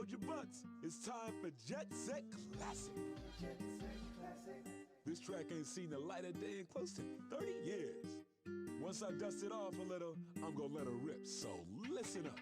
hold your butts. It's time for Jet Set Classic. Jet Set Classic. This track ain't seen the light of day in close to 30 years. Once I dust it off a little, I'm gonna let her rip, so listen up.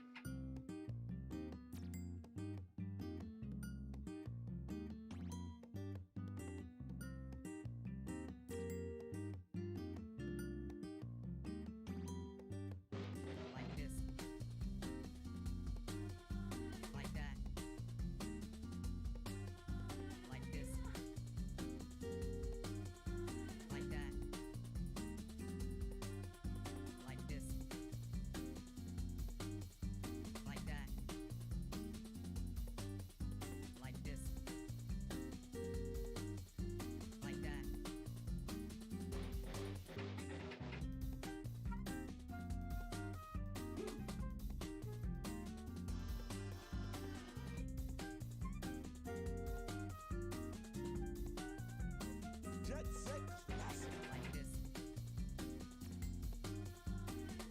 Jet Set Classic. Like this.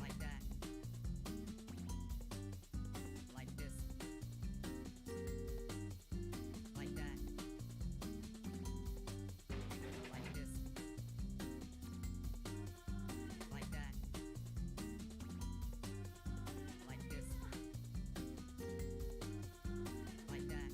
Like that. Like this. Like that. Like this. Like that. Like this. Like that.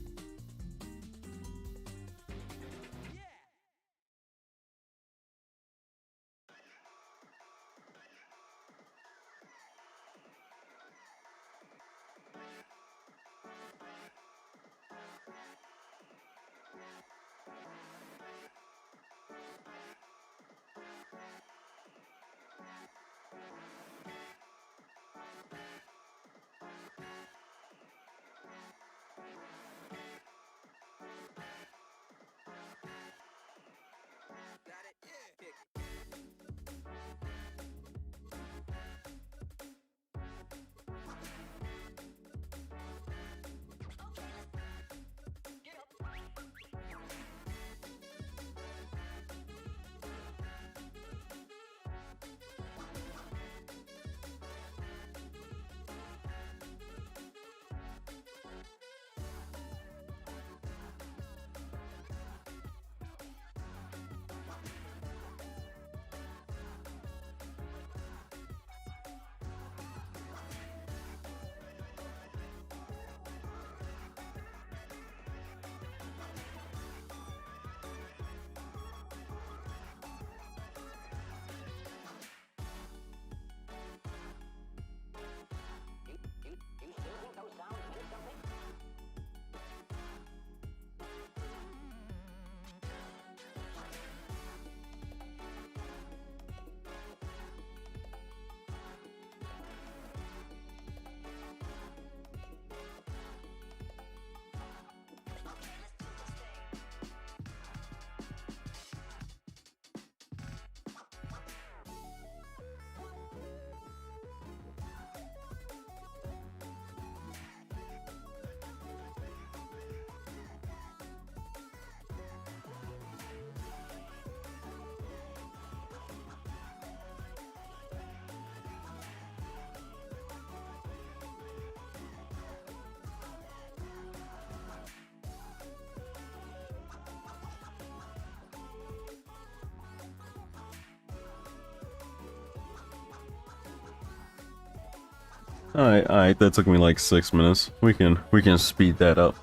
Alright, that took me like 6 minutes. We can speed that up.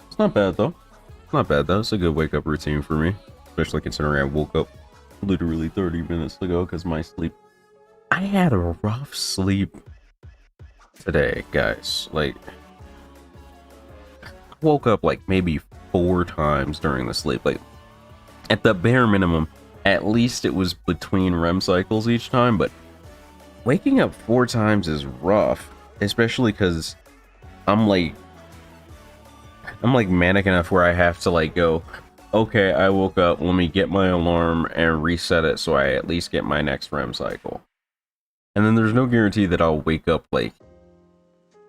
It's not bad though. Not bad though. It's a good wake up routine for me. Especially considering I woke up literally 30 minutes ago because my sleep. I had a rough sleep today, guys. Like, I woke up like maybe 4 times during the sleep. Like, at the bare minimum, at least it was between REM cycles each time, but waking up 4 times is rough, especially because I'm like manic enough where I have to like go, okay, I woke up, let me get my alarm and reset it so I at least get my next REM cycle. And then there's no guarantee that I'll wake up like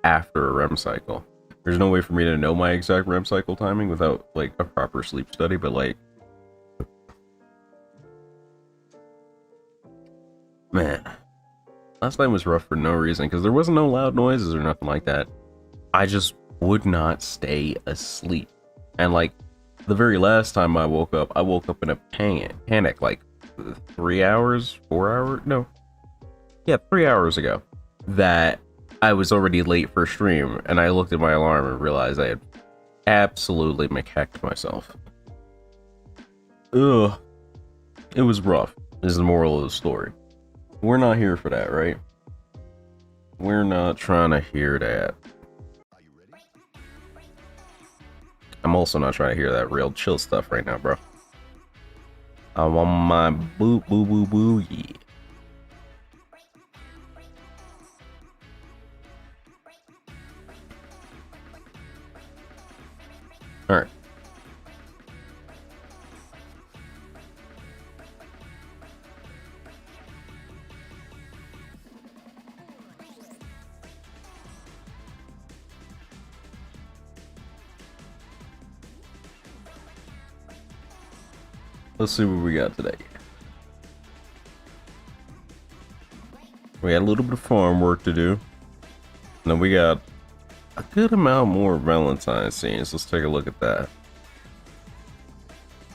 after a REM cycle. There's no way for me to know my exact REM cycle timing without like a proper sleep study, but like, man, last night was rough for no reason because there wasn't no loud noises or nothing like that. I just would not stay asleep. And like the very last time I woke up in a panic like 3 hours, 4 hours, no. Yeah, 3 hours ago. That I was already late for stream, and I looked at my alarm and realized I had absolutely macacked myself. Ugh. It was rough, is the moral of the story. We're not here for that, right? We're not trying to hear that. I'm also not trying to hear that real chill stuff right now, bro. I want my boo boo boo boo, yeah. Alright. Let's see what we got today. We got a little bit of farm work to do. And then we got a good amount more Valentine's scenes. Let's take a look at that.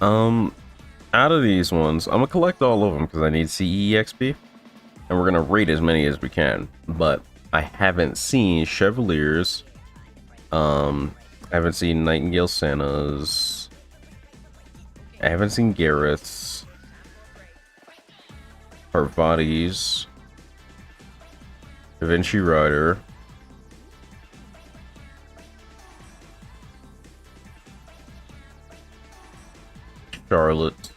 Out of these ones, I'm gonna collect all of them because I need CE XP. And we're gonna rate as many as we can. But I haven't seen Chevaliers. I haven't seen Nightingale Santas. I haven't seen Gareth's. Parvati's. Da Vinci Rider. Charlotte.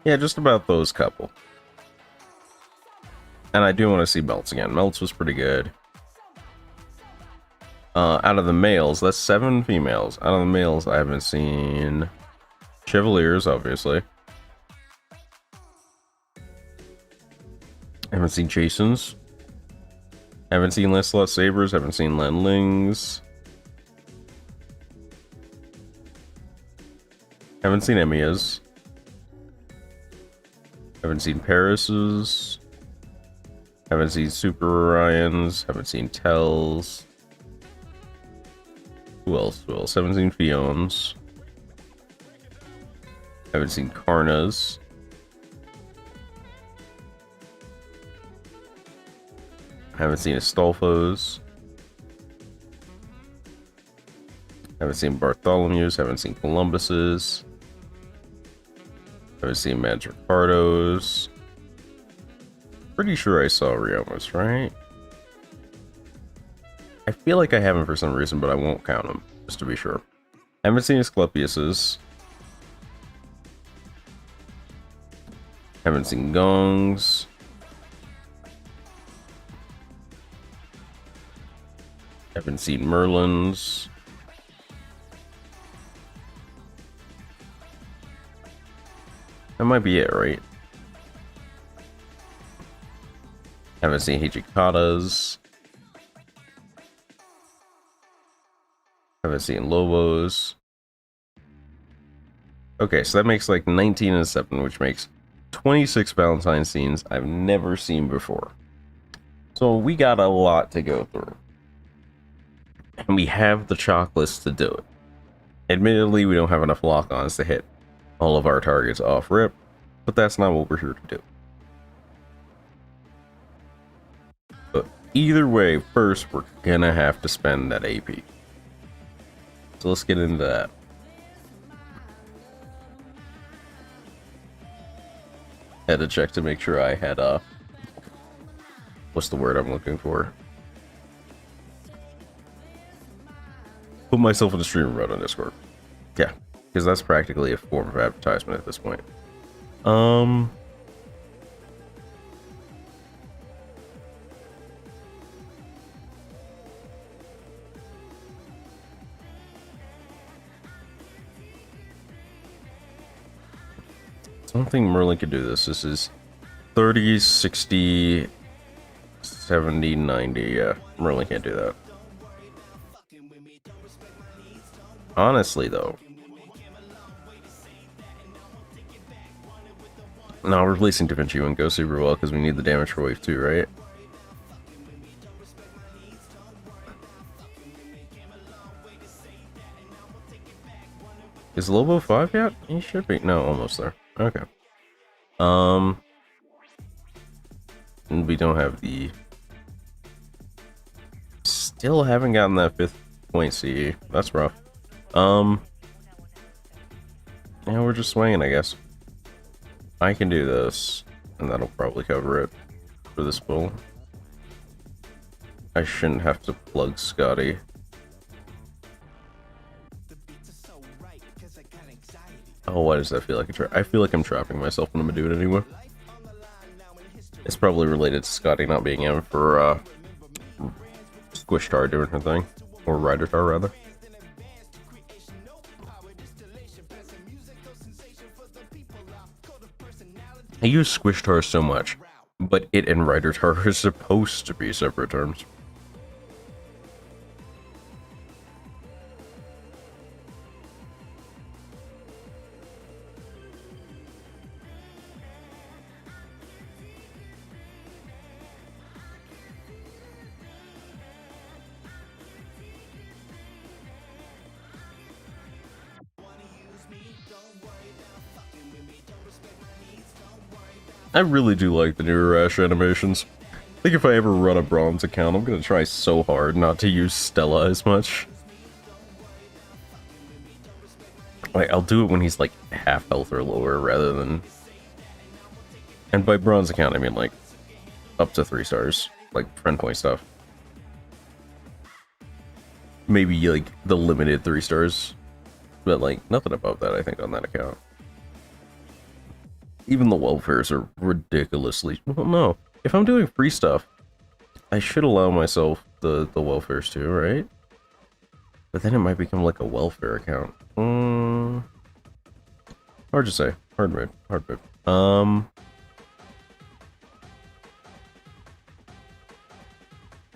Yeah, just about those couple. And I do want to see Melts again. Melts was pretty good. Out of the males, that's 7 females. Out of the males, I haven't seen Chevaliers, obviously. I haven't seen Jasons. I haven't seen Lancelot Sabers. Haven't seen Lenlings. Haven't seen Emias. Haven't seen Paris's. Haven't seen Super Orions. Haven't seen Tells. Who else? Who else? Haven't seen Fioms. Haven't seen Karnas. Haven't seen Astolfos. Haven't seen Bartholomew's. Haven't seen Columbus's. Haven't seen Mandricardo's. Pretty sure I saw Riomas, right? I feel like I haven't for some reason, but I won't count them, just to be sure. Haven't seen Asclepius's. Haven't seen Gongs. Haven't seen Merlins. That might be it, right? Haven't seen Hijikatas. Haven't seen Lobos. Okay, so that makes like 19 and 7, which makes 26 Valentine scenes I've never seen before. So we got a lot to go through. And we have the chocolates to do it. Admittedly, we don't have enough lock-ons to hit all of our targets off rip, but that's not what we're here to do. But either way, first we're gonna have to spend that AP. So let's get into that. Had to check to make sure I had what's the word I'm looking for? Put myself in the stream mode on Discord. Yeah, because that's practically a form of advertisement at this point. I don't think Merlin could do this. This is 30, 60, 70, 90. Yeah, Merlin can't do that. Honestly, though, No, replacing Da Vinci wouldn't go super well because we need the damage for wave 2, right? Is Lobo 5 yet? He should be. No, almost there. Okay. And we don't have the... Still haven't gotten that 5th point CE. That's rough. Yeah, we're just swinging, I guess. I can do this, and that'll probably cover it for this bull. I shouldn't have to plug Scotty. Oh, why does that feel like a trap? I feel like I'm trapping myself when I'm gonna do it anyway. It's probably related to Scotty not being in for Squish Tar doing her thing. Or Rider Tar, rather. I use Squish Tar so much, but it and Rider Tar are supposed to be separate terms. I really do like the newer Ash animations. I think if I ever run a bronze account, I'm gonna try so hard not to use Stella as much. Like, I'll do it when he's like half health or lower rather than... And by bronze account, I mean like up to 3 stars, like friend point stuff. Maybe like the limited 3 stars, but like nothing above that, I think, on that account. Even the welfares are ridiculously... Well, no. If I'm doing free stuff, I should allow myself the welfares too, right? But then it might become like a welfare account. Hard to say. Hard mid. Hard mid.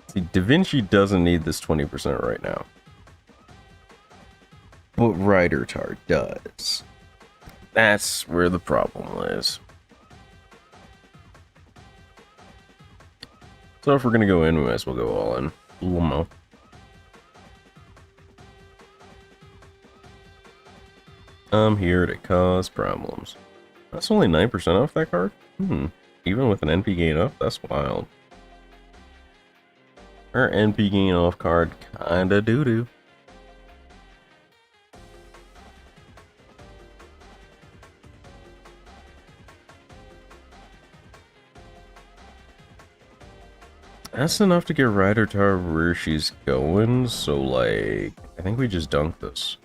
See, Da Vinci doesn't need this 20% right now. But Rider Tar does. That's where the problem is. So if we're gonna go in, we might as well go all in. Lomo. I'm here to cause problems. That's only 9% off that card? Even with an NP gain up? That's wild. Our NP gain off card kinda doo-doo. That's enough to get Rider Tar where she's going, so like, I think we just dunk this.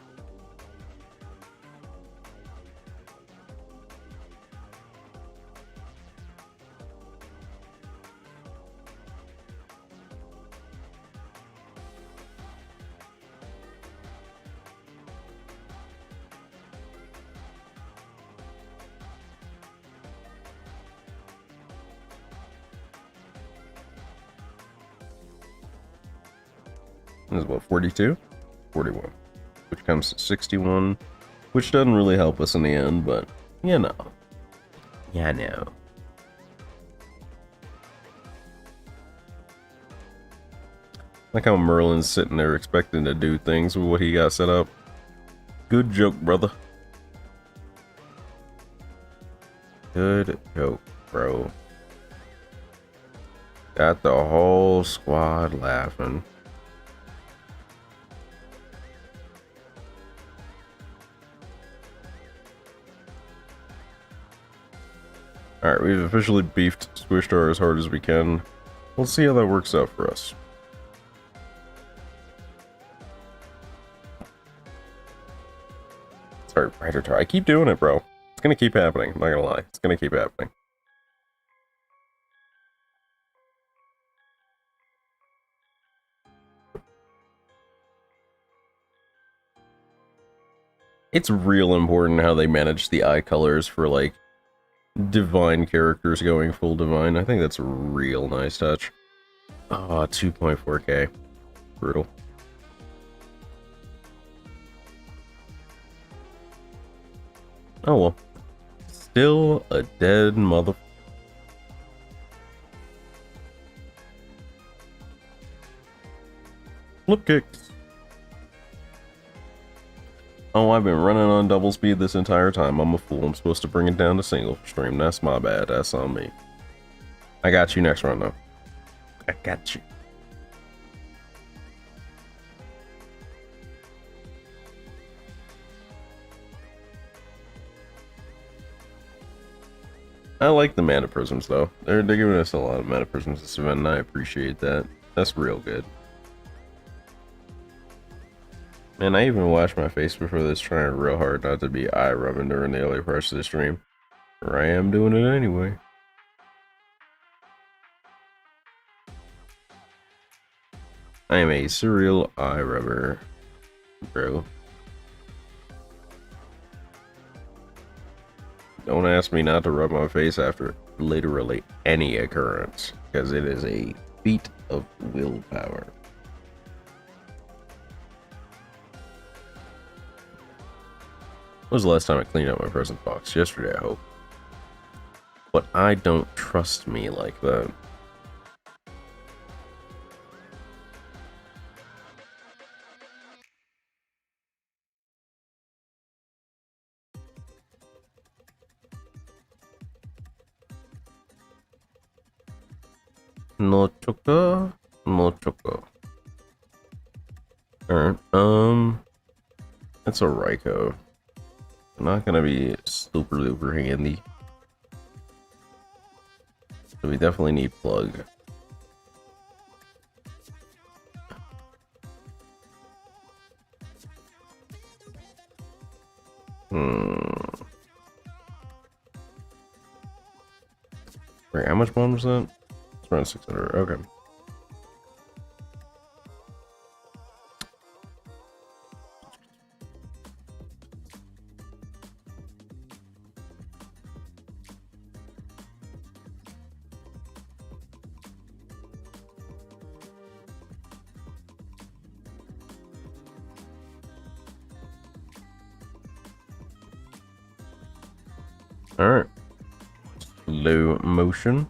This is what, 42? 41. Which comes to 61, which doesn't really help us in the end, but, you know. Yeah, I know. Like how Merlin's sitting there expecting to do things with what he got set up. Good joke, brother. Good joke, bro. Got the whole squad laughing. Alright, we've officially beefed Squish Tar as hard as we can. Let's see how that works out for us. Sorry, Rider Tar. I keep doing it, bro. It's gonna keep happening. I'm not gonna lie. It's gonna keep happening. It's real important how they manage the eye colors for, like, divine characters going full divine. I think that's a real nice touch. Ah, 2.4k. Brutal. Oh well. still a dead mother. Flip kicks. Oh, I've been running on double speed this entire time. I'm a fool. I'm supposed to bring it down to single stream. That's my bad. That's on me. I got you next round, though. I got you. I like the mana prisms, though. They're giving us a lot of mana prisms this event, and I appreciate that. That's real good. Man, I even washed my face before this, trying real hard not to be eye rubbing during the early parts of the stream. Or I am doing it anyway. I am a serial eye rubber, bro. Don't ask me not to rub my face after literally any occurrence, because it is a feat of willpower. When was the last time I cleaned out my present box? Yesterday, I hope. But I don't trust me like that. No choco, no choco. Alright, that's a Raikou. Not gonna be super duper handy. So we definitely need plug. Wait, how much bond was that? It's around 600. Okay. Alright. Slow motion.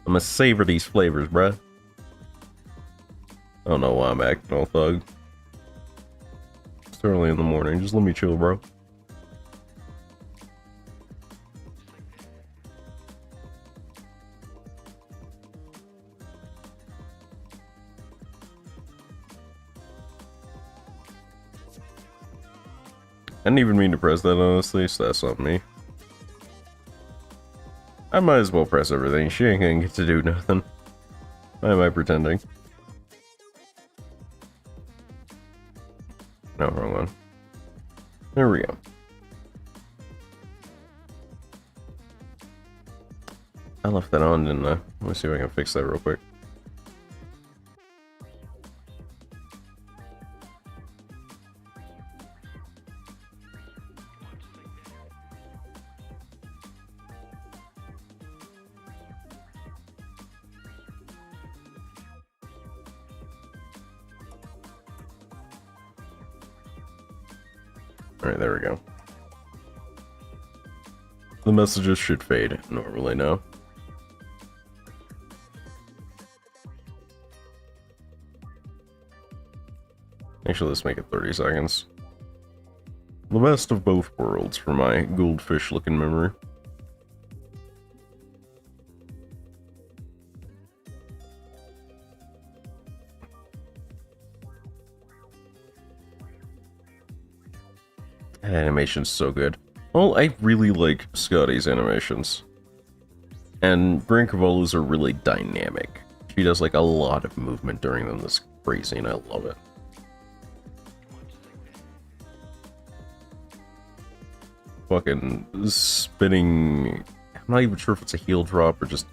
I'm gonna savor these flavors, bruh. I don't know why I'm acting all thug. It's early in the morning. Just let me chill, bro. I didn't even mean to press that, honestly, so that's on me. I might as well press everything. She ain't gonna get to do nothing. Why am I pretending? No, wrong one. There we go. I left that on, didn't I? Let me see if I can fix that real quick. Alright, there we go. The messages should fade normally now. Actually, let's make it 30 seconds. The best of both worlds for my goldfish looking memory. That animation's so good. Well, I really like Scotty's animations. And Gran Cavola's are really dynamic. She does like a lot of movement during them that's crazy and I love it. Fucking spinning, I'm not even sure if it's a heel drop or just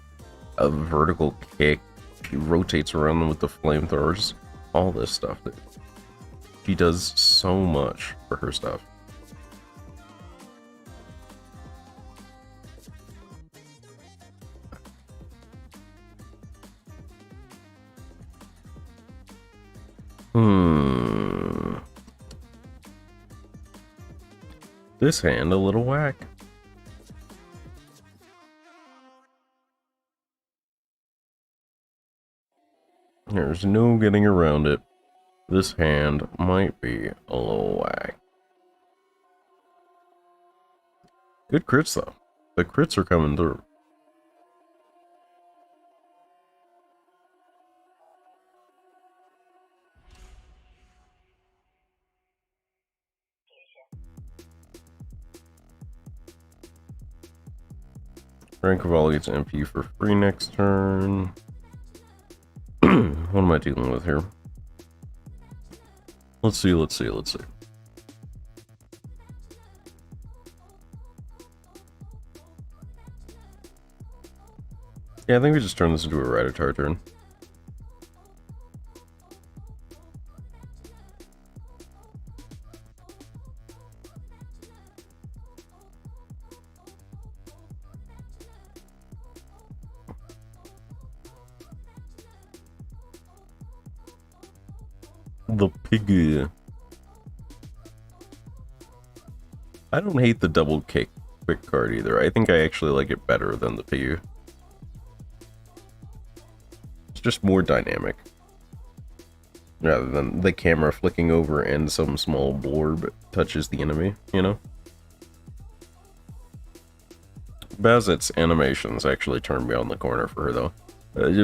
a vertical kick. She rotates around them with the flamethrowers. All this stuff. She does so much for her stuff. This hand a little whack. There's no getting around it. This hand might be a little whack. Good crits though. The crits are coming through. Frank Cavalli gets MP for free next turn. What am I dealing with here? Let's see. Yeah, I think we just turn this into a Rattata turn. The pig. I don't hate the double kick quick card either. I think I actually like it better than the pig. It's just more dynamic. Rather than the camera flicking over and some small blorb touches the enemy, you know? Bazzet's animations actually turned me on the corner for her though.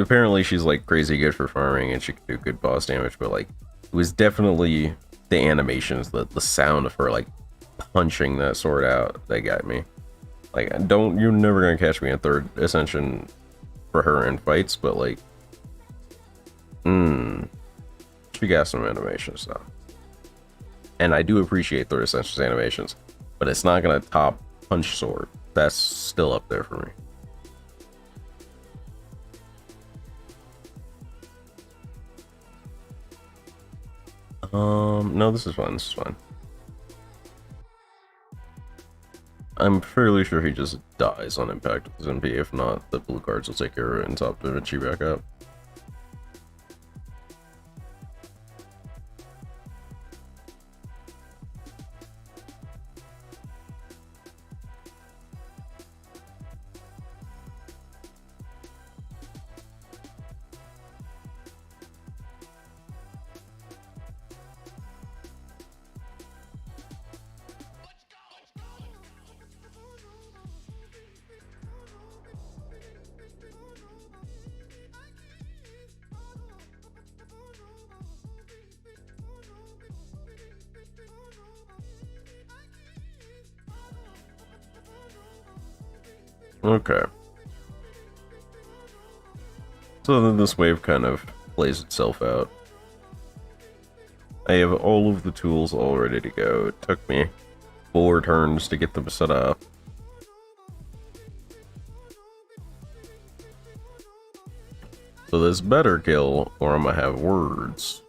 Apparently she's like crazy good for farming and she can do good boss damage, but like it was definitely the animations, the sound of her like punching that sword out that got me. Like, you're never gonna catch me in third ascension for her in fights, but like, she got some animations though. And I do appreciate third ascension's animations, but it's not gonna top punch sword. That's still up there for me. No, this is fine. I'm fairly sure he just dies on impact with his MP. If not, the blue cards will take care of it and top Da Vinci back up. Okay. So then this wave kind of plays itself out. I have all of the tools all ready to go. It took me 4 turns to get them set up. So this better kill, or I'm gonna have words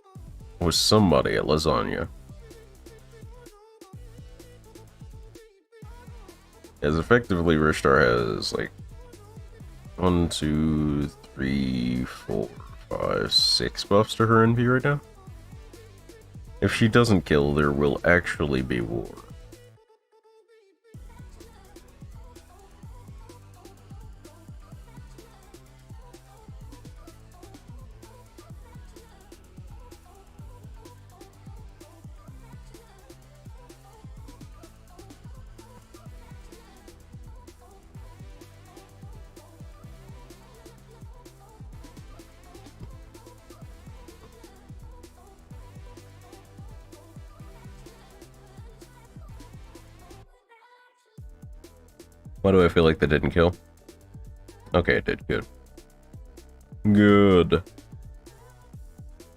with somebody at Lasagna. As effectively, Ristar has like 1, 2, 3, 4, 5, 6 buffs to her NV right now. If she doesn't kill, there will actually be war. Why do I feel like that didn't kill? Okay, it did. Good. Good.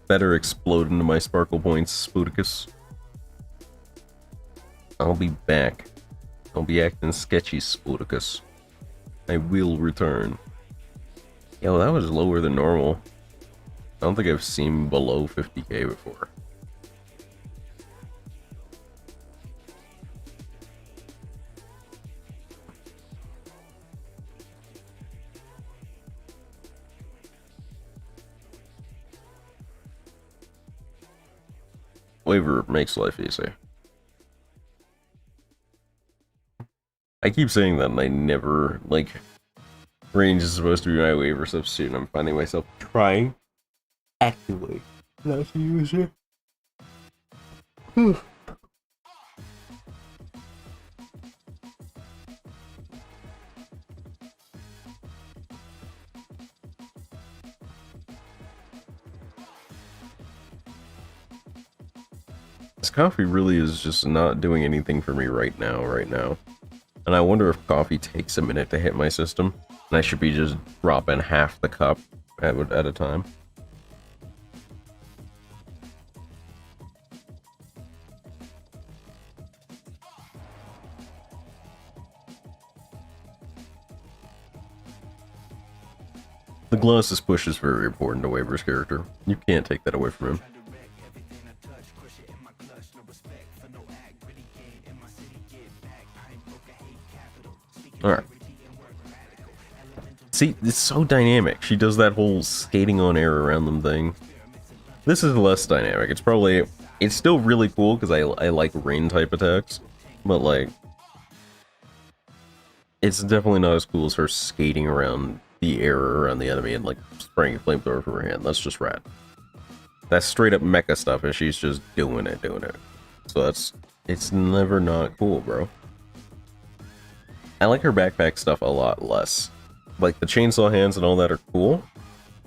Better explode into my sparkle points, Spooticus. I'll be back. I'll be acting sketchy, Spooticus. I will return. Yo, that was lower than normal. I don't think I've seen below 50k before. Waiver makes life easy. I keep saying that and I never, like, range is supposed to be my waiver substitute and I'm finding myself trying. actively not to use it. This coffee really is just not doing anything for me right now. And I wonder if coffee takes a minute to hit my system, and I should be just dropping half the cup at a time. The Colossus push is very important to Waver's character. You can't take that away from him. Alright. See, it's so dynamic. She does that whole skating on air around them thing. This is less dynamic. It's still really cool because I like rain type attacks. But like, it's definitely not as cool as her skating around the air around the enemy and like spraying a flamethrower from her hand. That's just rad. That's straight up mecha stuff and she's just doing it. So it's never not cool, bro. I like her backpack stuff a lot less. Like, the chainsaw hands and all that are cool,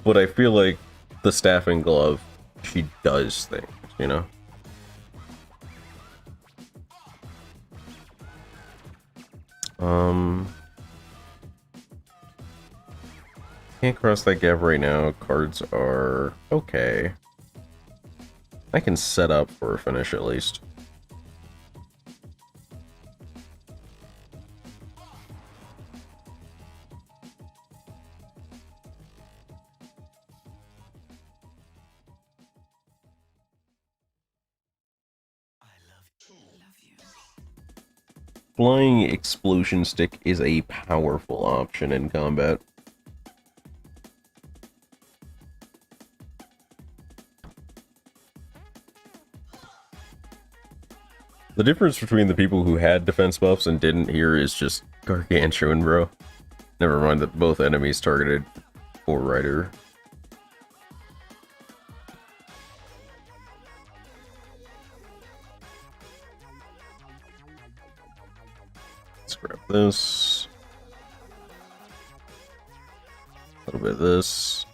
but I feel like the staff and glove, she does things, you know? Can't cross that gap right now. Cards are okay. I can set up for a finish at least. Flying explosion stick is a powerful option in combat. The difference between the people who had defense buffs and didn't here is just gargantuan, bro. Never mind that both enemies targeted for Rider. Let's grab this. A little bit of this.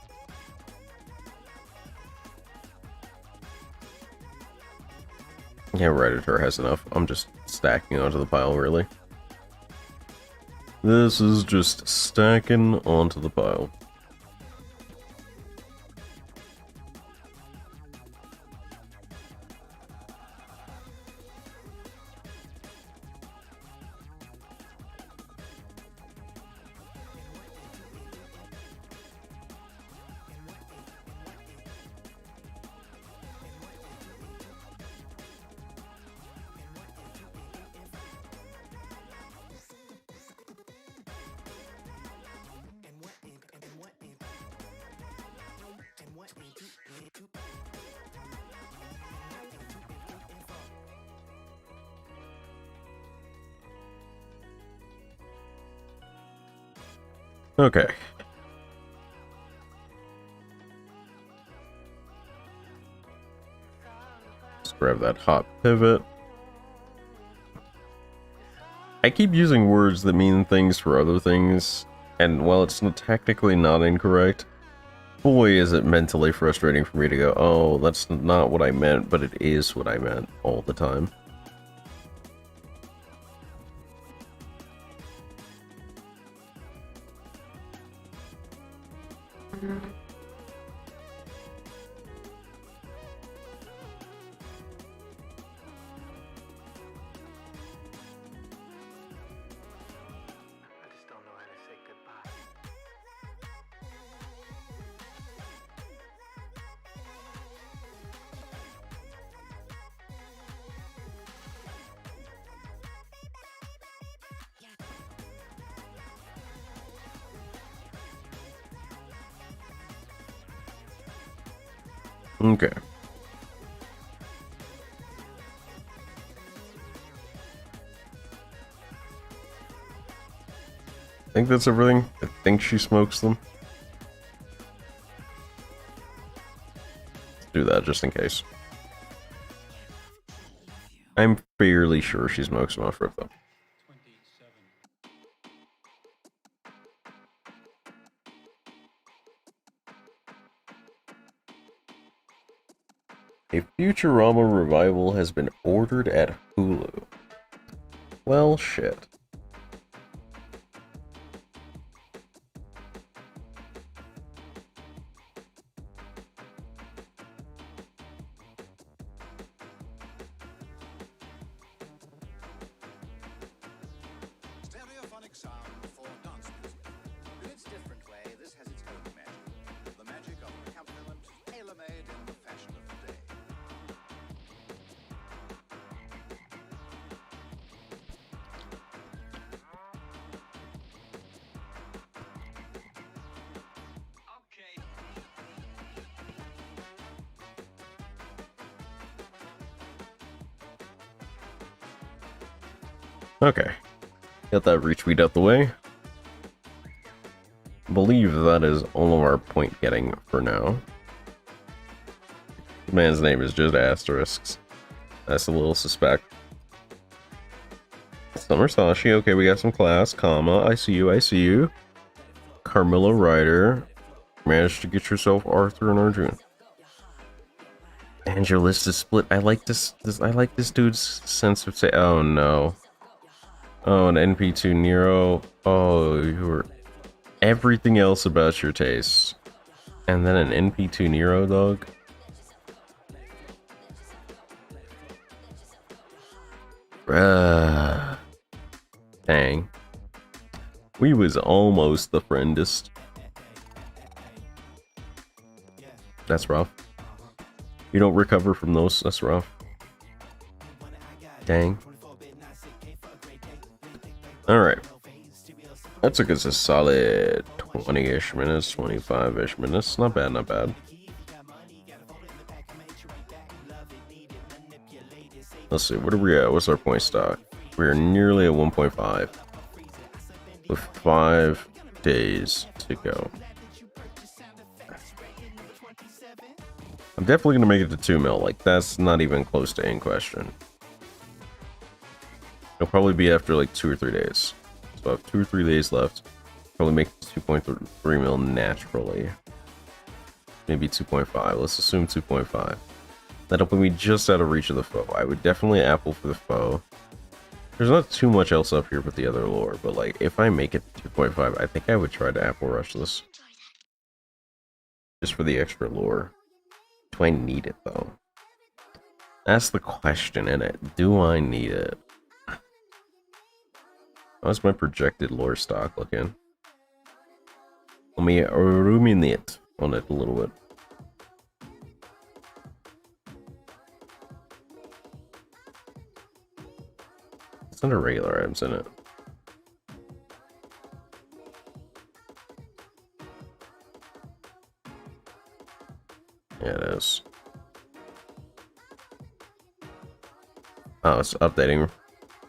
Yeah, Redditor has enough. I'm just stacking onto the pile, really. This is just stacking onto the pile. Okay. Let's grab that hot pivot. I keep using words that mean things for other things, and while it's technically not incorrect, boy is it mentally frustrating for me to go, oh, that's not what I meant, but it is what I meant all the time. Okay. I think that's everything. I think she smokes them. do that just in case. I'm fairly sure she smokes some off rip though. A Futurama revival has been ordered at Hulu. Well, shit. Stereophonic sound for dance music. In its different way, this has its own magic. The magic of an accompaniment tailor-made in the fashion of the day. Okay. Got that retweet out the way. Believe that is all of our point getting for now. The man's name is just asterisks. That's a little suspect. Summer Sashi, okay, we got some class, comma, I see you, I see you. Carmilla Ryder, managed to get yourself Arthur and Arjun. And your list is split. I like this I like this dude's sense of say. Oh no. Oh, an NP2 Nero. Oh, you were everything else about your tastes. And then an NP2 Nero, dog. Dang. We was almost the friendest. That's rough. You don't recover from those, that's rough. Dang. Alright. That took us a solid 20-ish minutes, 25-ish minutes. Not bad, not bad. Let's see, what are we at? What's our point stock? We're nearly at 1.5. With 5 days to go. I'm definitely going to make it to 2 mil. Like, that's not even close to in question. It'll probably be after like 2 or 3 days. So I have 2 or 3 days left. Probably make 2.3 mil naturally. Maybe 2.5. Let's assume 2.5. That'll put me just out of reach of the foe. I would definitely apple for the foe. There's not too much else up here but the other lore, but like if I make it 2.5, I think I would try to apple rush this. Just for the extra lore. Do I need it though? That's the question in it. Do I need it? How's my projected lore stock looking? Let me ruminate on it a little bit. It's under regular items in it. Yeah, it is. Oh, it's updating.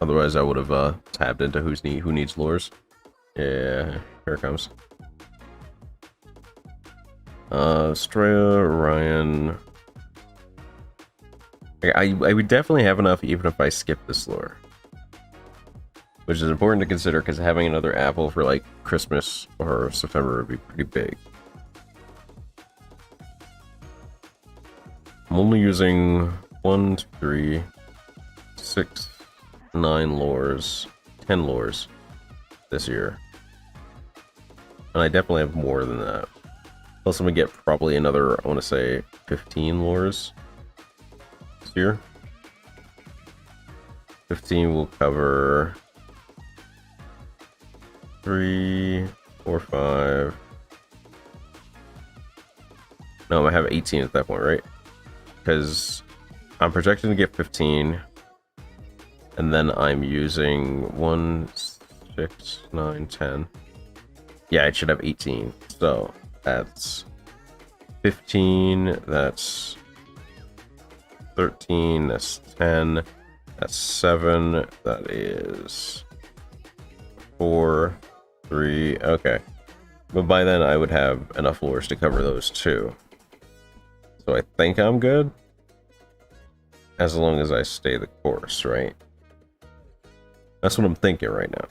Otherwise, I would have tapped into who needs lures. Yeah, here it comes. Straya, Ryan. I would definitely have enough even if I skip this lure. Which is important to consider because having another apple for like Christmas or September would be pretty big. I'm only using 1, 2, 3, 6, 9 lures, 10 lures this year. And I definitely have more than that. Plus I'm gonna get probably another, I want to say 15 lures this year. 15 will cover 3, 4, 5. No, I have 18 at that point, right? Because I'm projecting to get 15. And then I'm using 1, 6, 9, 10. Yeah, I should have 18. So that's 15. That's 13. That's 10. That's 7. That is 4, 3. Okay. But by then I would have enough lures to cover those too. So I think I'm good. As long as I stay the course, right? That's what I'm thinking right now.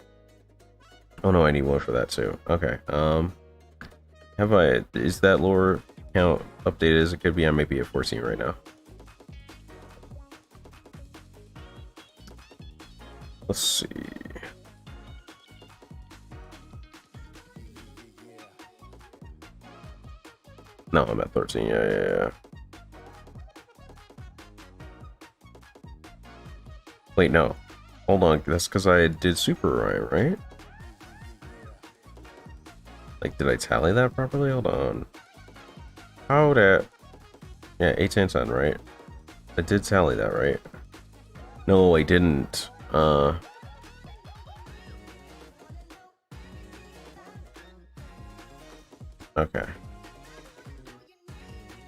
Oh no, I need one for that too. Okay, is that lore count updated as it could be? I may be at 14 right now. Let's see. No, I'm at 13. Yeah. Wait, no. Hold on. That's because I did Super Orion, right? Like, did I tally that properly? Hold on. How that? Yeah, 8, 10, 10, right? I did tally that, right? No, I didn't. Okay.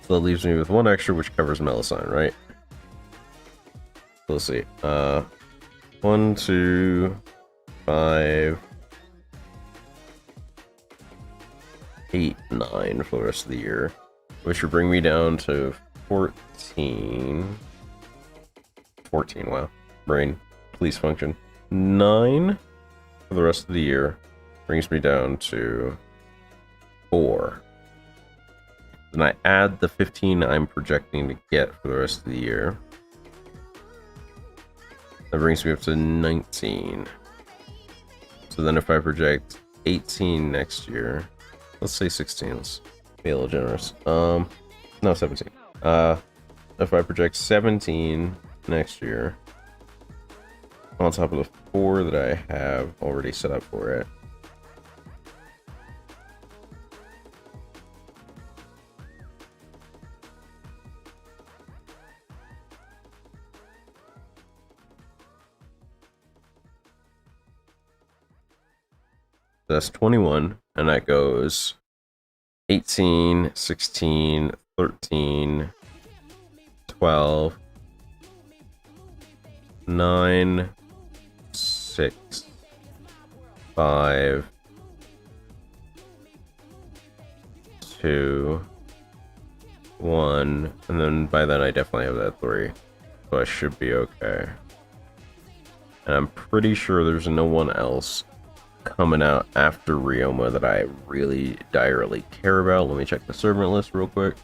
So that leaves me with 1 extra, which covers Melusine, right? Let's see. 1, 2, 5, 8, 9 for the rest of the year, which would bring me down to 14. 14, wow. Brain, please function. 9 for the rest of the year brings me down to 4. Then I add the 15 I'm projecting to get for the rest of the year. That brings me up to 19. So then if I project 18 next year, let's say 16, let's be a little generous. No, 17. If I project 17 next year, on top of the 4 that I have already set up for it, that's 21, and that goes 18, 16, 13, 12, 9, 6, 5, 2, 1, and then by then I definitely have that 3, so I should be okay. And I'm pretty sure there's no one else coming out after Ryoma that I really direly care about. Let me check the servant list real quick.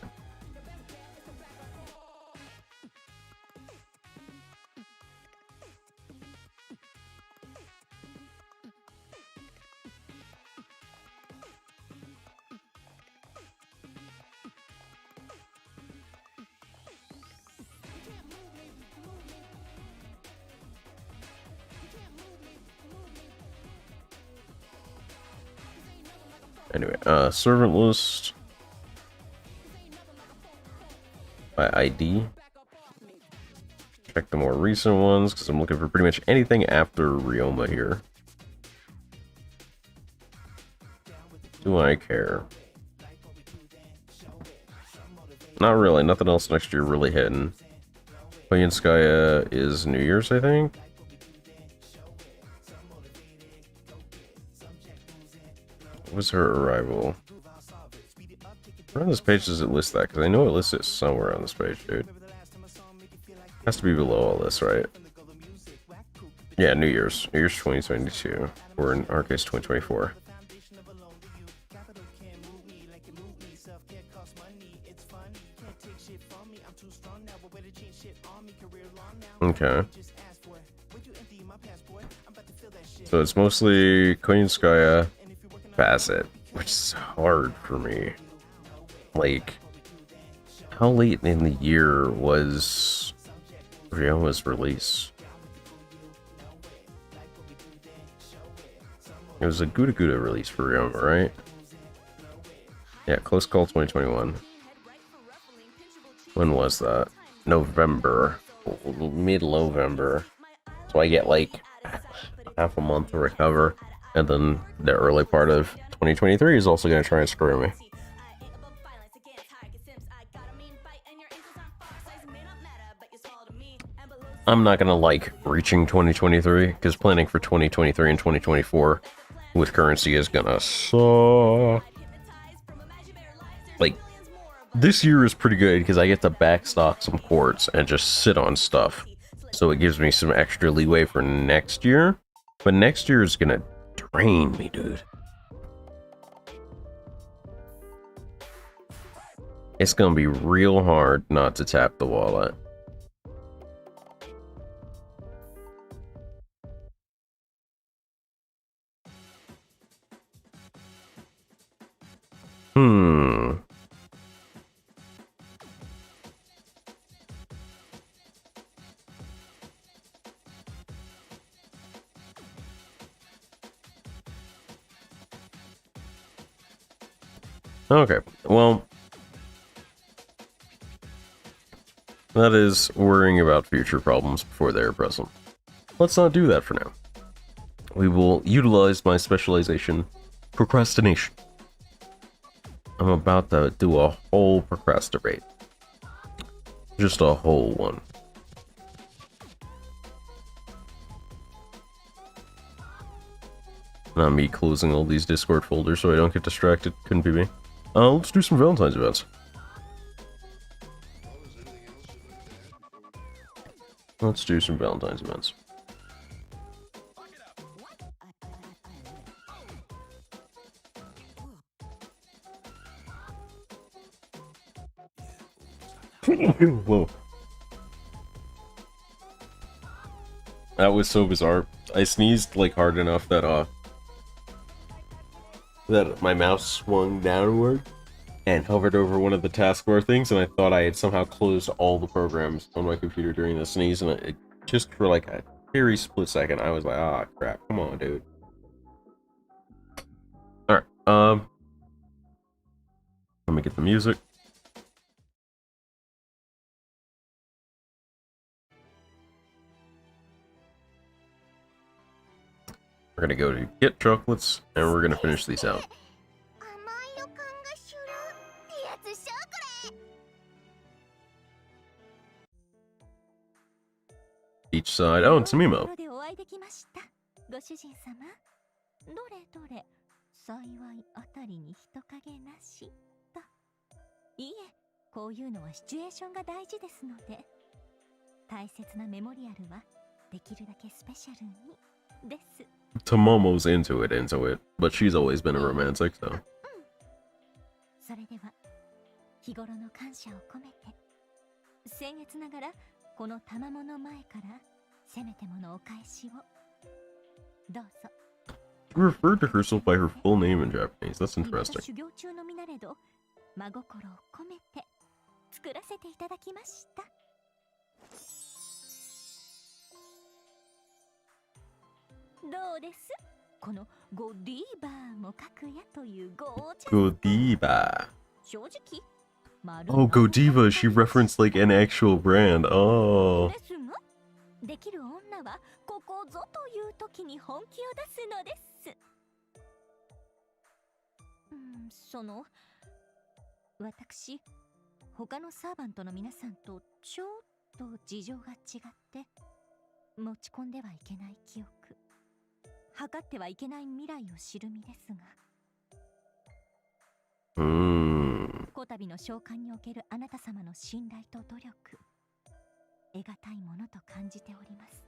Anyway, servant list by ID. Check the more recent ones because I'm looking for pretty much anything after Ryoma here. Do I care? Not really. Nothing else next year really hitting. Koyanskaya is New Year's, I think. What was her arrival? Where on this page does it list that? Because I know it lists it somewhere on this page, dude. Has to be below all this, right? Yeah, New Year's. New Year's 2022. Or in our case, 2024. Okay. So it's mostly Koyanskaya, Facet, which is hard for me. Like, how late in the year was Ryoma's release? It was a Guda Guda release for Ryoma, right? Yeah, Close Call 2021. When was that? November. Mid-November. So I get like half a month to recover. And then the early part of 2023 is also going to try and screw me. I'm not going to like reaching 2023 because planning for 2023 and 2024 with currency is going to suck. Like, This year is pretty good because I get to backstock some quartz and just sit on stuff. So it gives me some extra leeway for next year. But next year is gonna drain me, dude. It's gonna be real hard not to tap the wallet. Okay, well, that is worrying about future problems before they are present. Let's not do that for now. We will utilize my specialization, procrastination. I'm about to do a whole procrastinate. Just a whole one. Not me closing all these Discord folders so I don't get distracted. Couldn't be me. Let's do some Valentine's events. Let's do some Valentine's events. Whoa. That was so bizarre. I sneezed like hard enough that that my mouse swung downward and hovered over one of the taskbar things, and I thought I had somehow closed all the programs on my computer during the sneeze, and it just for like a very split second, I was like, ah, crap, come on, dude. Alright, let me get the music. We're gonna go to get chocolates, and we're gonna finish these out. Each side. Oh, it's Mimo. ご主人様、どれどれ、幸いあたりに人影なしと。いえ、こういうのはシチュエーションが大事ですので、大切なメモリアルはできるだけスペシャルにです。Tomomo's into it, but she's always been a romantic, so. それでは、日頃の感謝を込めて、僭越ながらこの賜物前からせめてものお返しを。どうぞ。She referred to herself by her full name in Japanese. That's interesting. 修行中の身なれど、真心を込めて作らせていただきました。どうです？このゴディーバーもかくやというゴージャス。Godiva. 正直。Oh, Godiva, she referenced like an actual brand. Oh. ですが、できる女はここぞという時に本気を出すのです。私、他のサーバントの皆さんとちょっと事情が違って持ち込んではいけない記憶、測ってはいけない未来を知る身ですが、こたびの召喚におけるあなた様の信頼と努力、得難いものと感じております。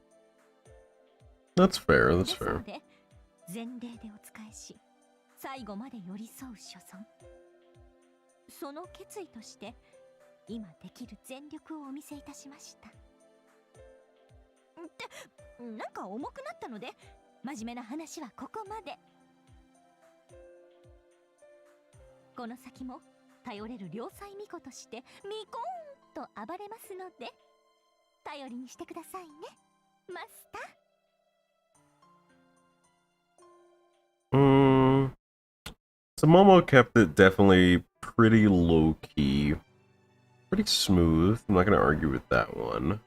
That's fair, that's です fair. ので、前例でお仕えし、最後まで寄り添う所存。その決意として、今できる全力をお見せいたしました。って、なんか重くなったので、真面目な話はここまで。この先も頼れる良妻巫女としてミコーンと暴れますので、頼りにしてくださいね、マスター。Tomomo kept it definitely pretty low key, pretty smooth. I'm not gonna argue with that one.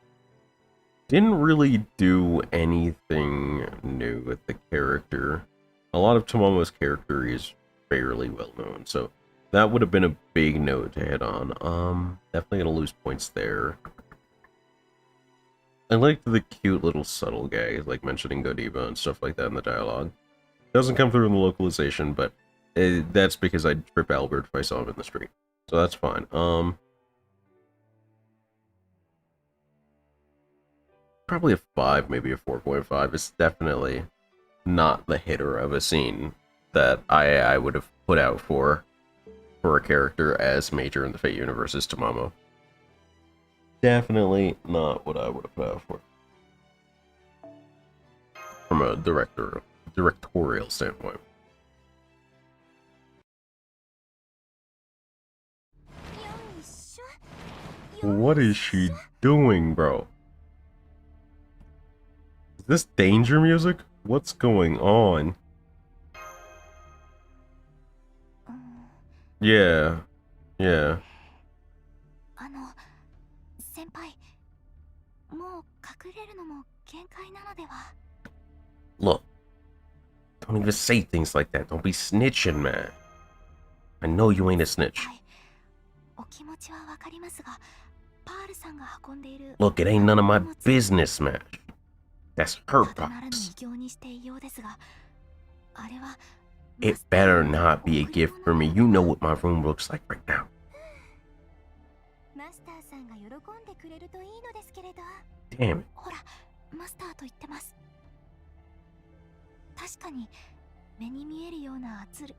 Didn't really do anything new with the character. A lot of Tomomo's character is fairly well known, so that would have been a big note to hit on. Definitely gonna lose points there. I liked the cute little subtle gags, like mentioning Godiva and stuff like that in the dialogue. Doesn't come through in the localization, but that's because I'd trip Albert if I saw him in the street. So that's fine. Probably a 5, maybe a 4.5. It's definitely not the hitter of a scene that I would have put out for a character as major in the Fate universe as Tamamo. Definitely not what I would have put out for. From a directorial standpoint. What is she doing, bro? Is this danger music? What's going on? Yeah. Yeah. 先輩、もう隠れるのも限界なのでは。 Look. Don't even say things like that. Don't be snitching, man. I know you ain't a snitch. お気持ちはわかりますが、パールさんが運んでいる。 Look, it ain't none of my business, man. That's her たならぬ box. 偉業にしていようですが、あれは。 It better not be a gift for me. You know what my room looks like right now. マスターさんが喜んでくれるといいのですけれど。 Damn it. ほら、マスターと言ってます。確かに目に見えるような圧力、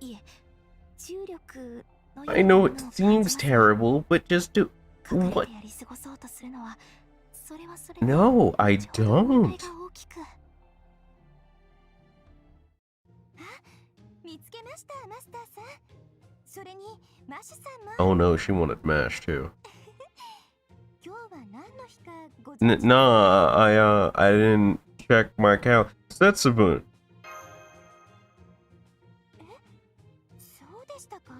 いえ、重力のような I も know のを it 感じ seems ます。 terrible, but just do. 隠れ What? てやり過ごそうとするのは、それはそれで No, I ちょうど問題 don't. が大きく。あ、見つけました、マスターさん。それにマシュさんも。 Oh no, she wanted mash too. 今日は何の日かご存知 Nah, I didn't check my count. Setsubun. そうでしたか。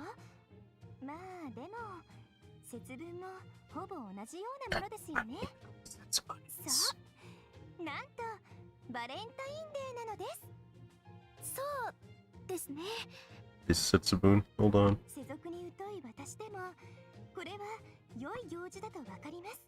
まあでも節分もほぼ同じようなものですよね。 Setsubun. そう、なんとバレンタインデーなのです。そうですね。 Is Setsubun? Hold on. 世俗に疎い私でもこれは良い行事だとわかります。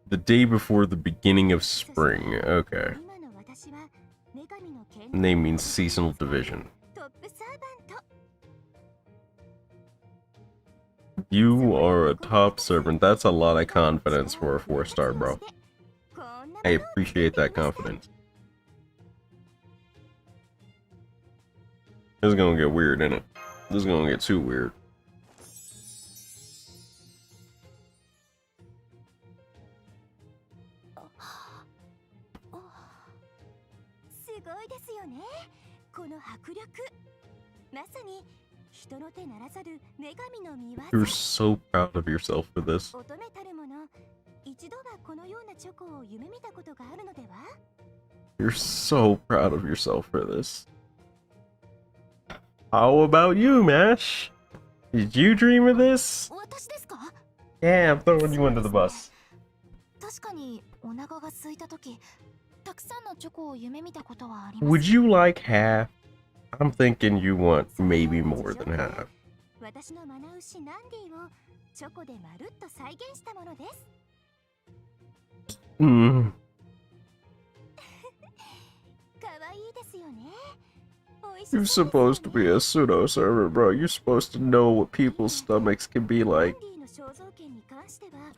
The day before the beginning of spring. Okay. 今の私は女神の剣 Name means seasonal division. トップサーバント。 You are a top servant. That's a lot of confidence for a 4-star, bro. I appreciate that confidence. This is gonna get weird, isn't it? This is gonna get too weird. すごいですよね、この迫力。まさに人の手ならざる女神の見業。 You're so proud of yourself for this. 乙女たるもの、一度はこのようなチョコを夢見たことがあるのでは。 You're so proud of yourself for this. How about you, Mash? Did you dream of this? 私ですか。 Yeah, I'm throwing you under the bus. 確かにお腹が空いた時、たくさんのチョコを夢見たことはあります。 Would you like half? I'm thinking you want maybe more than half. 私のマナ牛ナンディをチョコでまるっと再現したものです。 Mm. 可愛いですよね。美味し You're そうですよね。 supposed to be a pseudo servant, bro. You're supposed to know what people's stomachs can be ナン like. ディの肖像権に関しては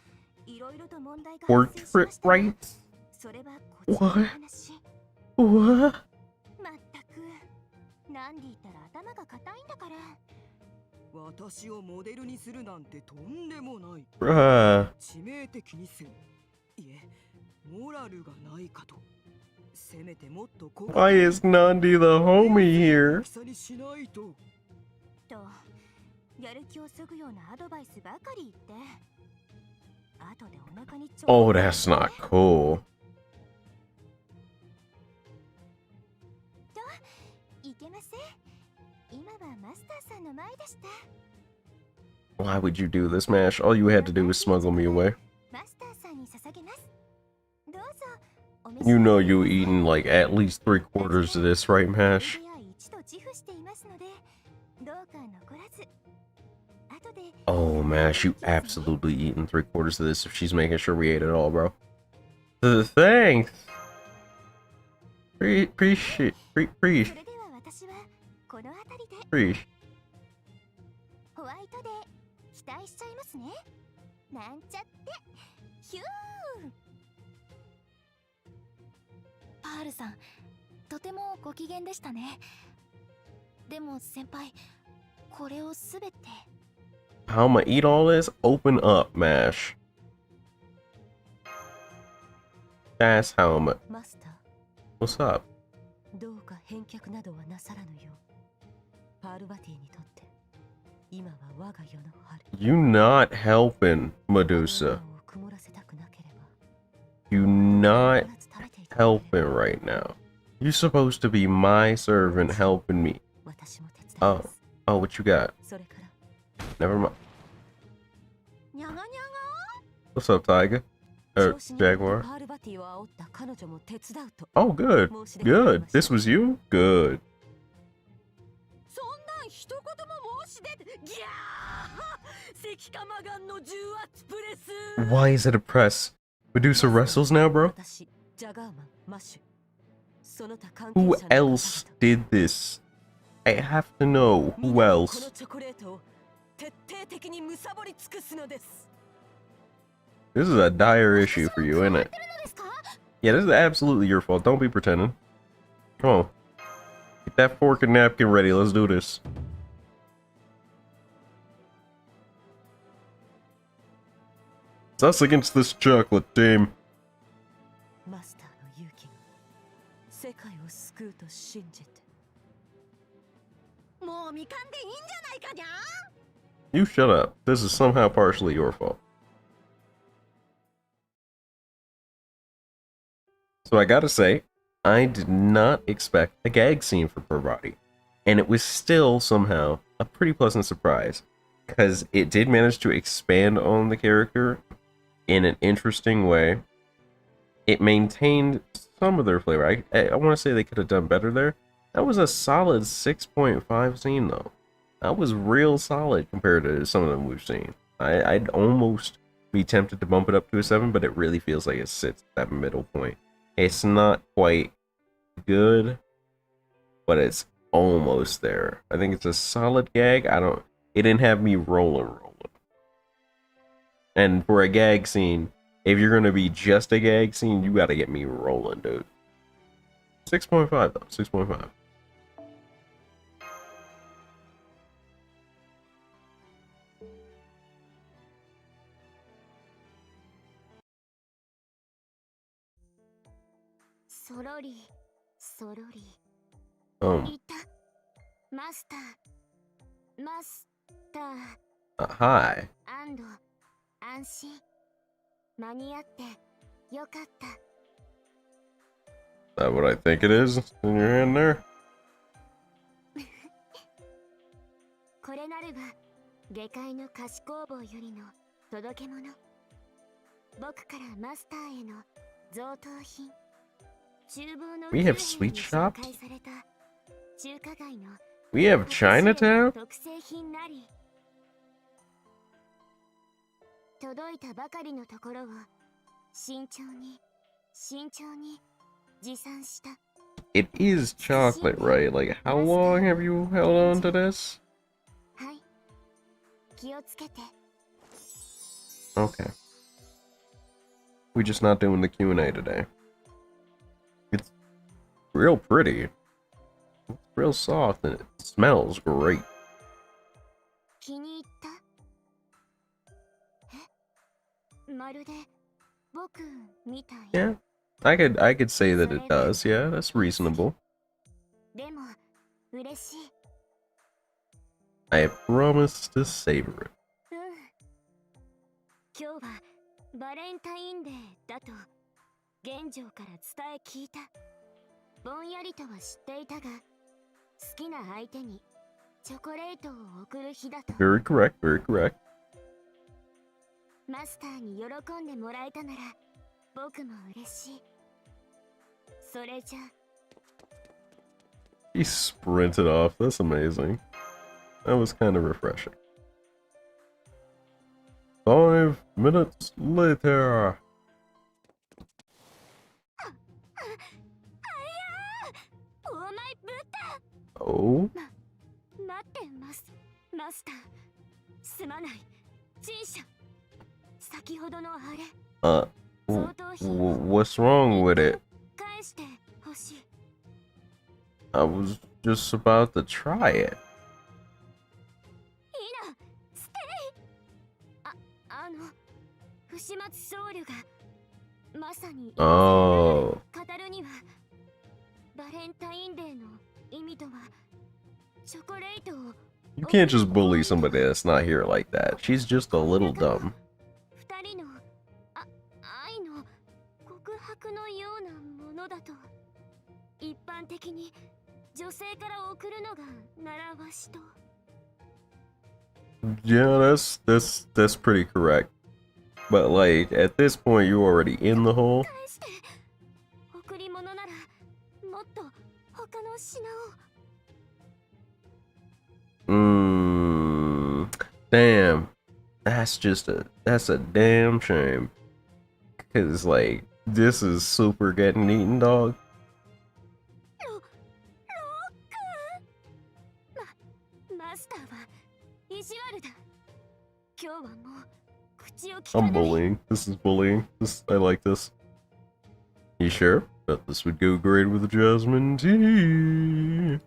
いろいろと問題が発生しま Portrait したが、 rights? それはこちらの話。 What? まったく、ナンディったら頭が硬いんだから。私をモデルにするなんてとんでもない。 Bruh. 致命的にせん。いえ、モラルがないかと。せめてもっとこ Why is Nandi the homie here? 大きさにしないと。と、やる気をそぐようなアドバイスばかり言って。後でお腹にちょ Oh, that's not cool. いけません。今はマスターさんの前でした。 Why would you do this, Mash? All you had to do was smuggle me away. マスターさんに捧げます。どうぞお召し You know you eaten like at least 3/4 of this, right, Mash? 一度自負していますので、どうか残らず。後で Oh, Mash, you absolutely eaten 3/4 of this if she's making sure we ate it all, bro. Thanks. Appreciate. それでは私はこの辺りで。 Appreciate. 待しちゃいますね。なんちゃってヒュー。パールさん、とてもご機嫌でしたね。でも先輩、これをすべて。 How I'ma eat all this? Open up, Mash. That's how I'ma. マスター、 What's up? どうか返却などはなさらぬよう。パールバティにとって今は我が世の春。 You not helping, Medusa. を曇らせたくなければ You not 必ず食べていただければ helping right now. You're supposed to be my servant helping me. 私も手伝い Oh, ます。 oh, what you got? それから Never mind. にゃがにゃが。 What's up, Tiger? 調子に乗って Jaguar? パールバティを煽った彼女も手伝うと Oh, good. 申し出ており Good. ました。 This was you? Good. そんなん一言も申し出てギャー石化マガンの重圧プレス。 Why is it a press? Medusa wrestles now, bro? 私、ジャガーマン、マッシュ。その他関係 Who 者の方々 else did this? I have to know みん who なでこの else. チョコレートを徹底的に貪り尽くすのです。 This is a dire issue for you, isn't it? Yeah, this is absolutely your fault. Don't be pretending. Come on. Get that fork and napkin ready. Let's do this. It's us against this chocolate team. マスターの勇気が世界を救うと信じて。もう見かんでいいんじゃないかにゃ。 You shut up. This is somehow partially your fault. So I gotta say, I did not expect a gag scene for Parvati. And it was still somehow a pretty pleasant surprise. Because it did manage to expand on the character in an interesting way. It maintained some of their flavor. I want to say they could have done better there. That was a solid 6.5 scene though. That was real solid compared to some of them we've seen. I'd almost be tempted to bump it up to a 7, but it really feels like it sits at that middle point. It's not quite good, but it's almost there. I think it's a solid gag. It didn't have me rolling. And for a gag scene, if you're gonna be just a gag scene, you gotta get me rolling, dude. 6.5 though, 6.5. Hi. 安堵、安心、間に合ってよかった。 Is that what I think it is in your hand there? これなるが下界の菓子工房よりの届け物。僕からマスターへの贈答品。厨房の We have 九兵衛 sweet に shops? 紹介された中華街の We have Chinatown? 特製品なり。届いたばかりのところを慎重に持参した。 It is chocolate, right? Like, how long have you held on to this? はい。気をつけて。 Okay. We're just not doing the Q&A today. It's real pretty. It's real soft and it smells great. 気に入った？え？まるで僕みたい。 Yeah. I could say that it does. Yeah, that's reasonable. でも嬉しい。 I promise to savor it. うん。今日はバレンタインデーだと現状から伝え聞いた。ぼんやりとは知っていたが、好きな相手にチョコレートを贈る日だと。 Very correct, very correct. マスターに喜んでもらえたなら僕も嬉しい。それじゃ。 He sprinted off. That's amazing. That was kind of refreshing. 5 minutes later. お前ブタ。 Oh? 待ってますマスター。すまない。陳謝。先ほどのあれ what's wrong with it? 返してほしい。 I was just about to try it. いいな、ステイ。不始末僧侶がまさに Oh, 語るにはバレンタインデーの意味とはチョコレートを you can't just bully somebody that's not here like that. She's just a little dumb. 二人の愛の告白のようなものだと一般的に女性から送るのが習わしと。 Yeah, that's pretty correct. But like at this point, you're already in the hole. 返して。贈り物ならもっと他の品を。Damn. That's a damn shame. Cause like this is super getting eaten, dog. マスターは意地悪だ。今日はもう口を聞か I'm ない。 bullying. This is bullying. I like this. You sure? Bet this would go great with Jasmine tea.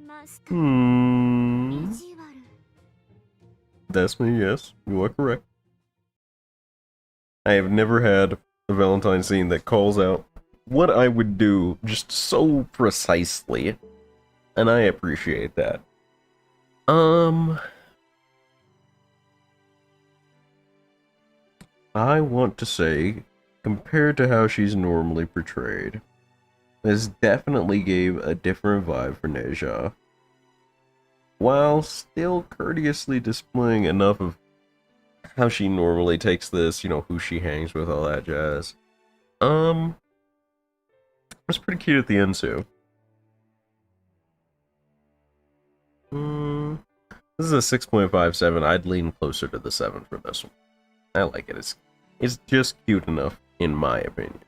マスター、 Hmm. 意地悪。 That's me, yes. You are correct. I have never had a Valentine scene that calls out what I would do just so precisely. And I appreciate that. I want to say, compared to how she's normally portrayed, this definitely gave a different vibe for Neja, while still courteously displaying enough of how she normally takes this, you know, who she hangs with, all that jazz. It was pretty cute at the end too. This is a 6.57. I'd lean closer to the 7 for this one. I like it. It's just cute enough, in my opinion.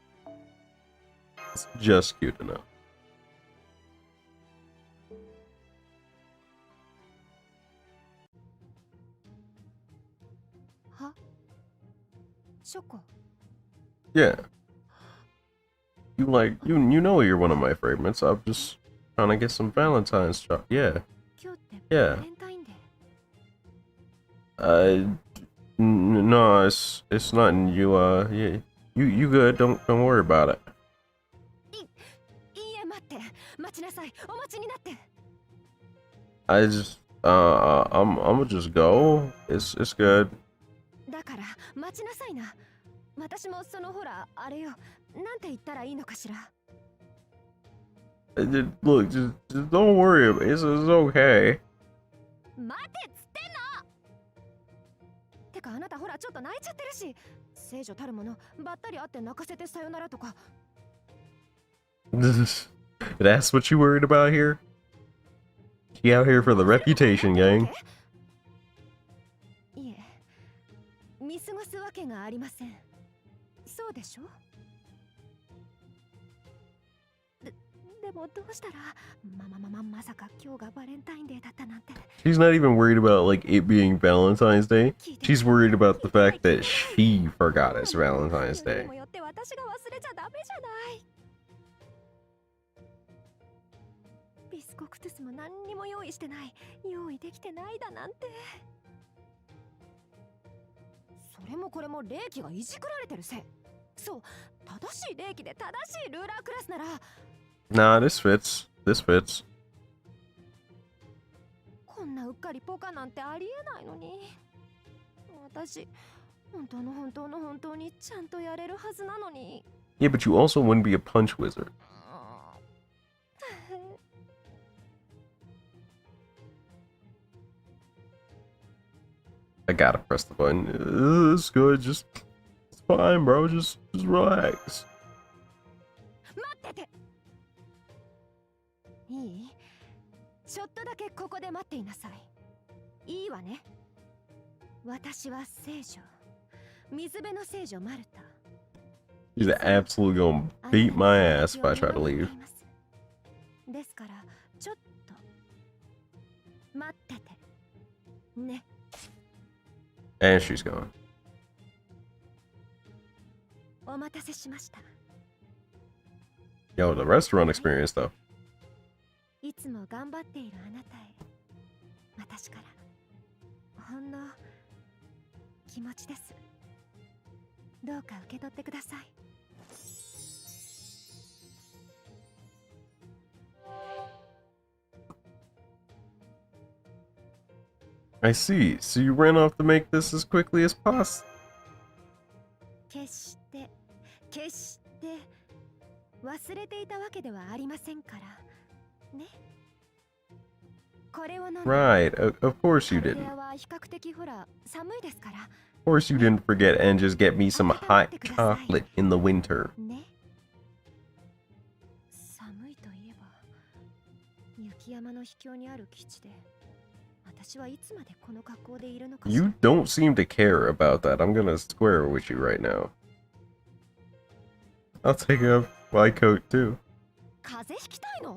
It's just cute enough. はショコ Yeah. You know you're one of my favorites. I'm just trying to get some Valentine's stuff. Yeah. 今日って Yeah. バレンタインデー No, it's not. Yeah, you good. Don't worry about it. いいえ待って待ちなさいお待ちになって I just I'm gonna just go. It's good. だから待ちなさいな私もそのほらあれよなんて言ったらいいのかしら Look, just don't worry. It's okay. 待てっつってんのてかあなたほらちょっと泣いちゃってるし聖女たるものばったり会って泣かせてさよならとか That's what you worried about here? She out here for the reputation, gang. いえ見過ごすわけがありませんそうでしょでもどうしたらまさか今日がバレンタインデーだったなんて She's not even worried about like it being Valentine's Day. She's worried about the fact that she forgot it's Valentine's に Day. もよって私が忘れちゃダメじゃないビスコクトゥスも何にも用意してない用意できてないだなんてそれもこれも霊気がいじくられてるせいそう正しい霊気で正しいルーラークラスなら Nah, this fits. This fits. こんなうっかりポカなんてありえないのに私本当にちゃんとやれるはずなのに Yeah, but you also wouldn't be a punch wizard. I gotta press the button. It's good. It's fine, bro. Just relax. 待ってていいちょっとだけここで待っていなさいいいわね私は聖女水辺の聖女マルタ She's absolutely gonna beat my ass if I try to leave. ですからちょっね。 And she's gone. お待たせしました。 Yo, the restaurant experience though. いつも頑張っているあなたへ、私からほんの気持ちです。どうか受け取ってください。 I see. So you ran off to make this as quickly as possible. 決して忘れていたわけではありませんからね。これを飲んで Right. Of course you 部 didn't. 屋は比較的ほら寒いですから Of course you didn't forget and just get me some hot chocolate in the winter. ね。寒いといえば雪山の秘境にある基地で私はいつまでこの格好でいるのかしら。 You don't seem to care about that. I'm gonna square with you right now. I'll take off my coat too. 風邪ひきたいの？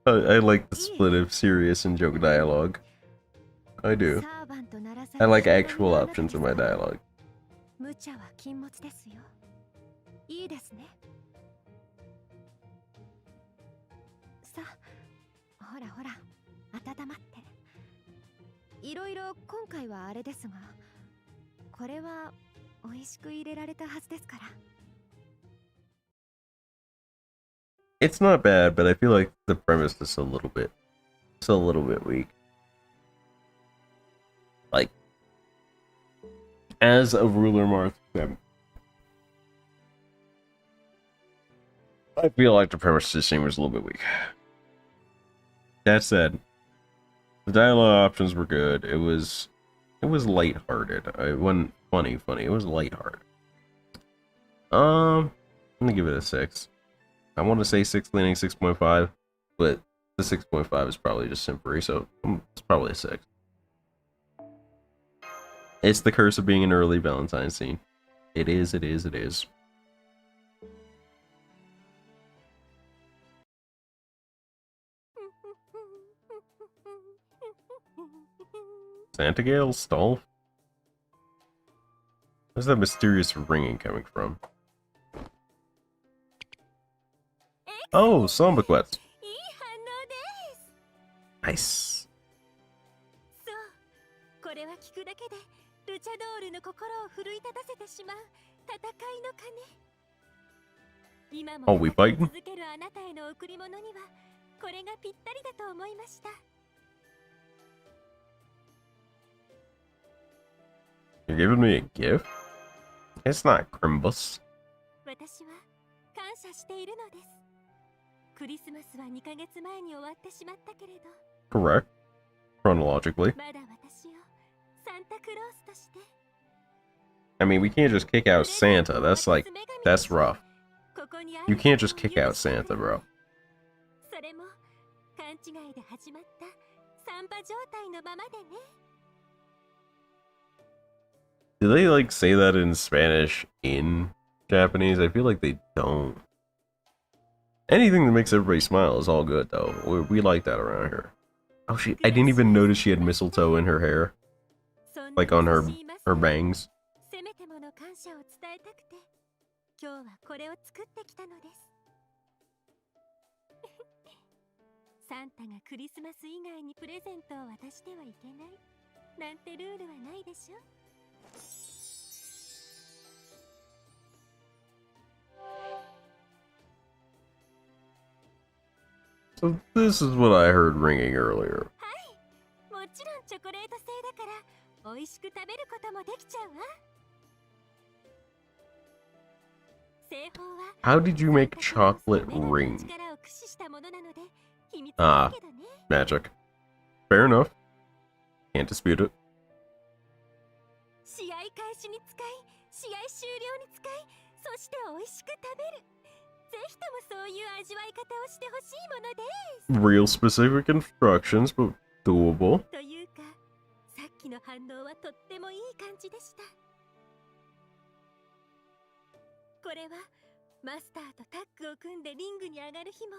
I like the split of serious and joke dialogue. I do. サーバントならさ I like actual options in my dialogue. 無茶は禁物ですよ。いいですね。さあ、ほらほら、温まって。いろいろ今回はあれですが、これは美味しく入れられたはずですから。 It's not bad, but I feel like the premise is it's a little bit weak. Like, as a ruler Marth, I feel like the premise just seems a little bit weak. That said, the dialogue options were good. It was lighthearted. It wasn't funny. It was lighthearted. I'm gonna give it a 6. I want to say 6 leaning 6.5, but the 6.5 is probably just simpery, so it's probably a 6. It's the curse of being an early Valentine's scene. It is. Santa Gale? Stall? Where's that mysterious ringing coming from? Oh, Samba Quest. いい反応です。 Nice. そうこれは聞くだけでルチャドールの心を奮い立たせてしまう戦いの鐘。今も Oh, we 戦い fighting? 続けるあなたへの贈り物にはこれがぴったりだと思いました。 You're giving me a gift? It's not Crimbus. 私は感謝しているのです。クリスマスは2ヶ月前に終わってしまったけれど、 Correct. Chronologically. まだ私をサンタクロースとして。 I mean, we can't just kick out Santa. That's rough. You can't just kick out Santa, bro. それも勘違いで始まったサンバ状態のままでね。 Do they like say that in Spanish in Japanese? I feel like they don't. Anything that makes everybody smile is all good, though. We like that around here. Oh, I didn't even notice she had mistletoe in her hair. Like on her bangs. せめてもの感謝を伝えたくて、今日はこれを作ってきたのです。サンタがクリスマス以外にプレゼントを渡してはいけないなんてルールはないでしょ。 So this is what I heard ringing earlier. もちろんチョコレート製だから美味しく食べることもできちゃうわ。製法は How did you make chocolate ring? 力を駆使したものなので秘密だけどね。 Magic. Fair enough. Can't dispute it. 試合開始に使い、試合終了に使い、そして美味しく食べる。ぜひともそういう味わい方をしてほしいものです。 Real specific instructions, but doable. というか、さっきの反応はとってもいい感じでした。これはマスターとタッグを組んでリングに上がる日も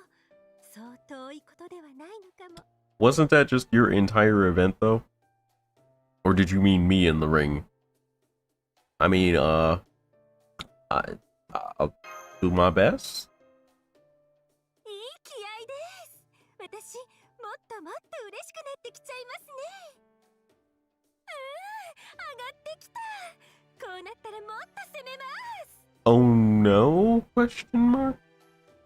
そう遠いことではないのかも。Wasn't that just your entire event though? Or did you mean me in the ring? I mean, I'll do my best. いい気合です。私、もっともっと嬉しくなってきちゃいますね。上がってきた。こうなったらもっと攻めます。Oh no? Question mark?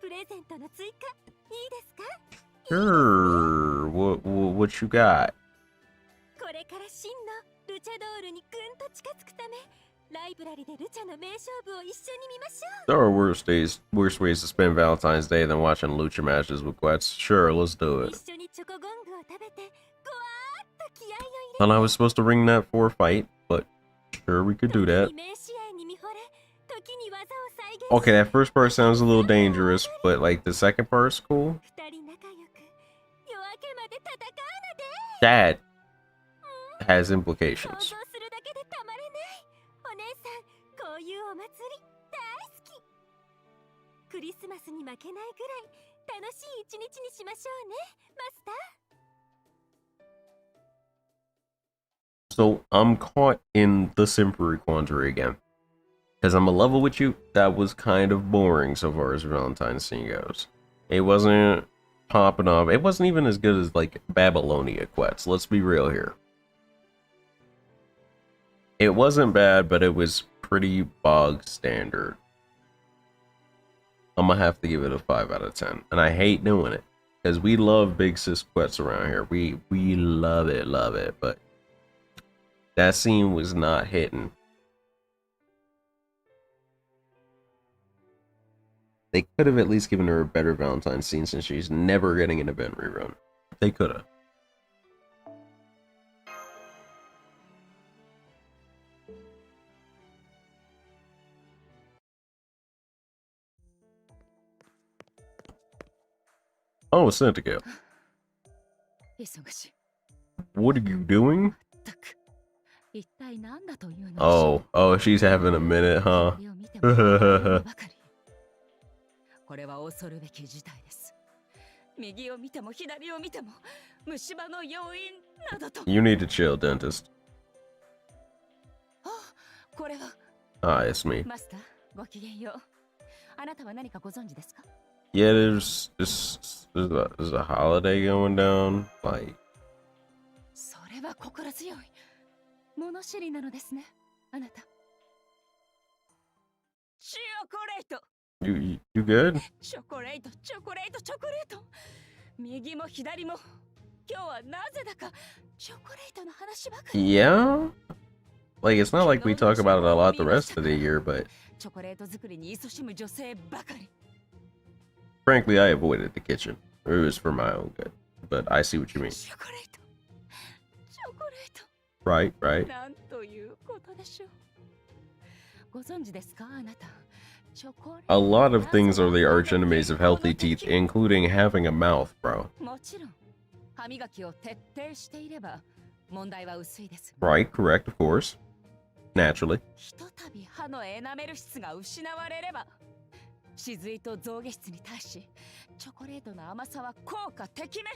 プレゼントの追加、いいですか？ Sure. What you got? これから真のルチャドールにぐんと近づくため、ライブラリでルチャの名勝負を一緒に見ましょう。 There are worse ways to spend Valentine's Day than watching lucha matches with Quets. Sure, let's do it. 一緒にチョコゴングを食べて、ごわーっと気合を入れ Thought I was supposed to ring that for a fight, but sure, we could do that. 名試合に見惚れ、時に技を再現し Okay, that first part sounds a little dangerous, but like the second part's cool. 二人仲良く、夜明けまで戦うので That has 想 implications. 像するだけでたまらない。お姉さん、こういうお祭り大好き。クリスマスに負けないぐらい楽しい一日にしましょうね、マスター。 So I'm caught in the Simpery quandary again. Because I'm a level with you, that was kind of boring so far as Valentine's scene goes. It wasn't popping off. It wasn't even as good as like Babylonia Quets. Let's be real here. It wasn't bad, but it was pretty bog standard. I'm gonna have to give it a 5 out of 10. And I hate doing it. Because we love Big Sis Quets around here. We love it, but that scene was not hitting. They could have at least given her a better Valentine's scene since she's never getting an event rerun. They could have. Oh, Cynthia. 忙しい。 What are you doing? たく。一体何だというの Oh, she's having a minute, huh? 左を見てもばかり。これは恐るべき事態です。右を見ても左を見ても虫歯の要因などと。 You need to chill, dentist. あ、これは Ah, it's me. マスター、ごきげんよう。あなたは何かご存知ですか？ Yeah, there's a holiday going down. Like, それは心強い。物知りなのですね、あなた。チョコレート。 you good? チョコレート、チョコレート、チョコレート。右も左も。今日はなぜだかチョコレートの話ばかり。 Yeah? Like, it's not like we talk about it a lot the rest of the year, but チョコレート作りに勤しむ女性ばかり。 frankly, I avoided the kitchen. It was for my own good. But I see what you mean. チョコレート。チョコレート。 Right, right. なんということでしょう。ご存知ですか、あなた。チョコレート。 A lot of things are the arch enemies of healthy teeth, including having a mouth, bro. もちろん、歯磨きを徹底していれば問題は薄いです。 Right, correct, of course. Naturally. ひとたび歯のエナメル質が失われれば、歯髄と象牙質に対し、チョコレートの甘さは効果てきめ。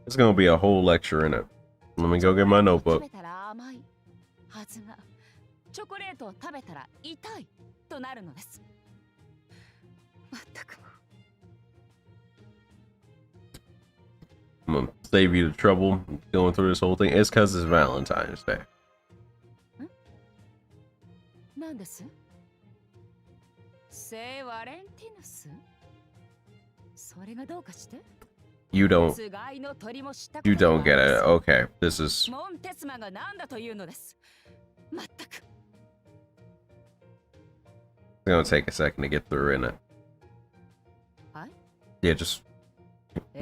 It's gonna be a whole lecture in it. Let me go get my 食 notebook. べたら甘いはずが、チョコレートを食べたら痛いとなるのです。まったく。 I'm gonna save you the trouble going through this whole thing. It's because it's Valentine's Day. なんです？聖ワレンティヌス？それがどうかして？ You don't つがいの鳥も知ったこと you が don't あ get りま it. す。 Okay, this is モンテスマが何だというのです。まったく。 gonna take a second to get through in it. はい。 Yeah, just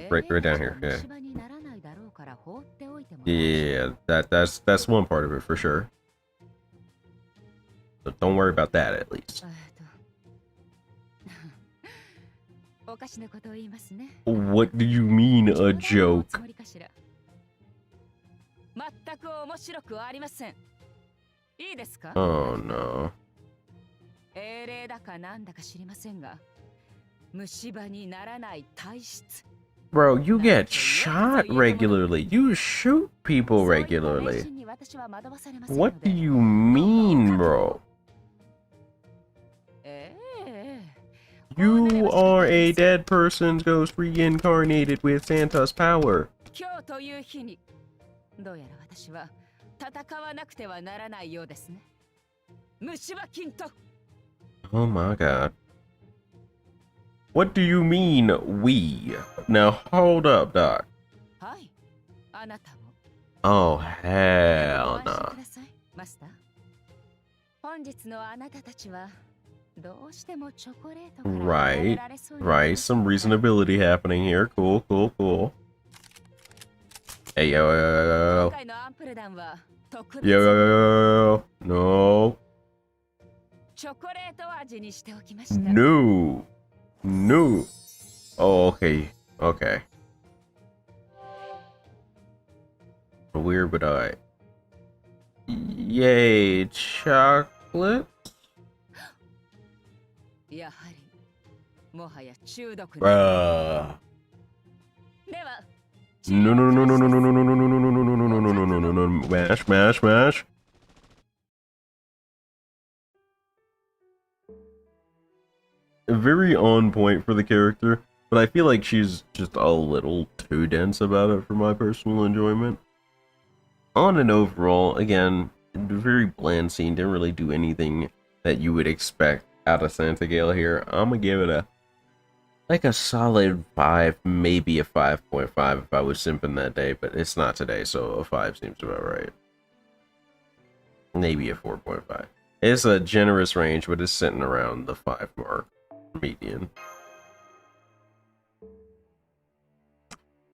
right down here. Yeah. 虫歯にならないだろうから放っておいても Yeah, that's one part of it for sure. But don't worry about that at least. おかしなことを言いますね。 What do you mean a 冗談の joke? つもりかしら。全く面白くありません。いいですか？ Oh no. 英霊だかなんだか知りませんが、虫歯にならない体質。Bro, you get shot regularly. You shoot people そういった迷 regularly. 信に私は惑わされませんの What で do you mean, bro? ええ You are a dead person's ghost reincarnated with Santa's power. 今日という日にどうやら私は戦わなくてはならないようですね。虫歯菌と Oh my god. What do you mean, we? Now hold up, Doc. はい。あなたも。 Oh, ご hell 安心 no. ください、マスター。本日のあなたたちはどうしてもチョコレートから離れ Right, られそうに right. Some reasonability happening here. Cool, cool, cool. Hey, yo, yo, 今回のアンプルダンは特 yo, 別 yo, yo, yo, yo. No, チョコレート味にしておきました。 no, no. Oh, okay, okay. Weird, but I. Yay, chocolate? やはりもはや中毒に Bruh. では No, no, no, no, no, no, no, no, no, no, no, no, no, no, no, no, no, no, no, no. Mash, mash, mash. Very on point for the character, but I feel like she's just a little too dense about it for my personal enjoyment. On and overall, again, very bland scene, didn't really do anything that you would expect out of Santa Gale here. I'm gonna give it a solid 5, maybe a 5.5 if I was simping that day, but it's not today, so a 5 seems about right. Maybe a 4.5. It's a generous range, but it's sitting around the 5 mark, median.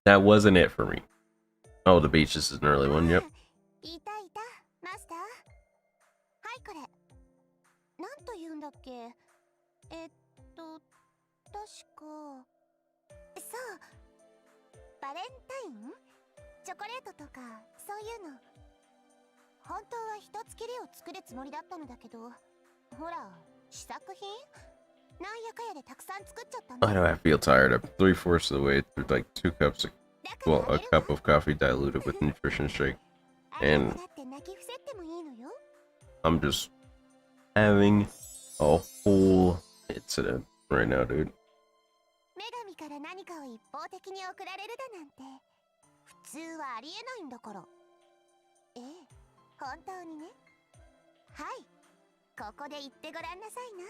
That wasn't it for me. Oh, the beach, this is an early one, yep. いたいた、マスター。はい、これ。なんと言うんだっけ。確か。そう。バレンタイン？チョコレートとか、そういうの。本当は一つきりを作るつもりだったのだけど、ほら、試作品？なんやかやでたくさん作っちゃったんだ。 I know I feel tired. I'm 3/4 of the way through like 2 cups of, well, a cup of coffee diluted with nutrition shake. And I'm just having a whole incident right now, dude. 女神から何かを一方的に送られるだなんて普通はありえないんだから。ええ、本当にね。はい、ここで言ってごらんなさいな。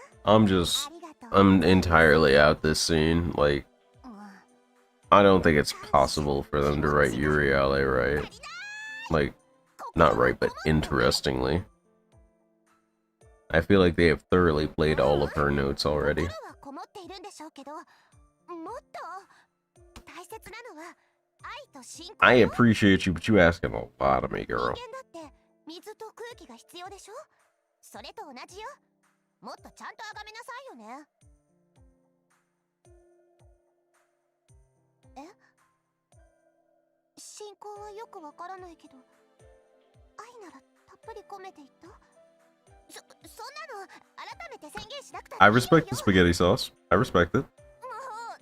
I'm entirely out this scene. Like, I don't think it's possible for them to write Uriale right. Like, not right, but interestingly. I feel like they have thoroughly played all of her notes already. I appreciate you, but you asking a lot of me, girl. 水と空気が必要でしょ。それと同じよ。もっとちゃんと崇めなさいよね。え？信仰はよくわからないけど、愛ならたっぷり込めていった。そんなの改めて宣言しなくたっていい I よ。 respect the spaghetti sauce. I respect it. もう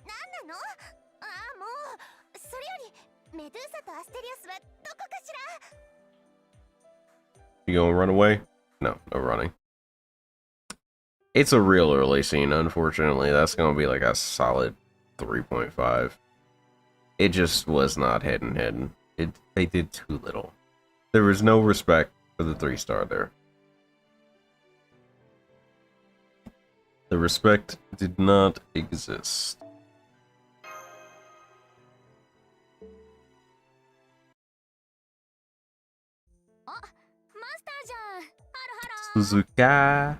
なんなの？ああもうそれよりメドゥーサとアステリアスはどこかしら。 You gonna run away? No, no running. It's a real early scene, unfortunately. That's gonna be like a solid 3.5. It just was not heading. They did too little. There was no respect for the 3-star there. The respect did not exist. Suzuka.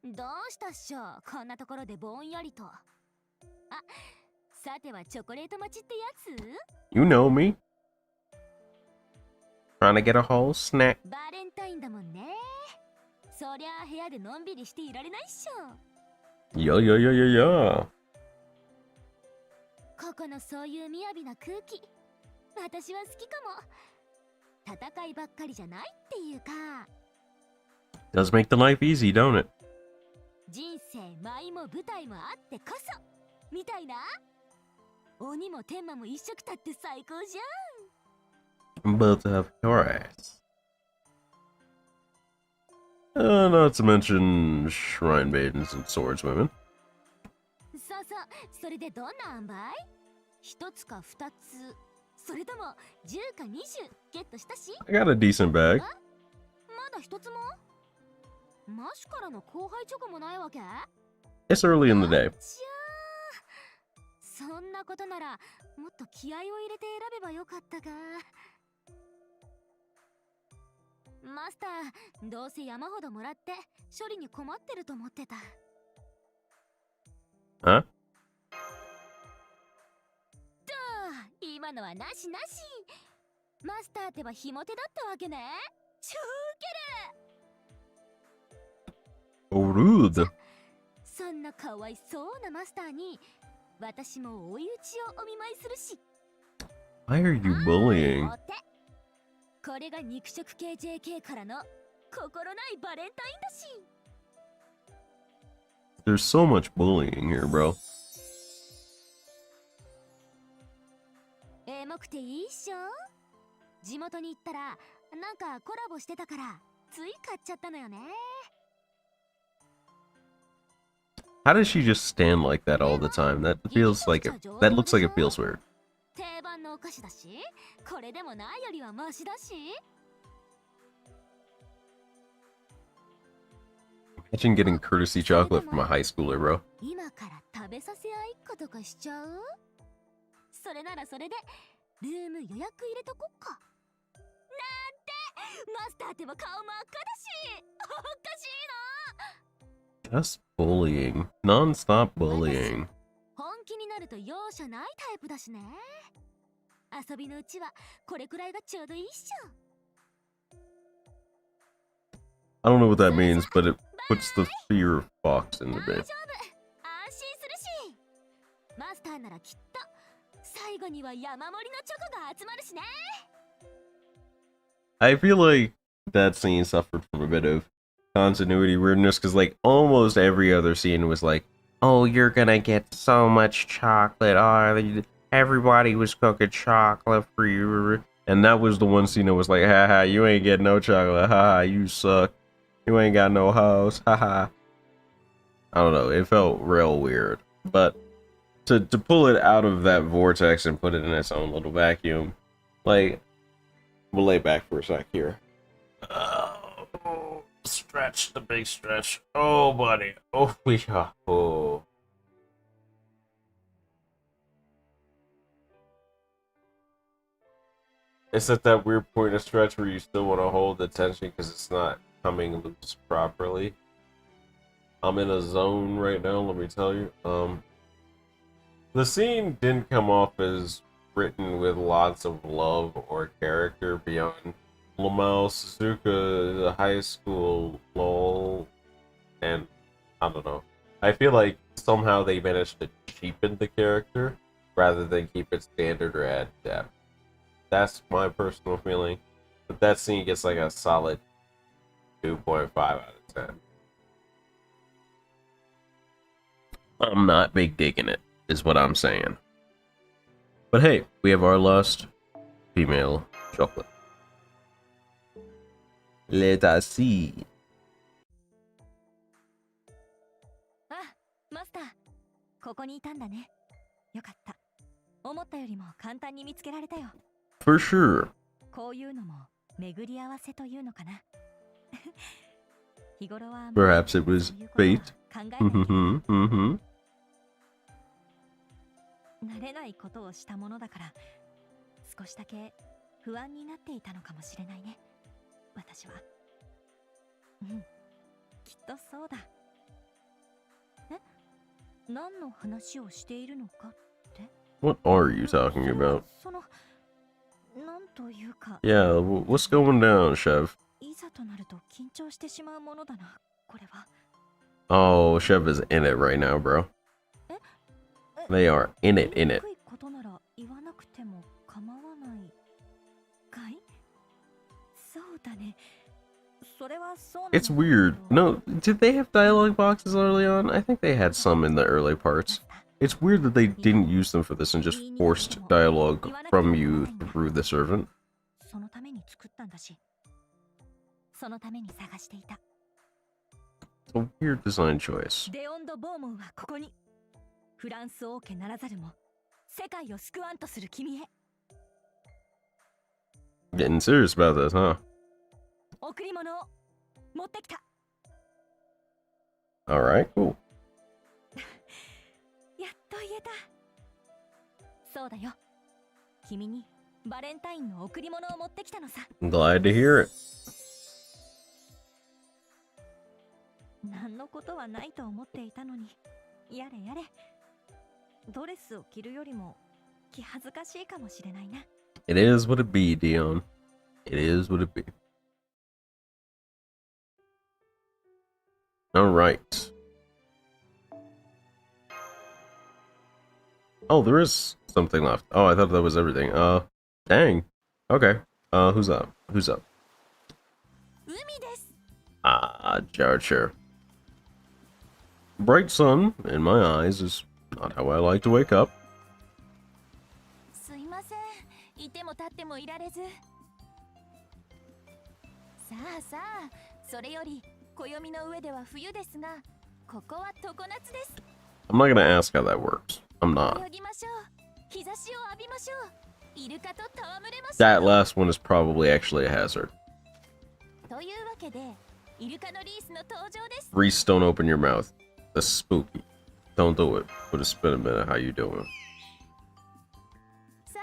どうしたっしょ、こんなところでぼんやりと。あ、さてはチョコレート待ちってやつ？ You know me. Trying to get a whole snack. バレンタインだもんね。そりゃあ部屋でのんびりしていられないっしょ。Yo, yo, yo, yo, yo. ここのそういう雅な空気、私は好きかも。戦いばっかりじゃないっていうか。Does make the life easy, don't it? 人生舞も舞台もあってこそみたいな。鬼も天魔も一緒くたって最高じゃん。 I'm about to have your ass. Not to mention shrine maidens and swordswomen. そうそう、それでどんな塩梅？一つか二つ、それとも10か20ゲットしたし？ I got a decent bag. まだ一つも？マシュからの後輩チョコもないわけ？ It's early in the day. じゃあ、そんなことならもっと気合を入れて選べばよかったか。マスター、どうせ山ほどもらって処理に困ってると思ってた。 Huh? 今のはなしなし。マスターってばひも手だったわけね。超ウケる。 Oh, rude. そんなかわいそうなマスターに私も追い打ちをお見舞いするし。 Why are you bullying? お手。これが肉食系 JK からの心ないバレンタインだし。 There's so much bullying here, bro. エモくていいっしょ。地元に行ったらなんかコラボしてたからつい買っちゃったのよね。 How does she just stand like that all the time? That feels like that looks like it feels weird. 定番のお菓子だし、これでもないよりはマシだし。 Imagine getting courtesy chocolate from a high schooler, bro. 今から食べさせ合いっことかしちゃう？それならそれでルーム予約入れとこっか。なんてマスターってば顔真っ赤だし、おかしいな。 Just bullying. Non-stop bullying. 本気になると容赦ないタイプだしね。遊びのうちはこれくらいがちょうどいいっしょ。 I don't know what that means, but it puts the fear of Fox in the 大 bed. 丈夫、安心するし。マスターならきっと最後には山盛りのチョコが集まるしね。 I feel like that scene suffered from a bit of continuity weirdness because, like, almost every other scene was like, "Oh, you're gonna get so much chocolate. Oh, everybody was cooking chocolate for you," and that was the one scene that was like, "Haha, you ain't getting no chocolate. Haha, you suck. You ain't got no house. Haha." I don't know. It felt real weird, but to pull it out of that vortex and put it in its own little vacuum, like, we'll lay back for a sec here. Oh, stretch, the big stretch. Oh, buddy. Oh, yeah. Oh. It's at that weird point of stretch where you still want to hold the tension because it's not coming loose properly. I'm in a zone right now, let me tell you. The scene didn't come off as written with lots of love or character beyond Lamau, Suzuka, the high school, lol, and I don't know. I feel like somehow they managed to cheapen the character rather than keep it standard or add depth. That's my personal feeling. But that scene gets like a solid 2.5 out of 10. I'm not big digging it, is what I'm saying. But hey, we have our last female chocolate. Let us see. あ、マスター、ここにいたんだね。よかった。思ったよりも簡単に見つけられたよ。 For sure. こういうのも巡り合わせというのかな。日頃は Perhaps it was fate. 考えないと Mm-hmm. 慣れないことをしたものだから少しだけ不安になっていたのかもしれないね、私は。うん、きっとそうだ。え、何の話をしているのかって？ What are you talking about? その、なんというか。 Yeah, what's going down, Chev? いざとなると緊張してしまうものだな、これは。 Oh, Chev is in it right now, bro. They are in it, in it. ことなら言わなくても構わないかい？そうだね。それはそうなんだけ It's ど。 weird. No, did they have dialogue boxes early on? I think they had some in the early parts. It's weird that they didn't use them for this and just forced dialogue from you through the servant. そのために作ったんだし、そのために探していた。 It's a weird design choice. デオンド・ボーモンはここに。フランス王家ならざるも世界を救わんとする君へ。 Getting serious about this, huh? 贈り物を持ってきた。 Alright, cool. やっと言えた。そうだよ。君にバレンタインの贈り物を持ってきたのさ。 I'm glad to hear it. 何のことはないと思っていたのに、やれやれ。ドレスを着るよりも気恥ずかしいかもしれないな。 It is what it be, Dion. It is what it be. Alright. Oh, there is something left. Oh, I thought that was everything. Dang. Okay. Who's up? Who's up? 海です。 Ah, Jarcher. Bright sun, in my eyes, is not how I like to wake up. すいません。いても立ってもいられず。さあさあ、それより暦の上では冬ですが、ここは常夏です。 I'm not gonna ask how that works. I'm not. 泳ぎましょう。日差しを浴びましょう。イルカと戯れましょう。 That last one is probably actually a hazard. というわけで、イルカのリースの登場です。 Reese, don't open your mouth. That's spooky. Don't do it. But it's been a minute. How you doing? さあ、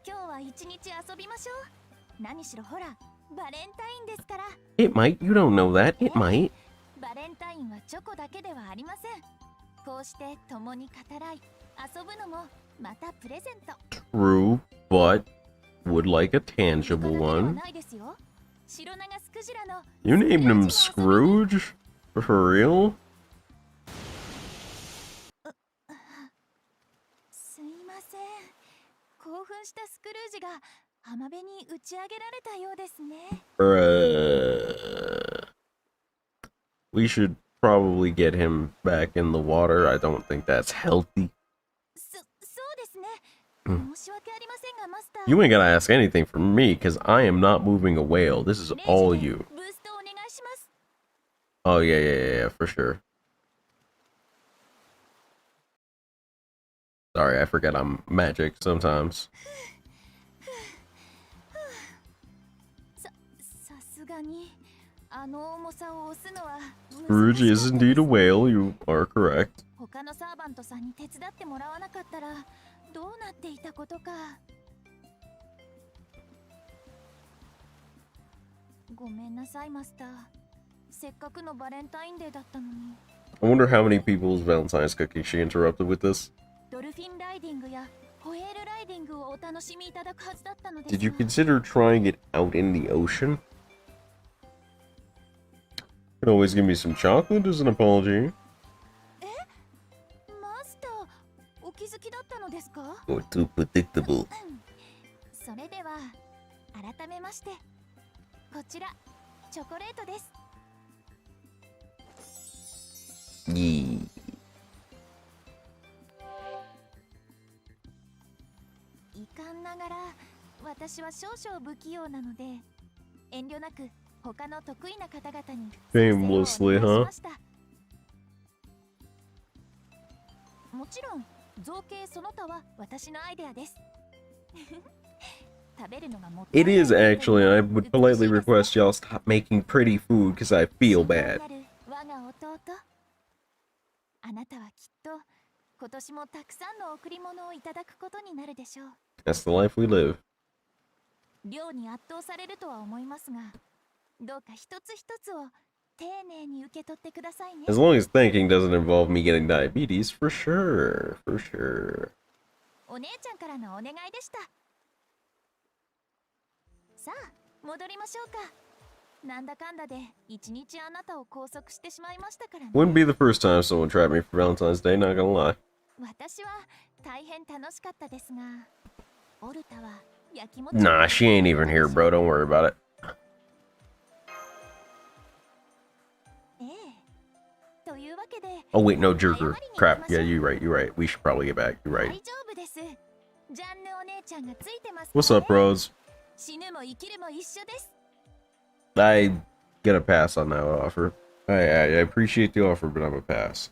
今日は一日遊びましょう。何しろほら、バレンタインですから。 It might. You don't know that. It might. バレンタインはチョコだけではありません。こうして共に語らい、遊ぶのもまたプレゼント。 True, but would like a tangible イルカだけでは one. ないですよ。白長スクジラの You named him Scrooge? For real? すいません。興奮したスクルージが浜辺に打ち上げられたようですね。 We should probably get him back in the water. I don't think that's healthy. そうですね。うん申し訳ありませんが、マスター。 You ain't gotta ask anything from me, because I am not moving a whale. This is レジで all you. ブーストお願いします。 Oh, yeah, for sure. Sorry, I forget I'm magic sometimes. さすがにあの重さを押すのは Scrooge 難 is しかった indeed で a す。 whale. You are correct. 他のサーバントさんに手伝ってもらわなかったらどうなっていたことか。ごめんなさいマスター。せっかくのバレンタインデーだったのに。 I wonder how many people's Valentine's cookie she interrupted with this. ドルフィンライディングやホエールライディングをお楽しみいただくはずだったのですが。 Did you consider trying it out in the ocean? You can always give me some chocolate as an apology. マスター、お気づきだったのですか？ You're too predictable. それでは改めましてこちらチョコレートです。 Yee. 遺憾ながら私は少々不器用なので遠慮なく他の得意な方々に Shamelessly, 作成をお願いし huh? ました。もちろん造形その他は私のアイデアです。食べるのがもったい It ない is actually, and I would politely request y'all stop making pretty food because I feel bad. 我が弟、あなたはきっと今年もたくさんの贈り物をいただくことになるでしょう。 That's the life we live. 量に圧倒されるとは思いますが、どうか一つ一つを丁寧に受け取ってくださいね。 As long as thanking doesn't involve me getting diabetes, for sure, for sure. お姉ちゃんからのお願いでした。さあ、戻りましょうか。なんだかんだで一日あなたを拘束してしまいましたからね。 Wouldn't be the first time someone tried me for Valentine's Day, not gonna lie. 私は大変楽しかったですが、オルタは焼きもち。 Nah, she ain't even here, bro. Don't worry about it. ええ、というわけで Oh wait, no, Jerker. Crap. Yeah, you're right. You're right. We should probably get back. You're 大 right. 丈夫です。ジャンヌお姉ちゃんがついてますから What's up, ね。 bros? 死ぬも生きるも一緒です。 I get a pass on that offer. I appreciate the offer, but I'm a pass.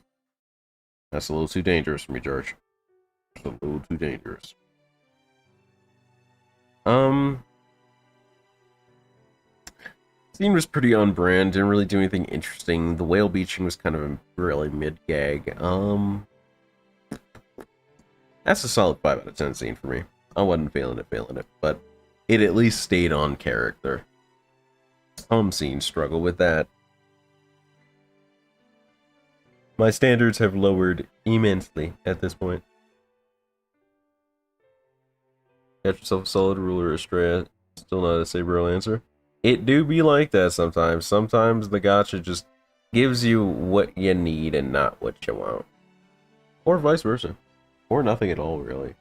That's a little too dangerous for me, George. It's a little too dangerous. Scene was pretty on brand, didn't really do anything interesting. The whale beaching was kind of a really mid-gag. That's a solid 5 out of 10 scene for me. I wasn't feeling it, but it at least stayed on character. Some scenes struggle with that. My standards have lowered immensely at this point. Got yourself a solid ruler, Estrella. Still not a Sabriel answer. It do be like that sometimes. Sometimes the gacha just gives you what you need and not what you want. Or vice versa. Or nothing at all, really.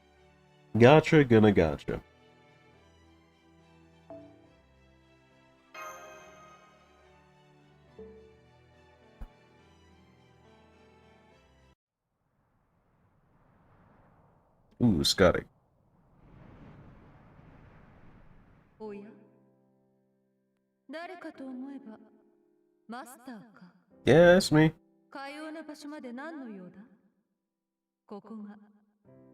Gacha gonna gacha. Ooh, Scotty. おや誰かと思えばマスターか。 Yeah, that's me. かような場所まで何の用だ。ここが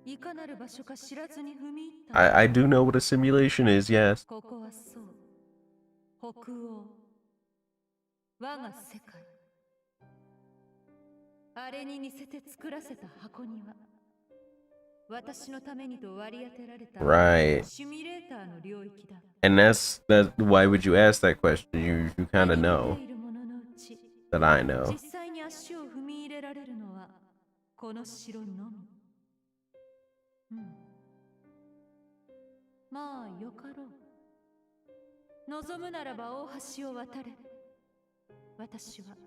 いかなる場所か知らずに踏み入った。 I do know what a simulation is, yes. ここはそう、北欧、我が世界。あれに似せて作らせた箱庭。私のためにと割り当てられた Right. シミュレーターの領域だ。 And that's why would you ask that question? You kind of know 見ているもののうち that I know. 実際に足を踏み入れられるのはこの城のみ。うん。まあよかろう。望むならば大橋を渡れ。私は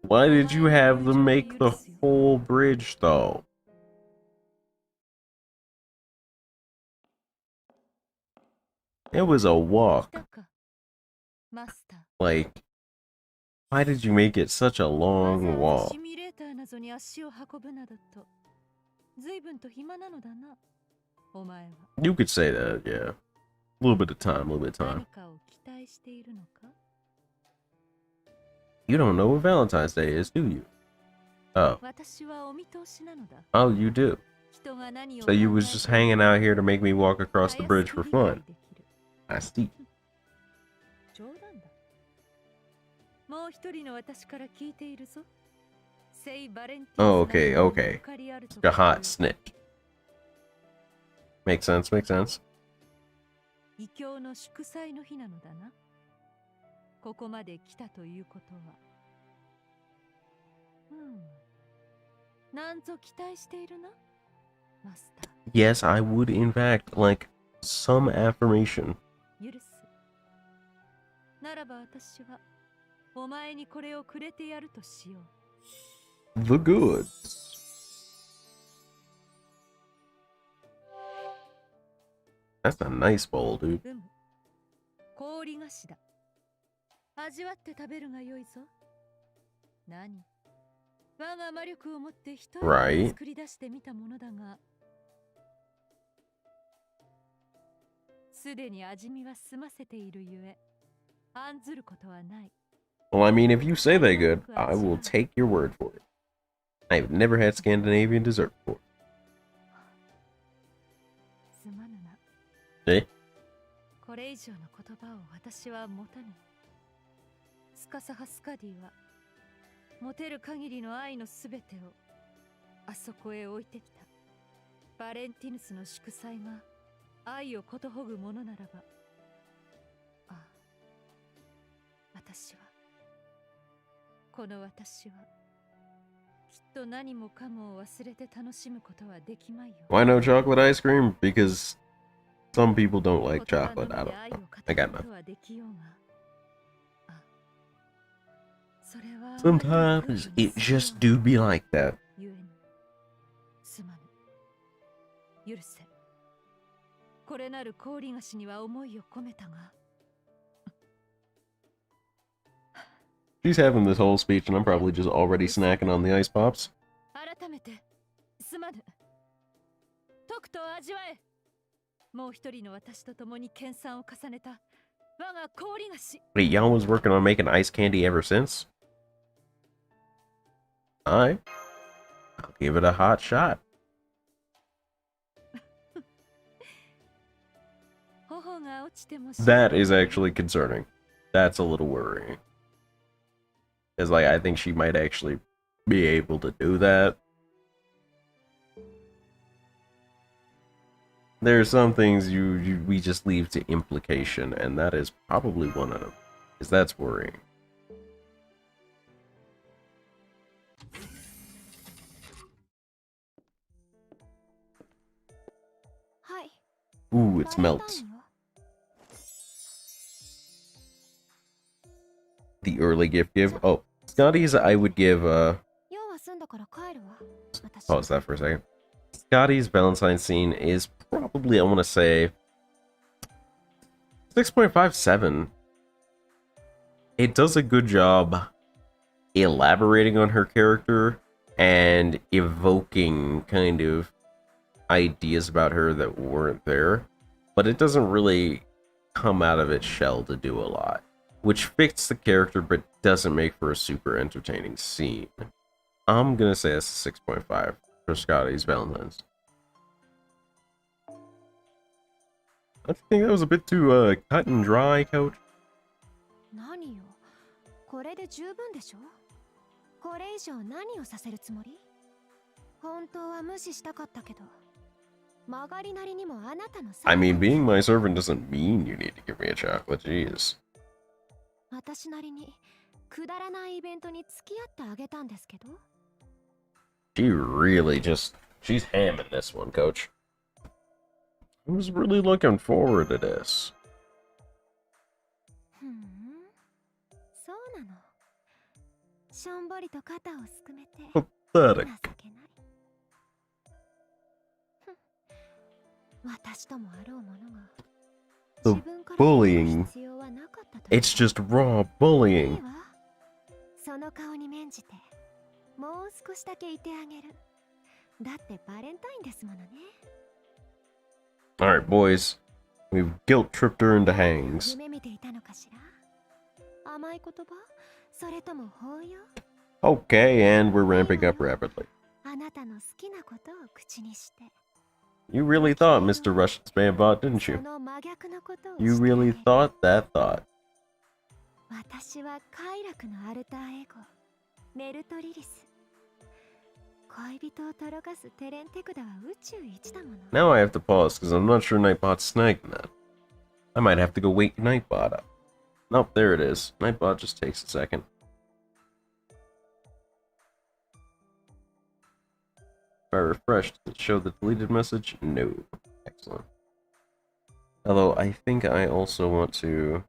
Why did you have them make the whole bridge, though? It was a walk. だかマスター。 Like, why did you make it such a わざ long わざ walk? シミュレーターなどに足を運ぶなどと随分と暇なのだな。お前は You could say that, yeah. A little bit of time, a little bit of 何 time. かを期待しているのか。 You don't know what Valentine's Day is, do you? Oh. 私はお見通しなのだ。 Oh, you do. 人が何を So you 考え was て just hanging out here to make me walk across the たや bridge す for く理解 fun. できる。 I see. 冗談だ。もう一人の私から聞いているぞ。聖バレンティン Oh, ス okay, などの okay. ゆかりあると A か hot snitch. Makes sense, makes sense. 異教の祝祭の日なのだな。ここまで来たということは。なんぞ期待しているな、マスター。 Yes, I would in fact like some affirmation. 許す。ならば私はお前にこれをくれてやるとしよう。 The goods. That's a nice bowl, dude. 氷菓子だ。味わって食べるがよいぞ。何？我が魔力を持って一人で Right. 作り出してみたものだが、すでに味見は済ませているゆえ、案ずることはない。 Well, I mean, if you say they're good, I will take your word for it. I've never had Scandinavian dessert before. すまぬな。 Eh? これ以上の言葉を私は持たぬ。スカサハスカディは持てる限りの愛のすべてをあそこへ置いてきた。バレンティヌスの祝祭が愛をことほぐものならば、ああ、私はこの私はきっと何もかもを忘れて楽しむことはできまいよ。 Why no chocolate ice cream? Because some people don't like chocolate. I don't know. I got nothing. Sometimes it just do be like that. すまぬ。許せ。これなる氷菓子には思いを込めたが、She's having this whole speech, and I'm probably just already snacking on the ice pops. 改めてすまぬ。とくと味わえ。もう一人の私と共に研鑽を重ねた我が氷菓子。 Wait, y'all was working on making ice candy ever since? Alright. I'll give it a hot shot. 頬が落ちても That is actually concerning. That's a little worrying. Because, like, I think she might actually be able to do that. There are some things we just leave to implication, and that is probably one of them. Because that's worrying. Hi. Ooh, it smelts. The early gift give. Oh, Scotty's I would give, pause that for a second. Scotty's Valentine scene is probably, I want to say, 6.57. It does a good job elaborating on her character and evoking kind of ideas about her that weren't there, but it doesn't really come out of its shell to do a lot, which fits the character but doesn't make for a super entertaining scene. I'm gonna say it's a 6.5 for Scotty's Valentine's. I think that was a bit too cut and dry, Coach. 何よ、これで十分でしょ。これ以上何をさせるつもり？本当は無視したかったけど、曲がりなりにもあなたの。I mean, being my servant doesn't mean you need to give me a chocolate. Jeez. 私なりにくだらないイベントに付き合ってあげたんですけど。She really just, she's hamming this one, Coach. I was really looking forward to this. そうなの。しょんぼりと肩をすくめて。 Pathetic. 私ともあろうものが。 The bullying. It's just raw bullying. その顔に免じて、もう少しだけいてあげる。だってバレンタインですものね。 Alright, boys. We've guilt tripped her into hangs. 夢見ていたのかしら。甘い言葉？それとも抱擁？ Okay, and we're ramping up rapidly. あなたの好きなことを口にして。 You really thought Mr. Russian Spambot, didn't you? You really thought that thought. 私は快楽のアルターエゴ、ネルトリリス。恋人をとろかすテレンテクダは宇宙一だもの。 Now I have to pause because I'm not sure Nightbot's snagging that. I might have to go wake Nightbot up. Nope, there it is. Nightbot just takes a second. If I refreshed, does it show the deleted message? No. Excellent. Although I think I also want to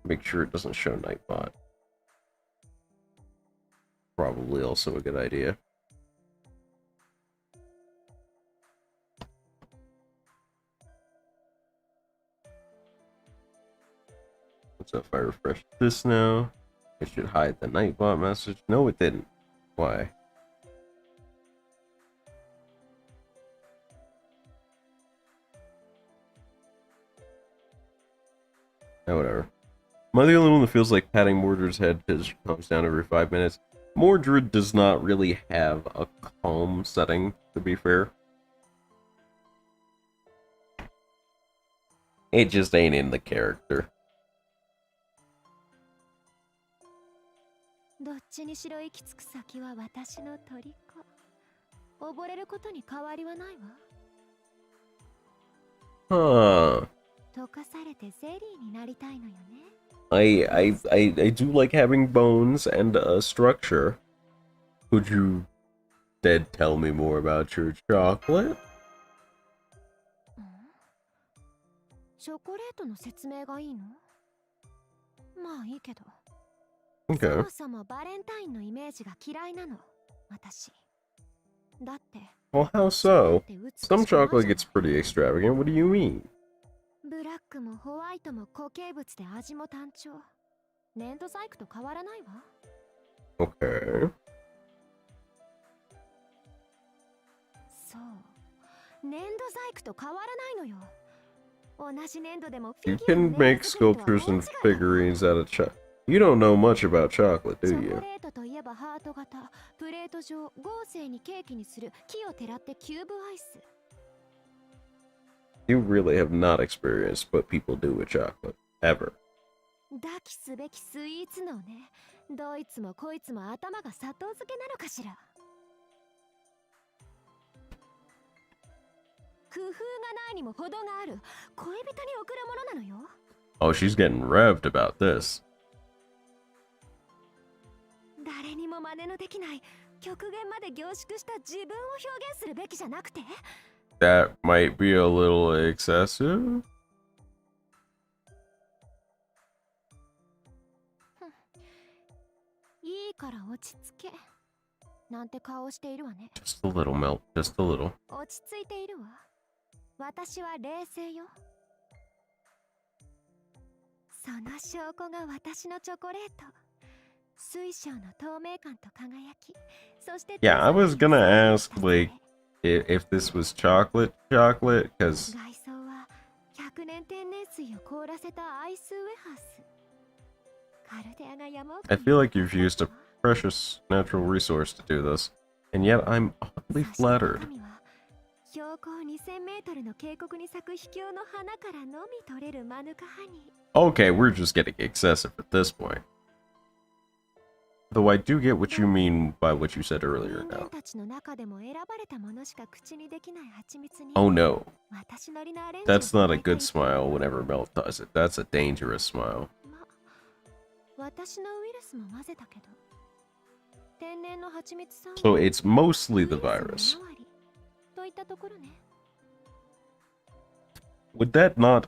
make sure it doesn't show Nightbot. Probably also a good idea. So if I refresh this now, it should hide the Nightbot message. No, it didn't. Why? Oh, whatever. Am I the only one that feels like patting Mordred's head because she calms down every 5 minutes? Mordred does not really have a calm setting, to be fair. It just ain't in the character. どっちにしろ行き着く先は私の虜。溺れることに変わりはないわ。Huh. 溶かされてゼリーになりたいのよね。I do like having bones and a structure. Could you then tell me more about your chocolate? チョコレートの説明がいいの？まあいいけど。Okay. そもそもバレンタインのイメージが嫌いなの。私。だって。 Well, how so? Some chocolate gets pretty extravagant. What do you mean? ブラックもホワイトも固形物で味も単調。粘土細工と変わらないわ。 Okay. そう粘土細工と変わらないのよ。同じ粘土でも You フィギュア can の粘 make 土作りとは sculptures 大違 and いだ。 figurines out of chocolate. You don't know much about chocolate, チ do ョ you? コレートといえばハート型、プレート状、合成にケーキにする木をてらってキューブアイス。 You really have not experienced what people do with chocolate. Ever. 抱きすべきスイーツのね。どいつもこいつも頭が砂糖漬けなのかしら。工夫がないにも程がある恋人に贈るものなのよ。 Oh, she's getting revved about this. 誰にも真似のできない極限まで凝縮した自分を表現するべきじゃなくて、 That might be a little excessive. いいから落ち着けなんて顔をしているわね。 Just a little, Melt. Just a little. 落ち着いているわ。私は冷静よ。その証拠が私のチョコレート。水晶の透明感と輝き、そして Yeah, I was gonna ask, like, if this was chocolate, because 外装は100年天然水を凍らせたアイスウェハース。カルデアが山奥 I feel like you've used a precious natural resource to do this, and yet I'm oddly そして中 flattered. 身は標高2000メートルの渓谷に咲く秘境の花からのみ取れるマヌカハニー。 Okay, we're just getting excessive at this point. Though I do get what you mean by what you said earlier 人間 now. たちの中でも選ばれたものしか口にできない蜂蜜に Oh no, 私なりのアレンジを that's not a 加えて good smile whenever Melt does it. That's a dangerous smile. 私のウイルスも混ぜたけど天然の蜂蜜さんは So it's mostly the ウイルスの virus. 7割といったところね。 Would that not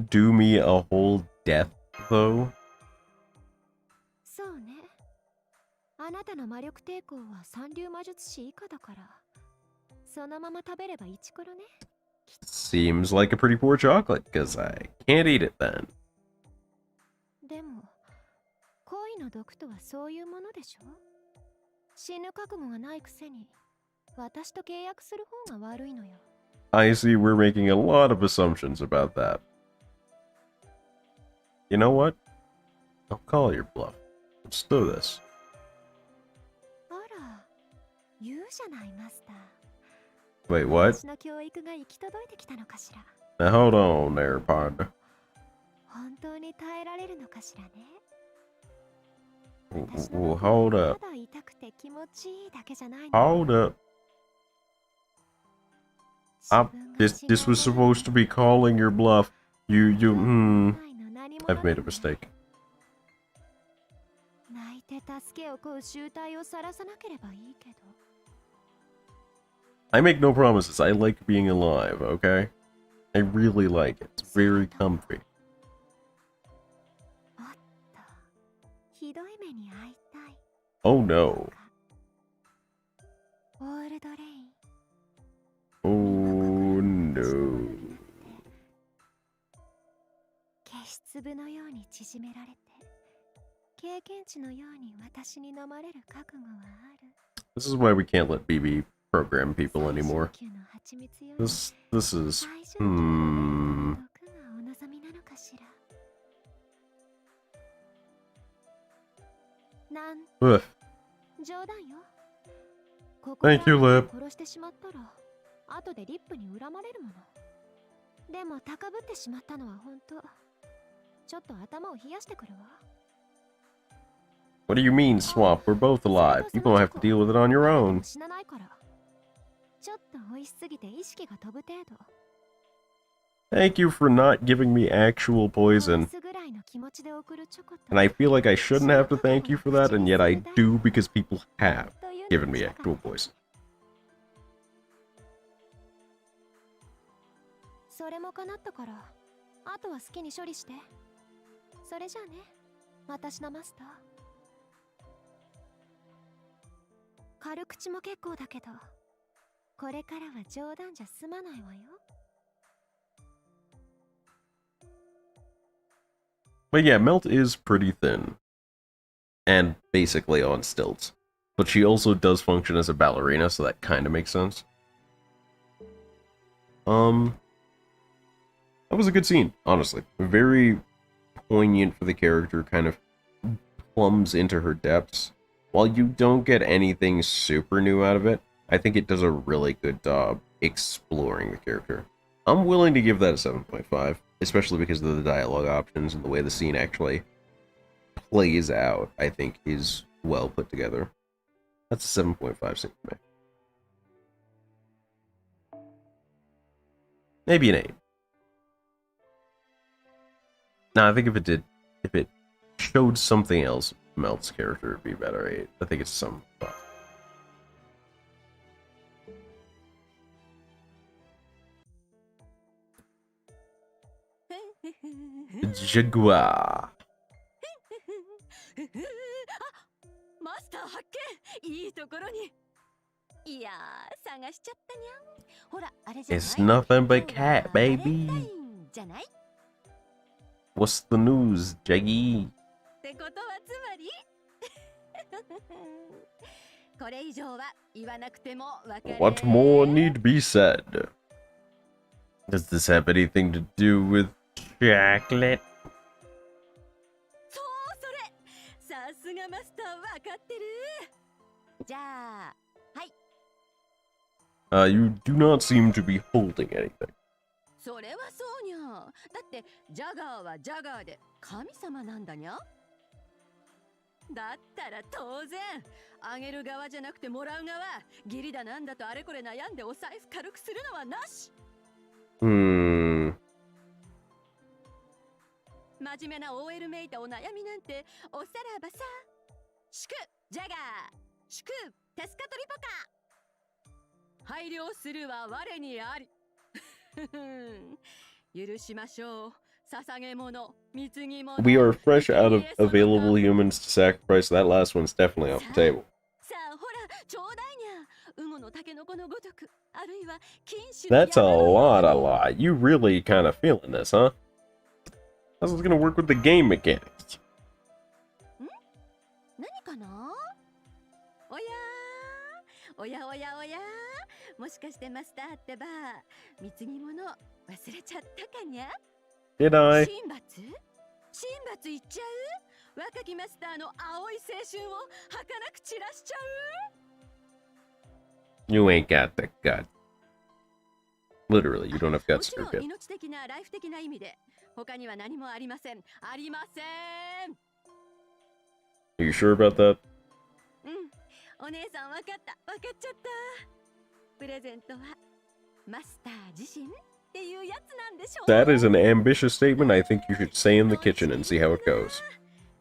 do me a whole death though? そうね。あなたの魔力抵抗は三流魔術師以下だからそのまま食べればイチコロね。 Seems like a pretty poor chocolate, because I can't eat it then. でも恋の毒とはそういうものでしょ。死ぬ覚悟がないくせに私と契約する方が悪いのよ。 I see we're making a lot of assumptions about that. You know what? I'll call your bluff. Let's do this. あら、言うじゃないマスター。 Wait, what? 私の教育が行き届いてきたのかしら。 Now hold on there, partner. 本当に耐えられるのかしらね。 Ooh, 私 ooh, の ooh, 中は hold up. ただ痛くて気持ちいいだけじゃないの。 Hold up. 自 Ah, 分が this 死 was ぬ間 supposed to be calling your bluff. You に hmm. ないの何者 I've made a でもね mistake. 泣いて助けを請う集体を晒さなければいいけど。 I make no promises. I like being alive, okay? I really like it. It's very comfy. おっと、ひどい目に遭いたい。 Oh no. オールドレイン。 Oh no. 消し粒のように縮められて、経験値のように私に飲まれる覚悟はある。 This is why we can't let BB program people anymore. 最上級の蜂蜜より This is 最上級の毒がお望みなのかしら。なん、 ugh. 冗談よ。 Thank you, ここで Lip. 殺してしまったら、後でリップに恨まれるもの。でも高ぶってしまったのは本当。ちょっと頭を冷やしてくるわ。 What do you mean, Swamp? We're both alive. You don't have to deal with it on your own. 死なないから。ちょっと美味しすぎて意識が飛ぶ程度。 Thank you for not giving me actual 殺 poison. すぐらいの気持ちで送るチョコと And I feel like I shouldn't have to thank you for that, and yet I do because people have というの given に me したかった actual poison. それも叶ったから、あとは好きに処理して。それじゃあね、私のマスター。軽口も結構だけど、これからは冗談じゃ済まないわよ。 But yeah, Melt is pretty thin. and basically on stilts. But she also does function as a ballerina, so that kind of makes sense. That was a good scene, honestly. Very poignant for the character, kind of plumbs into her depths. While you don't get anything super new out of it, I think it does a really good job exploring the character. I'm willing to give that a 7.5, especially because of the dialogue options and the way the scene actually plays out, I think, is well put together. That's a 7.5 scene for me. Maybe an 8. Now, I think if it showed something else, Melt's character would be better 8. I think it's some fun. Jaguar. マスター発見。いいところに。いやー、探しちゃったにゃん。ほら、あれじゃない。 It's nothing but cat, baby. じゃない。 What's the news, Jaggy? ってことはつまりこれ以上は言わなくてもわかる。 What more need be said? Does this have anything to do with chocolate? そうそれ。さすがマスターわかってる。じゃあ、はい。You do not seem to be holding anything. それはそうにゃ。だってジャガーはジャガーで神様なんだにゃ。だったら当然あげる側じゃなくてもらう側、義理だなんだとあれこれ悩んでお財布軽くするのはなし。Hmm. 真面目な OL めいたお悩みなんておさらばさ。祝ジャガー、祝テスカトリポカ。配慮するは我にあり。許しましょう。捧げ物、貢ぎ物。 We are fresh out of available humans to sacrifice. That last one's definitely off the table. さあほら、ちょうだいにゃ。ウゴのタケノコのごとく、あるいは金種。 That's a lot. You really kind of feeling this, huh? How's this gonna work with the game mechanics? 何かな。おやー、おやおやおやー、もしかしてマスターってば貢ぎ物忘れちゃったかにゃ。 Did I? 神罰いっちゃう。若きマスターの青い青春を儚く散らしちゃう。 You ain't got the gut. Literally, you don't have も guts ち for ろ a ん kid. 命的なライフ的な意味で他には何もありません。ありません。 Are you sure about that? うん、お姉さんわかった。わかっちゃった。プレゼントはマスター自身っていうやつなんでしょう。 That is an ambitious statement. I think you should stay in the kitchen and see how it goes.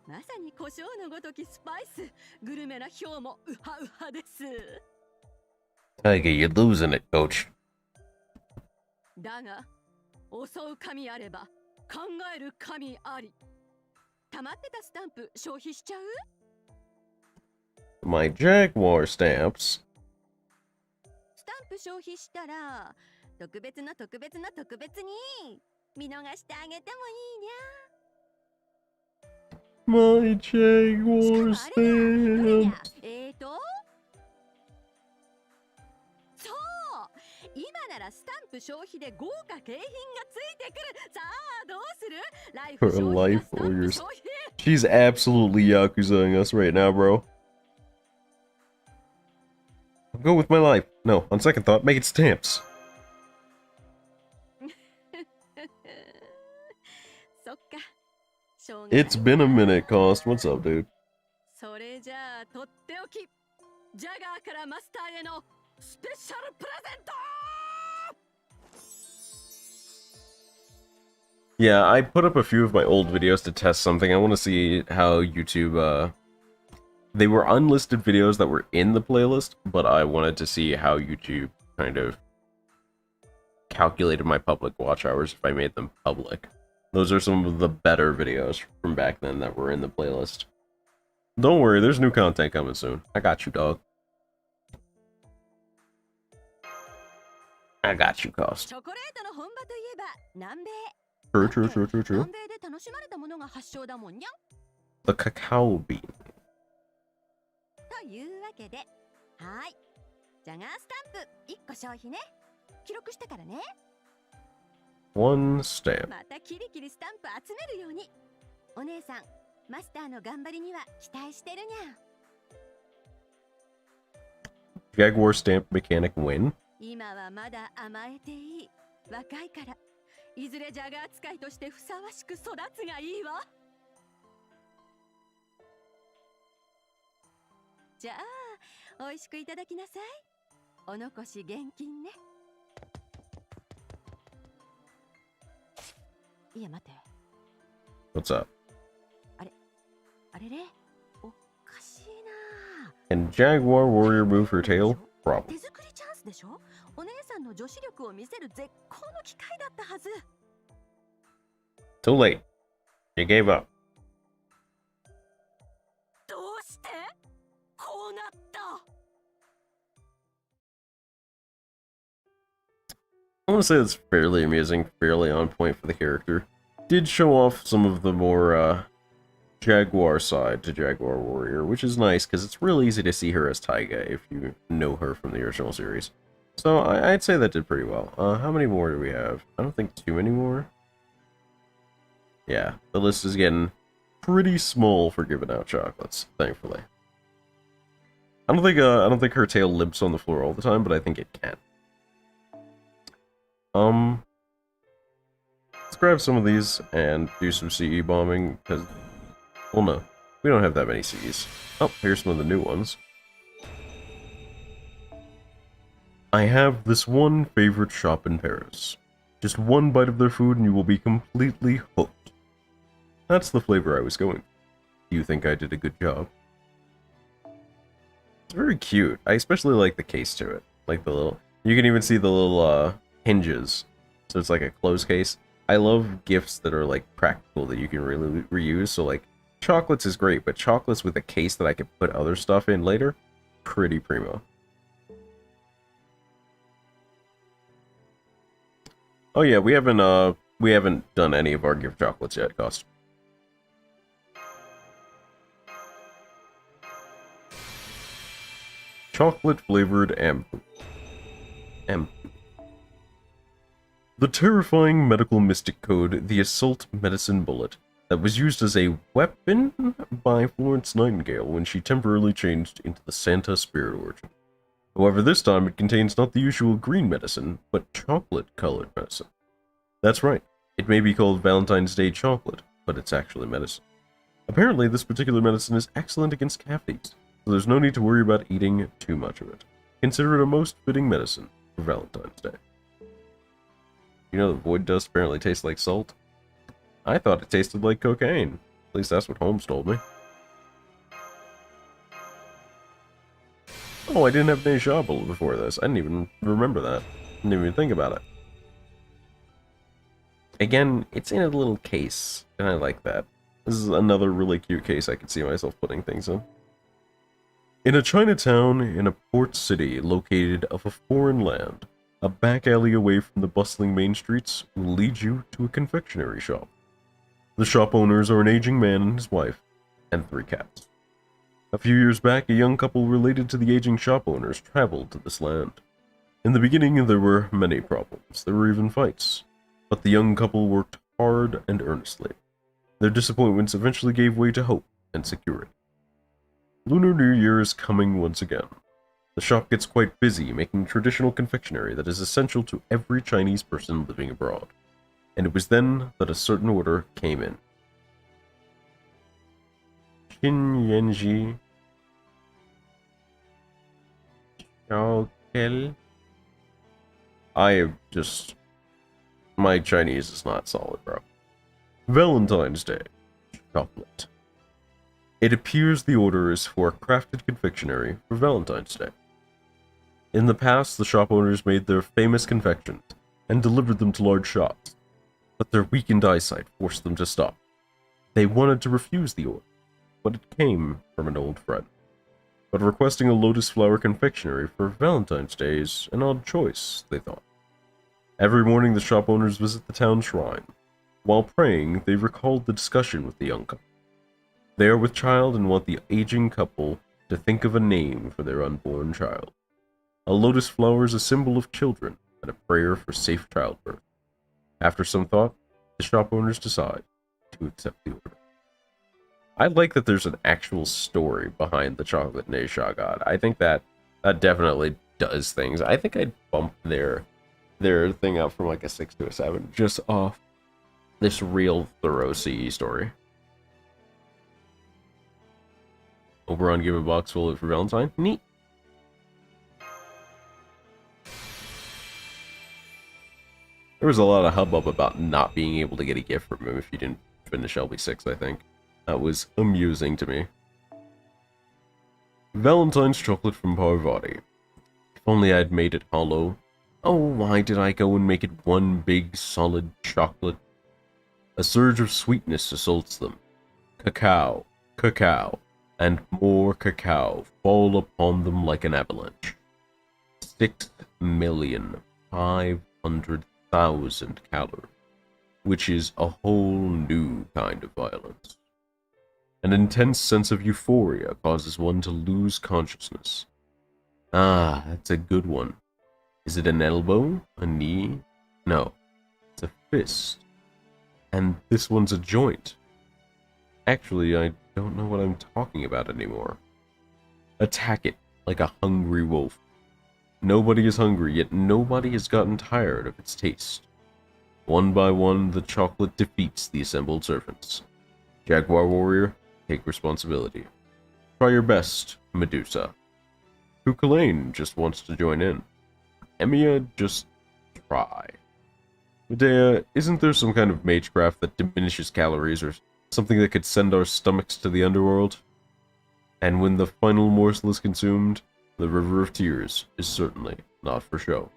まさに胡椒のごときスパイス。グルメな表もウハウハです。 Tiger, you're losing it, coach. だが、襲う神あれば考える神あり。溜まってたスタンプ消費しちゃう？ My Jaguar stamps. スタンプ消費したら特別に見逃してあげてもいいにゃ。 My Jaguar しかもあれや、どれにゃ stamps. そう今ならスタンプ消費で豪華景品がついてくる。さあどうする？ライフ For 消費 life かスタ or ンプ your... 消費。 She's absolutely Yakuzaing us right now, bro. I'll go with my life. No, on second thought, make it stamps. そっか。しょうがない。 It's been a minute, Cost. What's up, dude? それじゃあとっておき。ジャガーからマスターへのスペシャルプレゼント。 Yeah, I put up a few of my old videos to test something. I want to see how YouTube, they were unlisted videos that were in the playlist, but I wanted to see how YouTube kind of calculated my public watch hours if I made them public. Those are some of the better videos from back then that were in the playlist. Don't worry, there's new content coming soon. I got you, dog. I got you, Cost. チョコレートの本場といえば南米。 True. 南米で楽しまれたものが発祥だもんにゃん。 The cacao bean. いうわけで、はい。ジャガースタンプ1個消費ね。記録したからね。One stamp. またキリキリスタンプ集めるように。お姉さん、マスターの頑張りには期待してるにゃ。Jaguar stamp mechanic win. 今はまだ甘えていい。若いから。いずれジャガー使いとしてふさわしく育つがいいわ。じゃあ、美味しくいただきなさい。お残し現金ね。いや、待て。What's up? あれれ、おかしいな。 Can Jaguar Warrior move her tail? Problem. 手作りチャンスでしょ。お姉さんの女子力を見せる絶好の機会だったはず。Too late. She gave up. どうしてこうなった？ I want to say it's fairly amusing, fairly on point for the character. Did show off some of the more Jaguar side to Jaguar Warrior, which is nice because it's real easy to see her as Taiga if you know her from the original series. So I'd say that did pretty well. How many more do we have? I don't think too many more. Yeah, the list is getting pretty small for giving out chocolates, thankfully. I don't think her tail limps on the floor all the time, but I think it can. Let's grab some of these and do some CE bombing, because, well, no, we don't have that many CEs. Oh, here's some of the new ones. I have this one favorite shop in Paris. Just one bite of their food and you will be completely hooked. That's the flavor I was going. Do you think I did a good job? It's very cute. I especially like the case to it. Like the little... You can even see the little, hinges. So it's like a closed case. I love gifts that are, like, practical that you can really reuse. So, like, chocolates is great, but chocolates with a case that I can put other stuff in later, pretty primo. Oh yeah, we haven't done any of our gift chocolates yet, Cost. Chocolate flavored Ampu. The terrifying medical mystic code, the Assault Medicine Bullet, that was used as a weapon by Florence Nightingale when she temporarily changed into the Santa Spirit Origin. However, this time it contains not the usual green medicine, but chocolate-colored medicine. That's right, it may be called Valentine's Day chocolate, but it's actually medicine. Apparently, this particular medicine is excellent against cavities, so there's no need to worry about eating too much of it. Consider it a most fitting medicine for Valentine's Day. You know that void dust apparently tastes like salt? I thought it tasted like cocaine. At least that's what Holmes told me. Oh, I didn't have any Shabble before this. I didn't even remember that. Didn't even think about it. Again, it's in a little case, and I like that. This is another really cute case I could see myself putting things in. In a Chinatown in a port city located of a foreign land, a back alley away from the bustling main streets will lead you to a confectionery shop. The shop owners are an aging man and his wife, and 3 cats. A few years back, a young couple related to the aging shop owners traveled to this land. In the beginning, there were many problems. There were even fights. But the young couple worked hard and earnestly. Their disappointments eventually gave way to hope and security. Lunar New Year is coming once again. The shop gets quite busy making traditional confectionery that is essential to every Chinese person living abroad. And it was then that a certain order came in. Qin Yanji Xiaokel. My Chinese is not solid, bro. Valentine's Day. Chocolate. It appears the order is for crafted confectionery for Valentine's Day. In the past, the shop owners made their famous confections and delivered them to large shops, but their weakened eyesight forced them to stop. They wanted to refuse the order, but it came from an old friend. But requesting a lotus flower confectionery for Valentine's Day is an odd choice, they thought. Every morning the shop owners visit the town shrine. While praying, they recalled the discussion with the young couple. They are with child and want the aging couple to think of a name for their unborn child. A lotus flower is a symbol of children and a prayer for safe childbirth. After some thought, the shop owners decide to accept the order. I like that there's an actual story behind the chocolate Neisha God. I think that definitely does things. I think I'd bump their thing up from like a 6 to a 7 just off this real thorough CE story. Oberon give a box full for Valentine. Neat. There was a lot of hubbub about not being able to get a gift from him if you didn't finish LB6, I think. That was amusing to me. Valentine's chocolate from Parvati. If only I'd made it hollow. Oh, why did I go and make it one big solid chocolate? A surge of sweetness assaults them. Cacao, cacao, and more cacao fall upon them like an avalanche. 6,500,000 calories, which is a whole new kind of violence. An intense sense of euphoria causes one to lose consciousness. Ah, that's a good one. Is it an elbow? A knee? No, it's a fist. And this one's a joint. Actually, I don't know what I'm talking about anymore. Attack it like a hungry wolf. Nobody is hungry, yet nobody has gotten tired of its taste. One by one, the chocolate defeats the assembled servants. Jaguar Warrior, take responsibility. Try your best, Medusa. Cuchulainn just wants to join in. Emiya, just try. Medea, isn't there some kind of magecraft that diminishes calories or something that could send our stomachs to the underworld? And when the final morsel is consumed, the River of Tears is certainly not for show.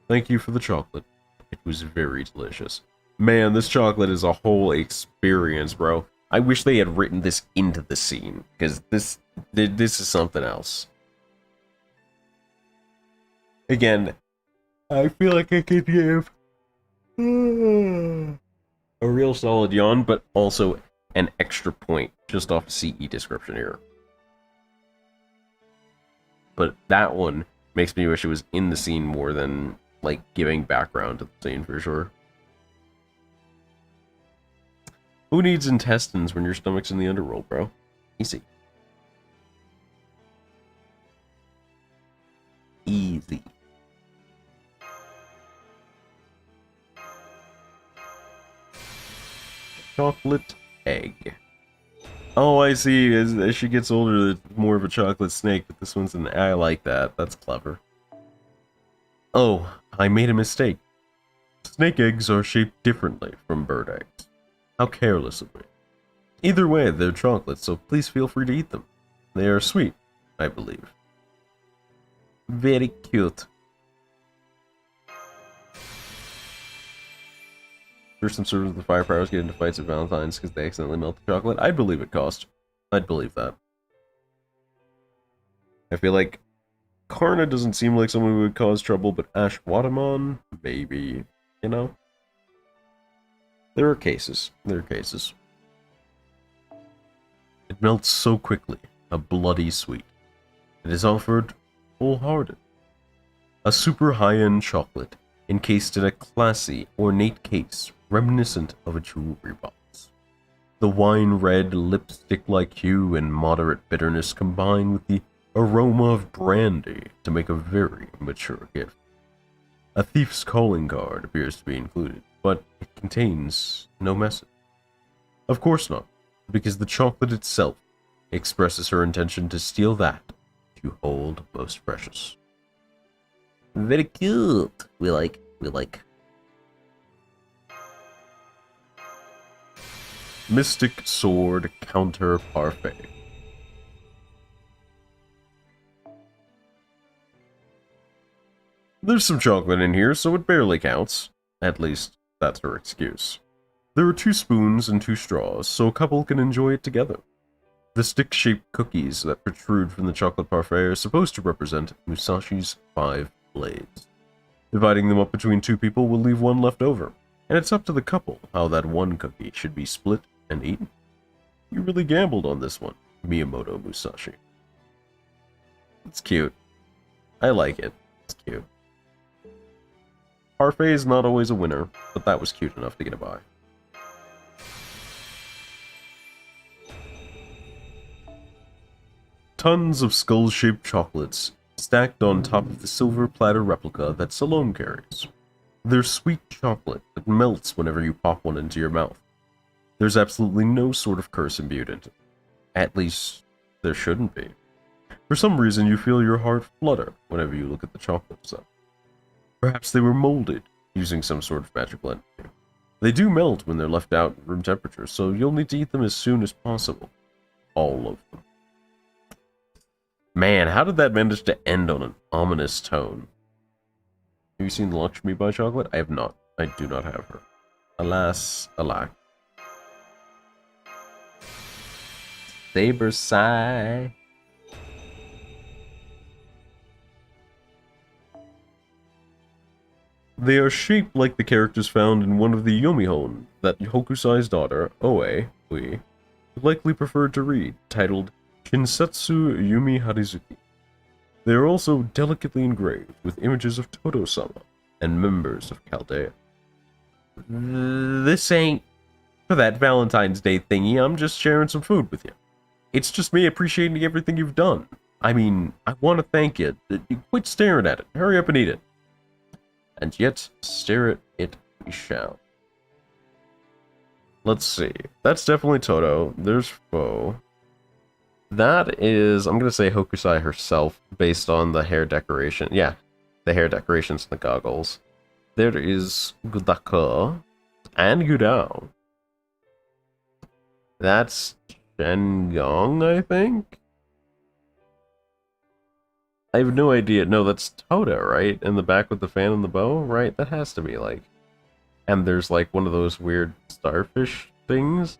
Thank you for the chocolate. It was very delicious. Man, this chocolate is a whole experience, bro. I wish they had written this into the scene, because this is something else. Again, I feel like I could give a real solid yawn, but also an extra point just off CE description here. But that one makes me wish it was in the scene more than, like, giving background to the scene for sure. Who needs intestines when your stomach's in the underworld, bro? Easy. Easy. Chocolate egg. Oh, I see. As she gets older, it's more of a chocolate snake, but this one's an... I like that. That's clever. Oh, I made a mistake. Snake eggs are shaped differently from bird eggs. How careless of me. Either way, they're chocolate, so please feel free to eat them. They are sweet, I believe. Very cute. Sure, some servers of the fire powers get into fights at Valentine's because they accidentally melt the chocolate. I'd believe it cost. I'd believe that. I feel like Karna doesn't seem like someone who would cause trouble, but Ashwatamon, maybe, you know? There are cases. There are cases. It melts so quickly, a bloody sweet. It is offered wholehearted. A super high-end chocolate encased in a classy, ornate case reminiscent of a jewelry box. The wine-red, lipstick-like hue and moderate bitterness combine with the aroma of brandy to make a very mature gift. A thief's calling card appears to be included, but it contains no message. Of course not, because the chocolate itself expresses her intention to steal that you hold most precious. Very cute. We like. Mystic Sword Counter Parfait. There's some chocolate in here, so it barely counts. At least, that's her excuse. There are 2 spoons and 2 straws, so a couple can enjoy it together. The stick-shaped cookies that protrude from the chocolate parfait are supposed to represent Musashi's 5 blades. Dividing them up between 2 people will leave 1 left over, and it's up to the couple how that 1 cookie should be split and eaten. You really gambled on this one, Miyamoto Musashi. It's cute. I like it. It's cute. Parfait is not always a winner, but that was cute enough to get a buy. Tons of skull-shaped chocolates stacked on top of the silver platter replica that Salome carries. They're sweet chocolate that melts whenever you pop one into your mouth. There's absolutely no sort of curse imbued into it. At least, there shouldn't be. For some reason, you feel your heart flutter whenever you look at the chocolates, though. Perhaps they were molded using some sort of magical energy. They do melt when they're left out at room temperature, so you'll need to eat them as soon as possible. All of them. Man, how did that manage to end on an ominous tone? Have you seen the Lakshmi by chocolate? I have not. I do not have her. Alas, alack. Saber sigh. They are shaped like the characters found in one of the Yomihon that Hokusai's daughter, Oe, would likely preferred to read, titled Shinsetsu Yumi Harizuki. They are also delicately engraved with images of Todo-sama and members of Chaldea. This ain't for that Valentine's Day thingy, I'm just sharing some food with you. It's just me appreciating everything you've done. I mean, I want to thank you. Quit staring at it. Hurry up and eat it. And yet, stare at it we shall. Let's see. That's definitely Todo. There's Foe. That is, I'm going to say Hokusai herself, based on the hair decoration. Yeah, the hair decorations and the goggles. There is Gudaka and Gudao. That's Shengyong, I think? I have no idea. No, that's Toda, right? In the back with the fan and the bow, right? That has to be, like... And there's, like, one of those weird starfish things.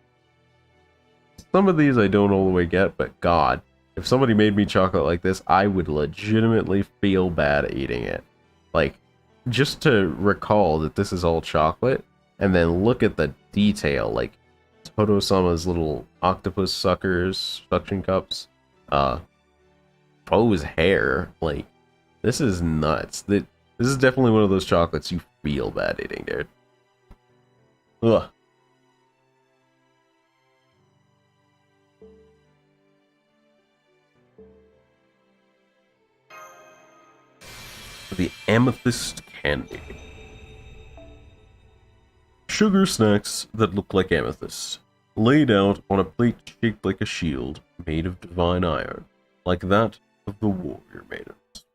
Some of these I don't all the way get, but God, if somebody made me chocolate like this, I would legitimately feel bad eating it. Like, just to recall that this is all chocolate, and then look at the detail, like Todo-sama's little octopus suckers, suction cups, Poe's hair, like, this is nuts. This is definitely one of those chocolates you feel bad eating, dude. Ugh. The amethyst candy. Sugar snacks that look like amethyst, laid out on a plate shaped like a shield, made of divine iron, like that of the warrior maidens.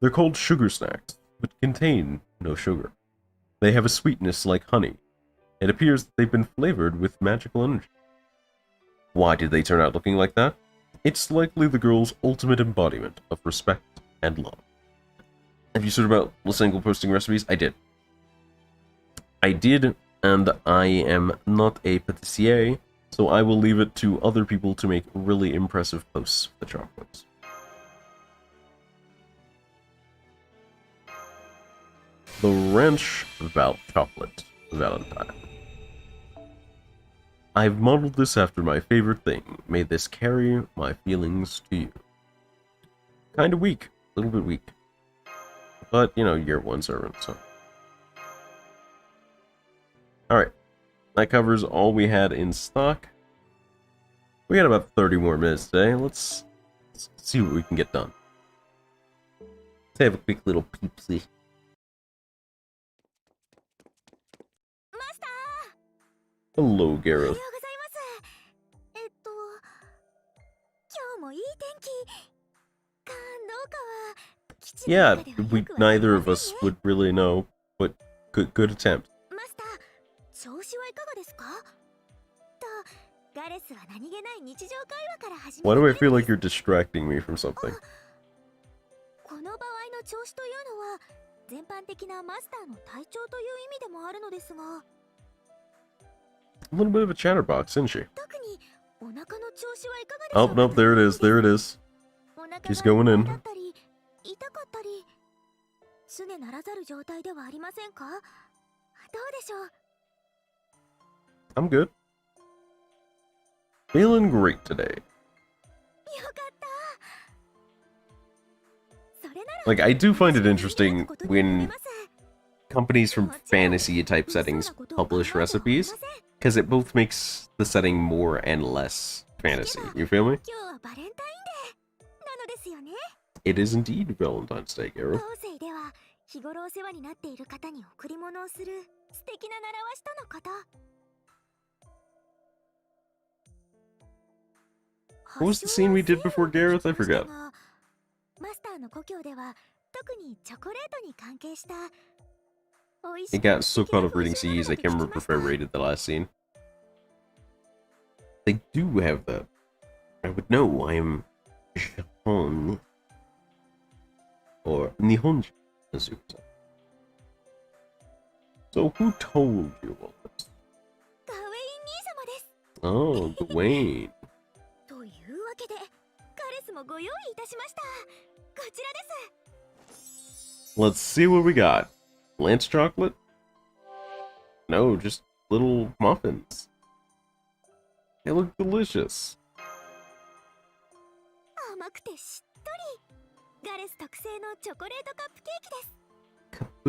They're called sugar snacks, but contain no sugar. They have a sweetness like honey. It appears that they've been flavored with magical energy. Why did they turn out looking like that? It's likely the girl's ultimate embodiment of respect and love. Have you heard about Lysenko posting recipes? I did. And I am not a patissier, so I will leave it to other people to make really impressive posts of the chocolates. The Ranch Chocolate Valentine. I've modeled this after my favorite thing. May this carry my feelings to you. Kinda weak. A little bit weak. But, you know, year one servant, so. Alright. That covers all we had in stock. We got about 30 more minutes today. Let's see what we can get done. Let's have a quick little peepsy. Hello, Gareth. Yeah, neither of us would really know, but good attempt. Why do I feel like you're distracting me from something? A little bit of a chatterbox, isn't she? Oh, nope, there it is, there it is. She's going in. I'm good. Feeling great today. Like, I do find it interesting when companies from fantasy type settings publish recipes, because it both makes the setting more and less fantasy. You feel me? 今日はバレンタインデーなのですよね。 It is indeed Valentine's Day, Gareth. 当世では日頃お世話になっている方に贈り物をする素敵な習わしとのこと。 What was the scene we did before, Gareth? I forgot. マスターの故郷では特にチョコレートに関係した It got so caught up reading CEs, I can't remember if I rated the last scene. They do have that. I would know. I am Japan. Or Nihonji, as you would say. So who told you all this? ガウェイン兄様です。 Oh, Gawain. というわけで、ガレスもご用意いたしました。こちらです。 Let's see what we got. Lance chocolate? No, just little muffins. They look delicious. 甘くてしっとり。ガレス特製のチョコレートカップケー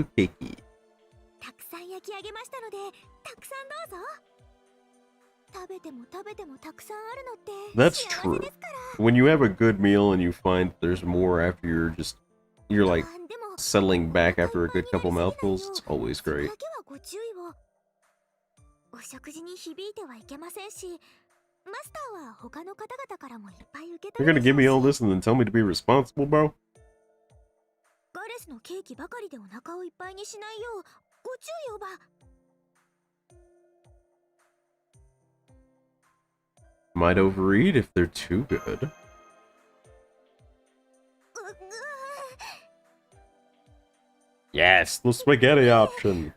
キです。 Cupcake. たくさん焼き上げましたので、たくさんどうぞ。食べても食べてもたくさんあるのって That's 幸せ true. ですから。 When you have a good meal and you find there's more after you're like でも settling back after a good couple mouthfuls, it's always それ great. だけはご注意を。お食事に響いてはいけませんし、マスターは他の方々からもいっぱい受け You're 取 gonna る give me でし all ょう this and then tell me to be responsible, bro? ガレスのケーキばかりでお腹をいっぱいにしないようご注意をば。 Might overeat if they're too good. う Yes, the spaghetti option.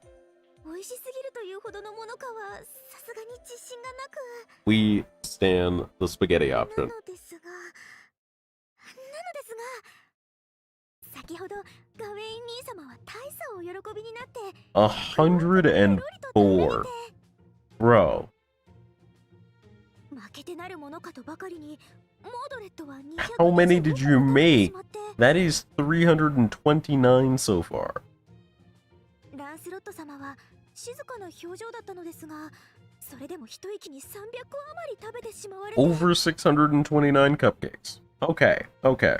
美味しすぎるというほどのものかはさすがに自信がなく。 We stand the spaghetti な option. のですが先ほどガウェイン兄様は大層お喜びになって 104. Bro. 負けてなるものかとばかりにモードレットは How many did you make? 200 That is 329 so far. ランスロット様は静かな表情だったのですが、それでも一息に300個余り食べてしまわれて Over 629 cupcakes. Okay, okay.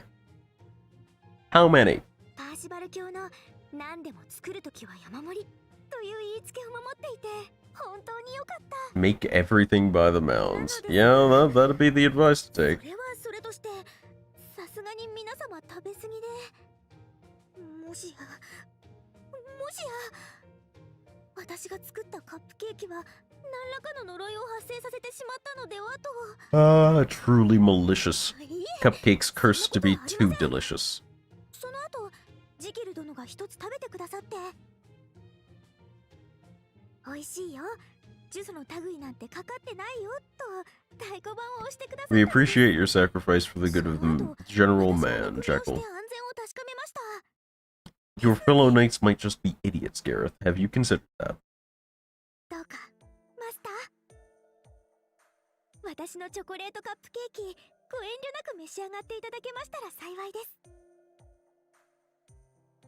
How many? パーシバル教の何でも作るときは山盛りという言いつけを守っていて本当に良かった。 Make everything by the mounds. Yeah, that'd be the advice to そ take. れはそれとしてさすがに皆様食べ過ぎでもしや私が作ったカップケーキは何らかの呪いを発生させてしまったのではと。 Ah, truly malicious. いいえ、 Cupcakes cursed to be too delicious. その後ジキル殿が一つ食べてくださって、美味しいよ、呪詛の類なんてかかってないよと太鼓判を押してくださった。 We appreciate your sacrifice for the good of the general man, 私は Jekyll. 録画をして安全を確かめました。 Your fellow knights might just be idiots, Gareth. Have you considered that? どうかマスター、私のチョコレートカップケーキご遠慮なく召し上がっていただけましたら幸いです。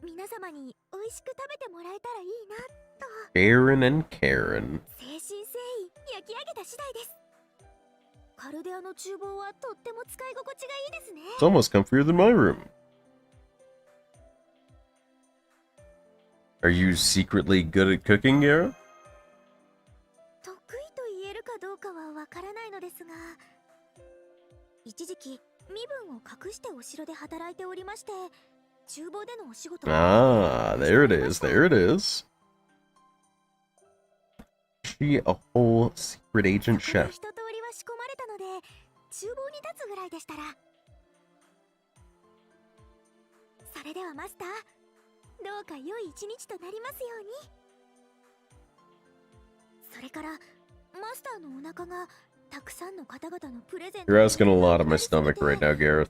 皆様に美味しく食べてもらえたらいいなと Aaron and Karen. 誠心誠意焼き上げた次第です。カルデアの厨房はとっても使い心地がいいですね。 It's almost comfier than my room. Are you secretly good at cooking, Gareth? 得意と言えるかどうかはわからないのですが、一時期身分を隠してお城で働いておりまして、厨房でのお仕事 Ah, there it is. There it is. She a whole secret agent そこで chef. 一通りは仕込まれたので、厨房に立つぐらいでしたら。それではマスター、どうか良い一日となりますように。それからマスターのお腹がたくさんの方々のプレゼント You're asking a lot of my stomach right now, Gareth.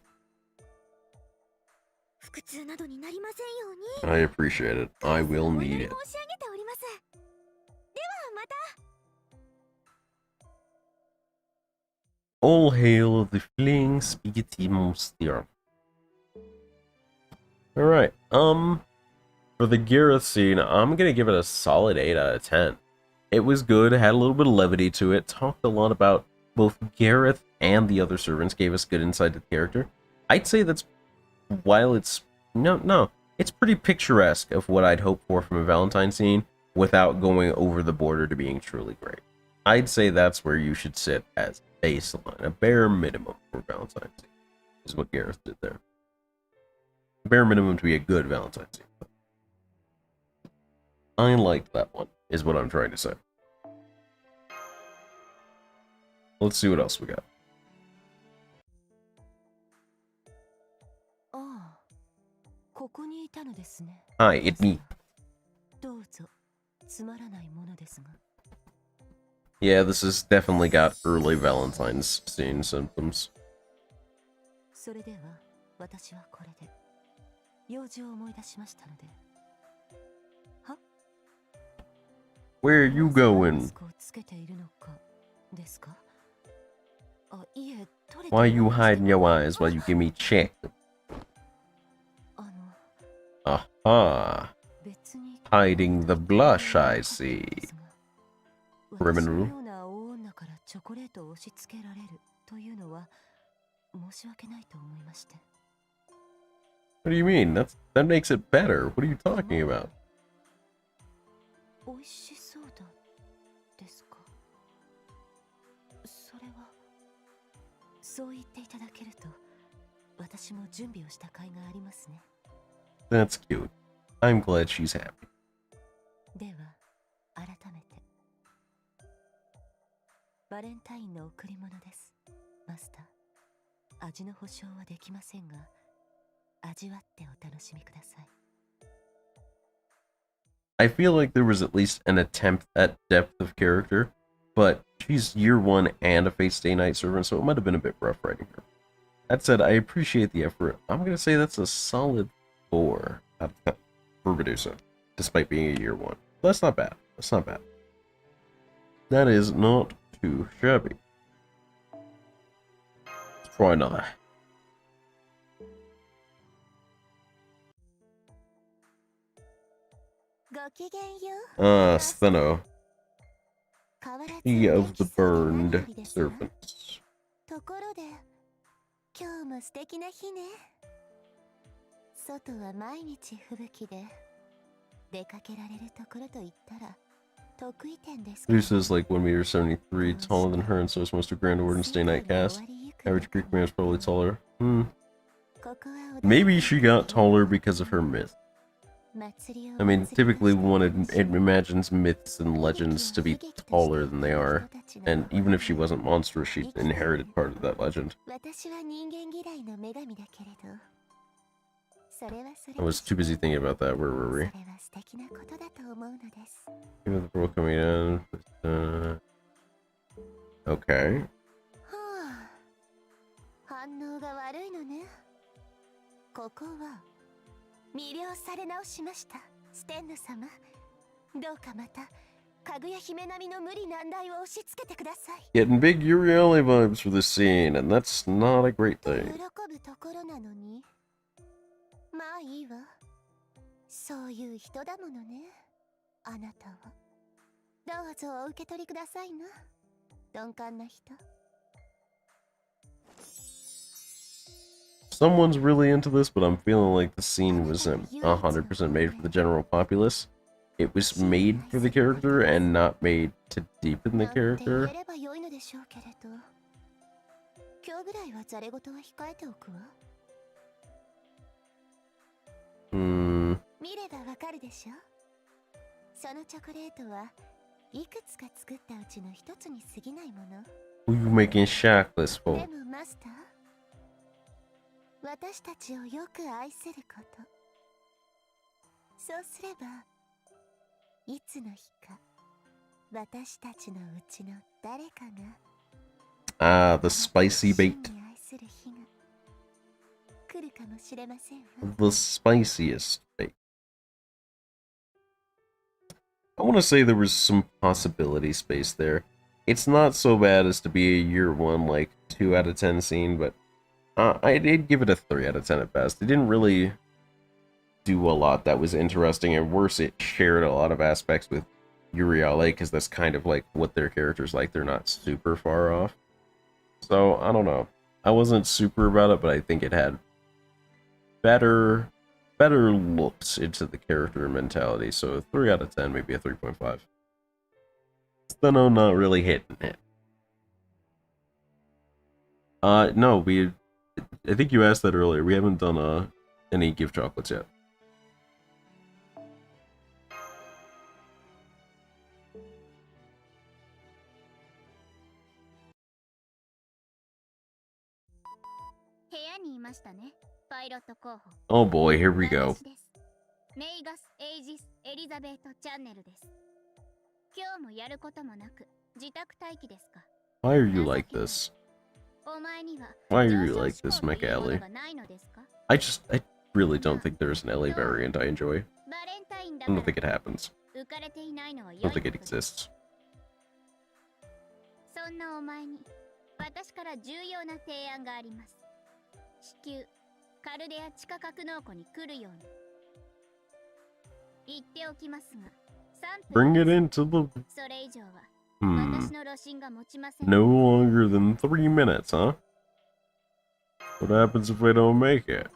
腹痛などになりませんように。 I appreciate it. I will お祈 need り it. 申し上げております。ではまた。 All hail the fleeing spaghetti monster. Alright, for the Gareth scene, I'm gonna give it a solid 8 out of 10. It was good, had a little bit of levity to it, talked a lot about both Gareth and the other servants, gave us good insight to the character. I'd say that's, while it's, it's pretty picturesque of what I'd hope for from a Valentine scene without going over the border to being truly great. I'd say that's where you should sit as baseline, a bare minimum for Valentine scene, is what Gareth did there. Bare minimum to be a good Valentine scene. I liked that one, is what I'm trying to say. Let's see what else we got. ああ、ここにいたのですね。 Hi, it's me. どうぞ、つまらないものですが。 Yeah, this has definitely got early Valentine's scene symptoms. それでは、私はこれで用事を思い出しましたので。 Where are you going? Why are you hiding your eyes while you give me check? Aha. Hiding the blush, I see. Criminal. What do you mean? That makes it better. What are you talking about? 美味しそうだですか。それはそう言っていただけると私も準備をした甲斐がありますね。 That's cute. I'm glad she's happy. では改めてバレンタインの贈り物です。マスター、味の保証はできませんが味わってお楽しみください。 I feel like there was at least an attempt at depth of character, but she's year 1 and a Fate Stay Night servant, so it might have been a bit rough writing her. That said, I appreciate the effort. I'm gonna say that's a solid 4 out of 10 for Medusa, despite being a year 1. That's not bad. That's not bad. That is not too shabby. Let's try another. Stheno. He of the burned serpents. ところで、今日も素敵な日ね。外は毎日吹雪で、出かけられるところと言ったら得意点ですか。 Medusa's like 1 m 73, taller than her, and so is most of Grand Warden Stay Night cast. Average Greek man is probably taller. Maybe she got taller because of her myth. I mean, typically one imagines myths and legends to be taller than they are, and even if she wasn't monstrous, she inherited part of that legend. I was too busy thinking about that. Where were we? Even the girl coming in. Okay. 反応が悪いのね。ここは魅了され直しました。ステンヌ様、どうかまたかぐや姫並みの無理難題を押し付けてください。Getting big Uriali vibes for this scene, and that's not a great thing. 喜ぶところなのに。まあいいわ。そういう人だものね。あなたは。どうぞお受け取りくださいな。鈍感な人。 Someone's really into this, but I'm feeling like the scene wasn't 100% made for the general populace. It was made for the character and not made to deepen the character. Who you making shackless for? 私たちをよく愛すること。そうすれば、いつの日か、私たちのうちの誰かが、the spicy bait. 愛する日が来るかもしれませんわ。 The spiciest bait. I want to say there was some possibility space there. It's not so bad as to be a year 1, like, 2 out of 10 scene, but I did give it a 3 out of 10 at best. It didn't really do a lot that was interesting, and worse, it shared a lot of aspects with Yuri on Lake, because that's kind of like what their character's like. They're not super far off. So, I don't know. I wasn't super about it, but I think it had better looks into the character mentality. So, a 3 out of 10, maybe a 3.5. Steno not really hitting it. No, I think you asked that earlier. We haven't done any gift chocolates yet. Oh boy, here we go. メイガス・エイジス・エリザベート・チャンネルです。今日もやることもなく自宅待機ですか。 Why are you like this? お前には Why are you like this, Mecha Ellie? がないのですか。 I really don't think there's an Ellie variant I enjoy. バレンタインだ I か don't think it ら happens. 浮かれていないのは I 良 don't い think it ことです。 exists. そんなお前に私から重要な提案があります。至急カルデア地下格納庫に来るように。言っておきますが、3 Bring 分 it です into the... それ以上は Hmm. 私の路線が持ちません。 No longer than 3 minutes, huh? What happens if I don't make it?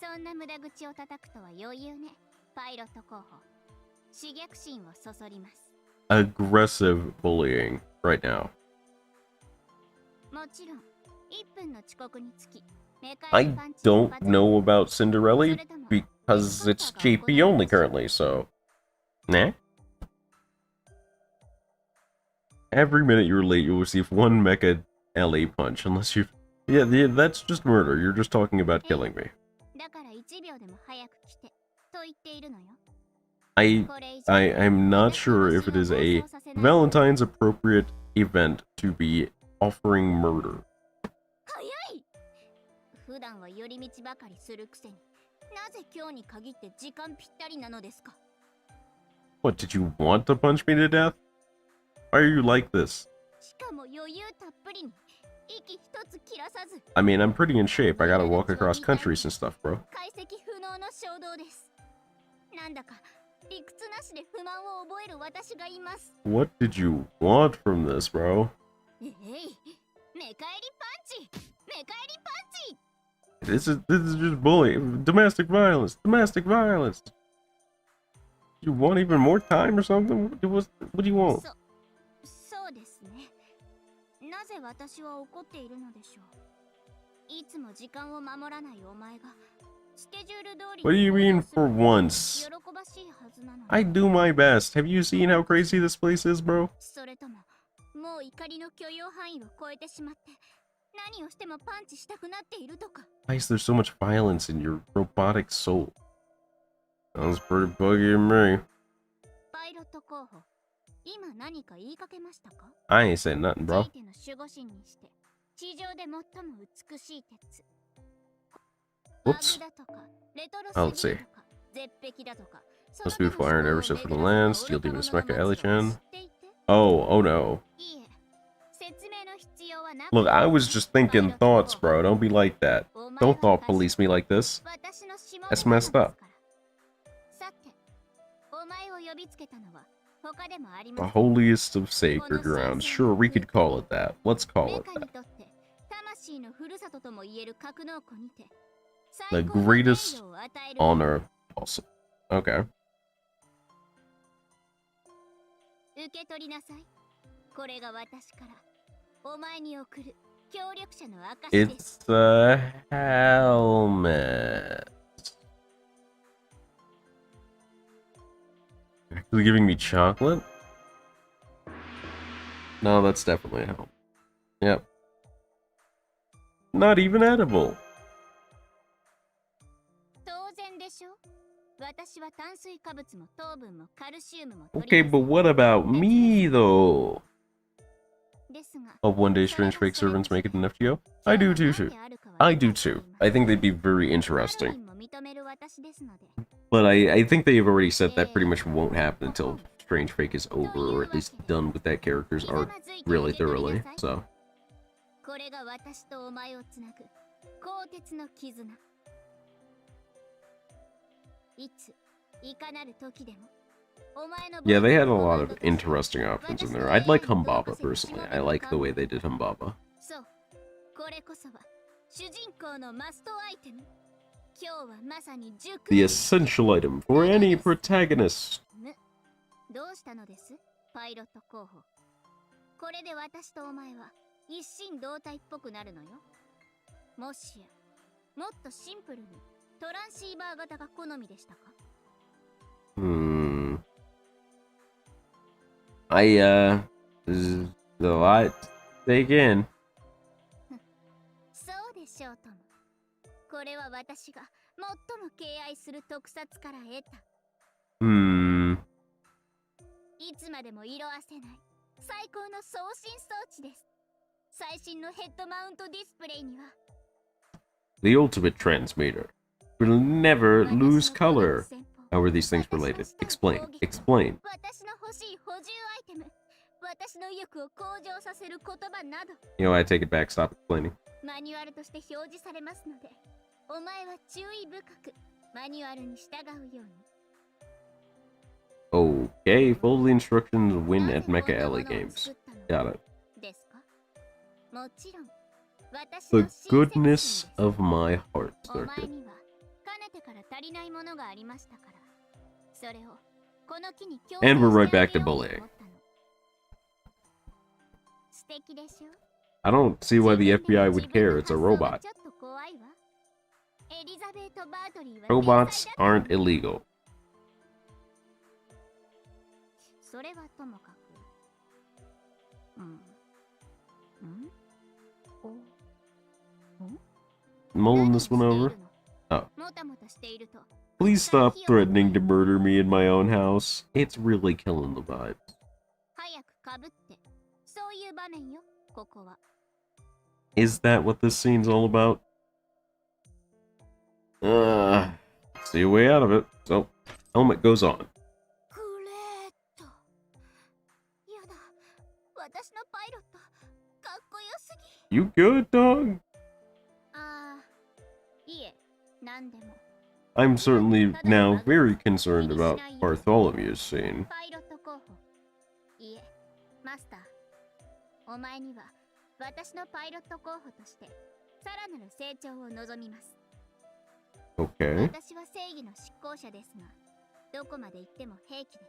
そんな無駄口を叩くとは余裕ね。パイロット候補。刺激心をそそります。 Aggressive bullying right now. もちろん、1分の遅刻につき、メカ I イパンチを don't 一発 know about Cinderella それとも because it's JP only currently, so... Nah? Every minute you're late, you'll receive 1 Mecha LA punch, unless you... Yeah, that's just murder. You're just talking about killing me. だから1秒でも早く来てと言っているのよ。 I'm これ以上 not sure if it is a Valentine's appropriate event to be offering murder. 早い。普段は寄り道ばかりするくせに、なぜ今日に限って時間ぴったりなのですか。 What, did you want to punch me to death? Why are you like this? しかも余裕たっぷりに、息一つ切らさず。 I mean, I'm pretty in shape. I gotta walk across countries and stuff, bro. 解析不能の衝動です。なんだか理屈なしで不満を覚える私がいます。 What did you want from this, bro? えい、メカエリパンチ、メカエリパンチ。 This is just bullying. Domestic violence. Domestic violence. You want even more time or something? What do you want? そうですね。なぜ私は怒っているのでしょう。いつも時間を守らないお前がスケジュール通り What do you mean for once? 喜ばしいはずなのに。 I do my best. Have you seen how crazy this place is, bro? それとももう怒りの許容範囲を超えてしまって何をしてもパンチしたくなっているとか。 Why is there so much violence in your robotic soul? Sounds pretty buggy to me. パイロット候補、今何か言いかけましたか。 I ain't said nothing, つ bro. いての守護神にして地上で最も美しい鉄。 Whoops. バグだとかレトロ Oh, す let's ぎ see. るとか絶壁だとか。 Most beautiful iron ever set for the land. Steel demon Mecha Ellie-chan. 知っていて。 Oh no. いえ、説明の必要はなく。 Look, I was just thinking thoughts, bro. Don't be like that. Don't thought police me like this. 私の指紋 That's messed up. さて、お前を呼びつけたのは他でもあり The ません。 holiest of sacred grounds. Sure, we could call it that. Let's call メ it カに that. とって魂のふるさととも言える格納庫にて The 最高の greatest 名誉を与える honor. Also. Okay. 受け取りなさい。これが私からお前に送る協力者の証です It's a helmet. Actually giving me chocolate? No, that's definitely a helmet. Yep. Not even edible. 当然でしょ。私は炭水化物も糖分もカルシウムも Okay, but what about me, though? ですが Of one day strange fake servants make it an FTO? I do too. I do too. I think they'd be very interesting. も認める私ですので。 But I think they've already said that pretty much won't happen until Strange Fake is over, or at least done with that character's arc really thoroughly, so. これが私とお前をつなぐ鋼鉄の絆。いついかなる時でもお前の Yeah, they had a lot of interesting options in there. I'd like Humbaba personally. I like the way they did Humbaba. そうこれこそは主人公のマストアイテム。今日はまさに熟 The essential item for any protagonist. どうしたのですパイロット候補。これで私とお前は一心同体っぽくなるのよ。もしやもっとシンプルにトランシーバー型が好みでしたか。There's a lot to take in. そうでしょうとも。これは私が最も敬愛する特撮から得た。いつまでも色あせない最高の送信装置です。最新のヘッドマウントディスプレイには The ultimate transmitter will never lose color. How are these things related? Explain. Explain. 私の欲しい補充アイテム、私の意欲を向上させる言葉など You know, I take it back. Stop explaining. マニュアルとして表示されますので、お前は注意深くマニュアルに従うように。Okay, follow the instructions, win at Mecha Alley games. Got it. ですか。もちろん、 The goodness of my heart, お前 Circuit. にはかねてから足りないものがありましたから、それをこの機に強制 And we're right してあ back げ to ようと bullying. 思ったの。素敵でしょ。 I don't see why the FBI would care. It's a robot. ちょっと怖いわ。エリザベート・バートリーは Robots 天才だった aren't illegal. それはともかく。Mulling this one over. Oh. もたもたしていると Please stop threatening to murder me in my own house. It's really killing the vibe. 早くかぶって。そういう場面よ、ここは。 Is that what this scene's all about? See a way out of it. So, helmet goes on. グレート。やだ。私のパイロット、かっこよすぎ。 You good, dog? ああ、いえ、なんでも。 I'm certainly now very concerned about Bartholomew's scene. パイロット候補。いえ、マスター。お前には私のパイロット候補としてさらなる成長を望みます。 Okay. 私は正義の執行者ですが、どこまで行っても兵器です。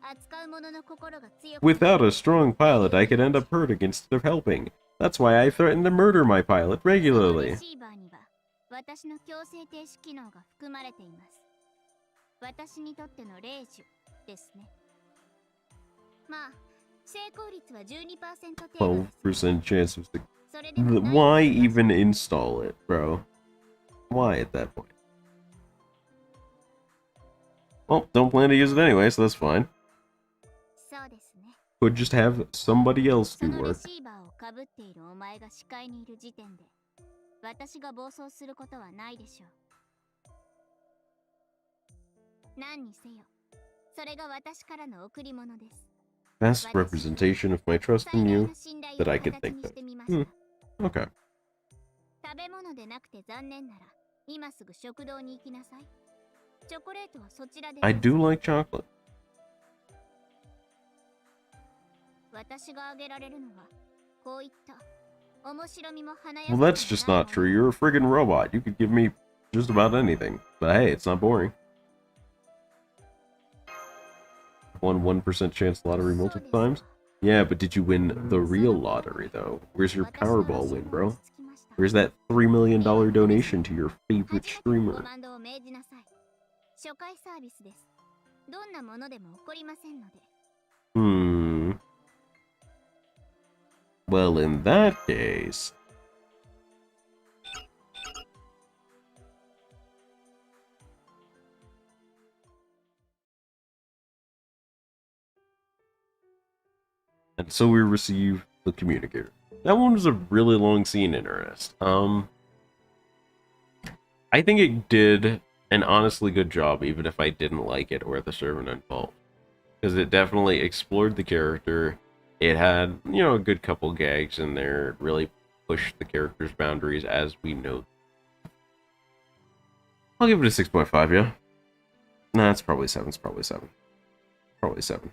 扱う者の心が強く。 Without a strong pilot, I could end up hurting instead of helping. That's why I threaten to murder my pilot レ regularly. シーバーには私の強制停止機能が含まれています。私にとっての霊樹ですね。まあ、成功率は 12% 程度です。 12% chance of the... それでも Why even install it, bro? Why at that point? Well, don't plan to use it anyway, so that's fine. そうですね。 Could just have somebody else そ do のレ work. シーバーをかぶっているお前が視界にいる時点で、私が暴走することはないでしょう。何にせよ、それが私からの贈り物です。 Best representation of my trust 最 in 大 you の信頼 that を I could 形 think に of. してみました Okay. 食べ物でなくて残念なら、今すぐ食堂に行きなさい。チョコレートはそちらで。 I do like chocolate. 私があげられるのは、こういった面白みも華や Well, か that's just not true. You're a friggin' robot. You could give me just about anything. But hey, it's not boring. Won 1% chance lottery multiple times? Yeah, but did you win the real lottery, though? Where's your Powerball win, bro? Where's that $3 million donation to your favorite streamer? 初回サービスです。どんなものでも起こりませんので。 Well, in that case... And so we receive the communicator. That one was a really long scene, in earnest. I think it did an honestly good job, even if I didn't like it or the servant involved. Because it definitely explored the character. It had, you know, a good couple gags in there. It really pushed the character's boundaries as we know. I'll give it a 6.5, yeah. Nah, it's probably 7. It's probably 7. Probably 7.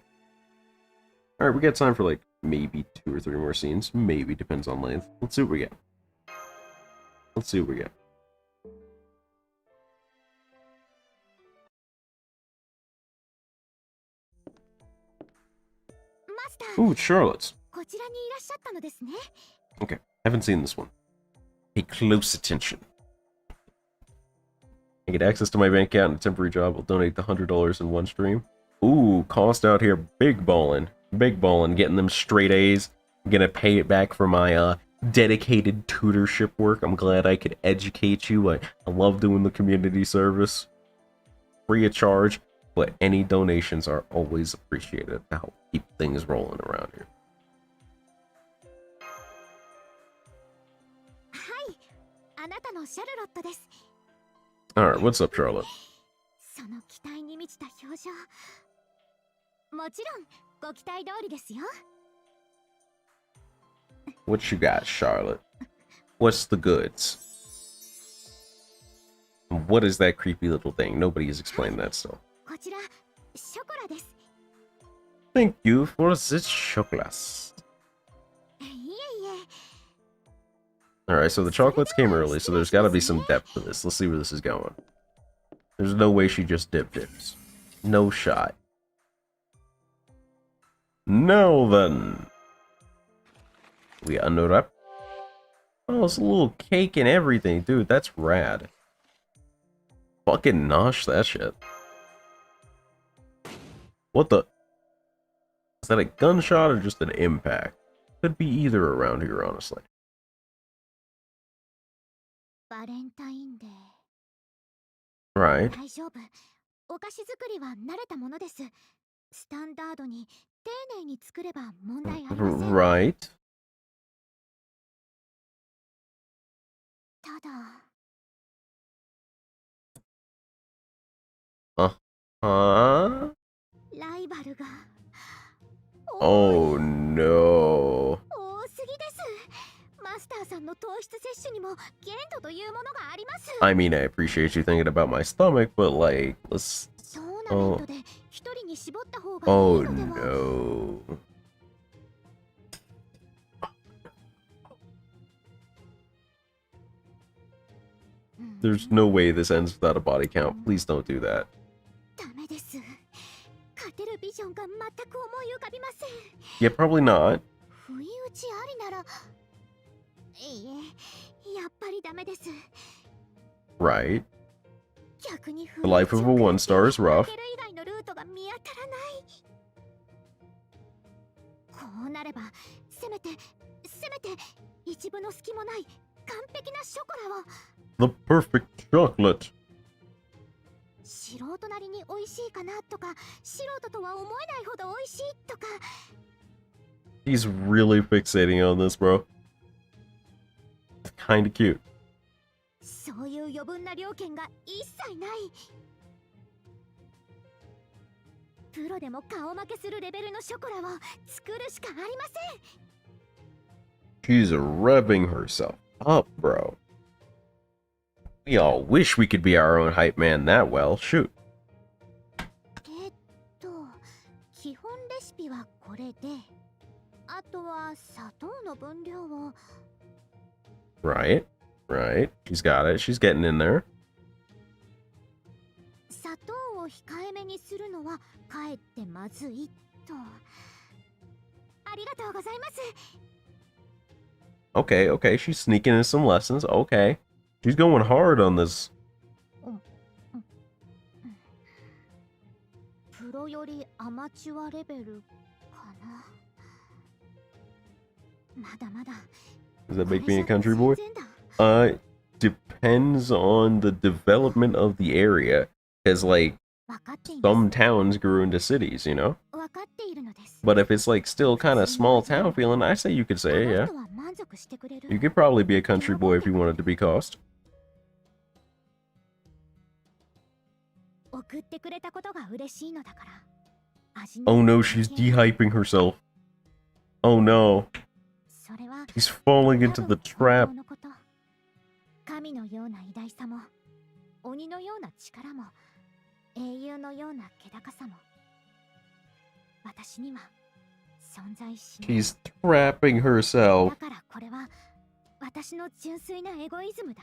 Alright, we got time for like maybe 2 or 3 more scenes. Maybe, depends on length. Let's see what we get. Let's see what we get. Ooh, it's Charlotte's. こちらにいらっしゃったのですね。 Okay, haven't seen this one. Pay close attention. I get access to my bank account and a temporary job. I'll donate the $100 in one stream. Ooh, cost out here big ballin'. Big ballin', getting them straight A's. I'm gonna pay it back for my dedicated tutorship work. I'm glad I could educate you. I love doing the community service. Free of charge, but any donations are always appreciated to help keep things rolling around here. はい、あなたのシャルロットです。 Alright, what's up, Charlotte? その期待に満ちた表情。もちろん、ご期待通りですよ。 What you got, Charlotte? What's the goods? What is that creepy little thing? Nobody has explained that still. こちら、ショコラです。 Thank you for this chocolate. いえいえ。 Alright, so the chocolates came early, so there's gotta be some depth to this. Let's see where this is going. There's no way she just dips. No shot. Now then. We unwrap. Oh, it's a little cake and everything. Dude, that's rad. Fucking nosh that shit. What the? Is that a gunshot or just an impact? Could be either around here, honestly. バレンタインデー。 Right. 大丈夫。お菓子作りは慣れたものです。スタンダードに丁寧に作れば問題ありません。 Right. ただ。 Huh? ライバルが。 Oh no. 多すぎです。マスターさんの糖質摂取にも限度というものがあります。 I mean, I appreciate you thinking about my stomach, but like, let's. そうな限度で一人に絞った方がいい Oh のでは。 no. There's no way this ends without a body count. Please don't do that. ダメです。勝てるビジョンが全く思い浮かびません。 Yeah, probably not. 不意打ちありなら。いいえ、やっぱりダメです。 Right. 逆に The life of a one star is rough. 負ける以外のルートが見当たらない。こうなれば、せめて一部の隙もない完璧なショコラを。 The perfect chocolate. 素人なりに美味しいかなとか、素人とは思えないほど美味しいとか。 He's really fixating on this, bro. It's kinda cute. そういう余分な料金が一切ない。プロでも顔負けするレベルのショコラを作るしかありません。 She's revving herself up, bro. We all wish we could be our own hype man that well. Shoot. 基本レシピはこれで、あとは砂糖の分量を。 Right. Right. She's got it. She's getting in there. 砂糖を控えめにするのはかえってまずいと。ありがとうございます。 Okay, okay. She's sneaking in some lessons. Okay. She's going hard on this. プロよりアマチュアレベルかな。まだまだ。 Does that make me a country boy? Depends on the development of the area. Because, like, some towns grew into cities, you know? But if it's, like, still kind of small town feeling, I say you could say, yeah. You could probably be a country boy if you wanted to be cost. Oh no, she's dehyping herself. Oh no. She's falling into the trap. 神のような偉大さも鬼のような力も英雄のような気高さも私には存在しない。 She's trapping herself. だからこれは私の純粋なエゴイズムだ。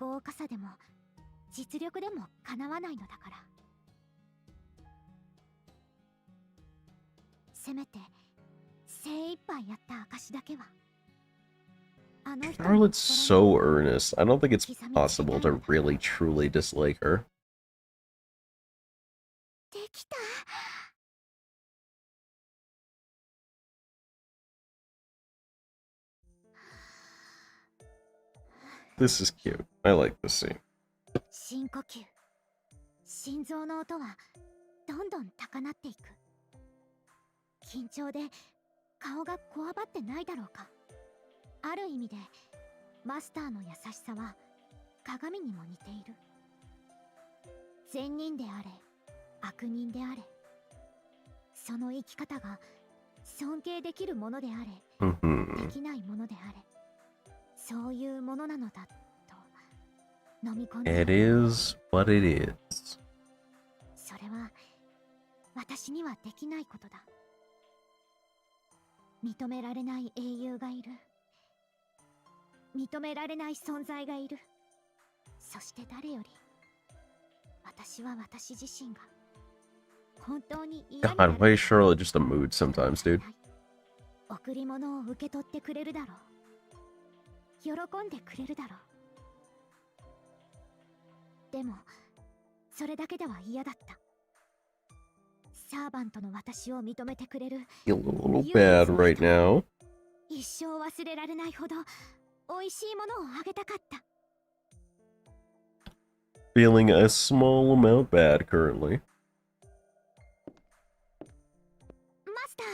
豪華さでも実力でもかなわないのだから。せめて精一杯やった証だけは。あの人の Charlotte's so earnest. I don't think it's possible to really truly dislike her. できた。 This is cute. I like this scene. 深呼吸。心臓の音はどんどん高鳴っていく。緊張で顔がこわばってないだろうか。ある意味でマスターの優しさは鏡にも似ている。善人であれ悪人であれ、その生き方が尊敬できるものであれ、で Mhm. きないものであれ、そういうものなのだと飲み込んで。 It is what it is. それは私にはできないことだ。認められない英雄がいる。認められない存在がいる。そして誰より私は私自身が本当に嫌にな God, why is Charlotte just a mood sometimes, dude? 贈り物を受け取ってくれるだろう。喜んでくれるだろう。でもそれだけでは嫌だった。サーバントの私を認めてくれる Feel a little bad right now. 一生忘れられないほど美味しいものをあげたかった。 Feeling a small amount bad currently. マスター、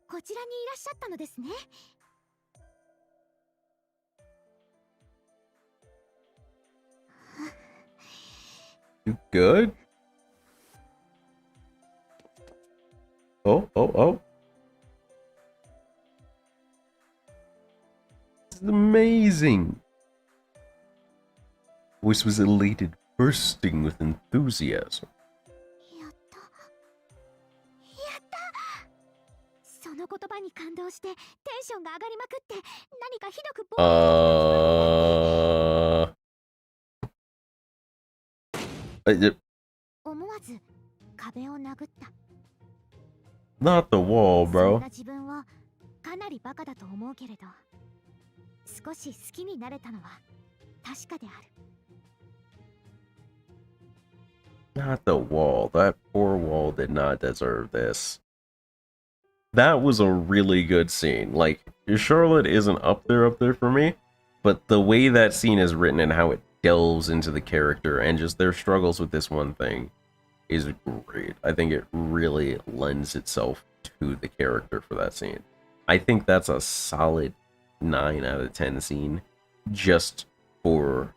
こちらにいらっしゃったのですね。 You good? Oh, oh, oh. This is amazing. Voice was elated, bursting with enthusiasm. やった。やった。その言葉に感動してテンションが上がりまくって何かひどくぼ思わず壁を殴った。 Not the wall, そん bro. な自分をかなりバカだと思うけれど、少し好きになれたのは確かである。 Not the wall. That poor wall did not deserve this. That was a really good scene. Like, Charlotte isn't up there for me, but the way that scene is written and how it delves into the character and just their struggles with this one thing is great. I think it really lends itself to the character for that scene. I think that's a solid 9 out of 10 scene just for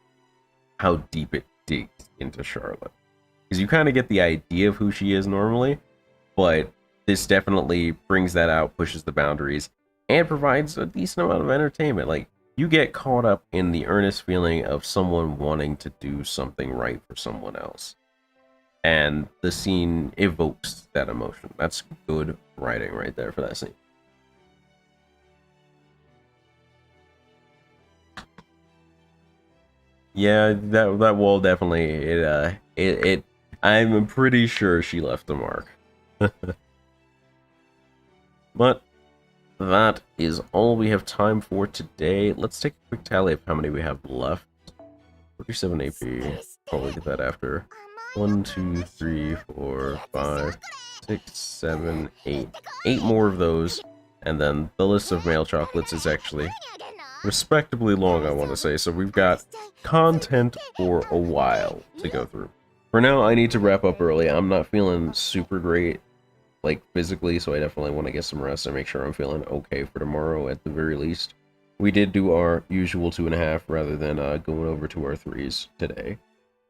how deep it digs into Charlotte. Because you kind of get the idea of who she is normally, but this definitely brings that out, pushes the boundaries, and provides a decent amount of entertainment. Like, you get caught up in the earnest feeling of someone wanting to do something right for someone else. And the scene evokes that emotion. That's good writing right there for that scene. Yeah, that wall definitely it I'm pretty sure she left a mark. But that is all we have time for today. Let's take a quick tally of how many we have left. 47 AP. Probably get that after. 1, 2, 3, 4, 5, 6, 7, 8. 8 more of those. And then the list of male chocolates is actually respectably long, I want to say. So we've got content for a while to go through. For now, I need to wrap up early. I'm not feeling super great, like, physically, so I definitely want to get some rest and make sure I'm feeling okay for tomorrow at the very least. We did do our usual 2.5 rather than going over to our 3s today.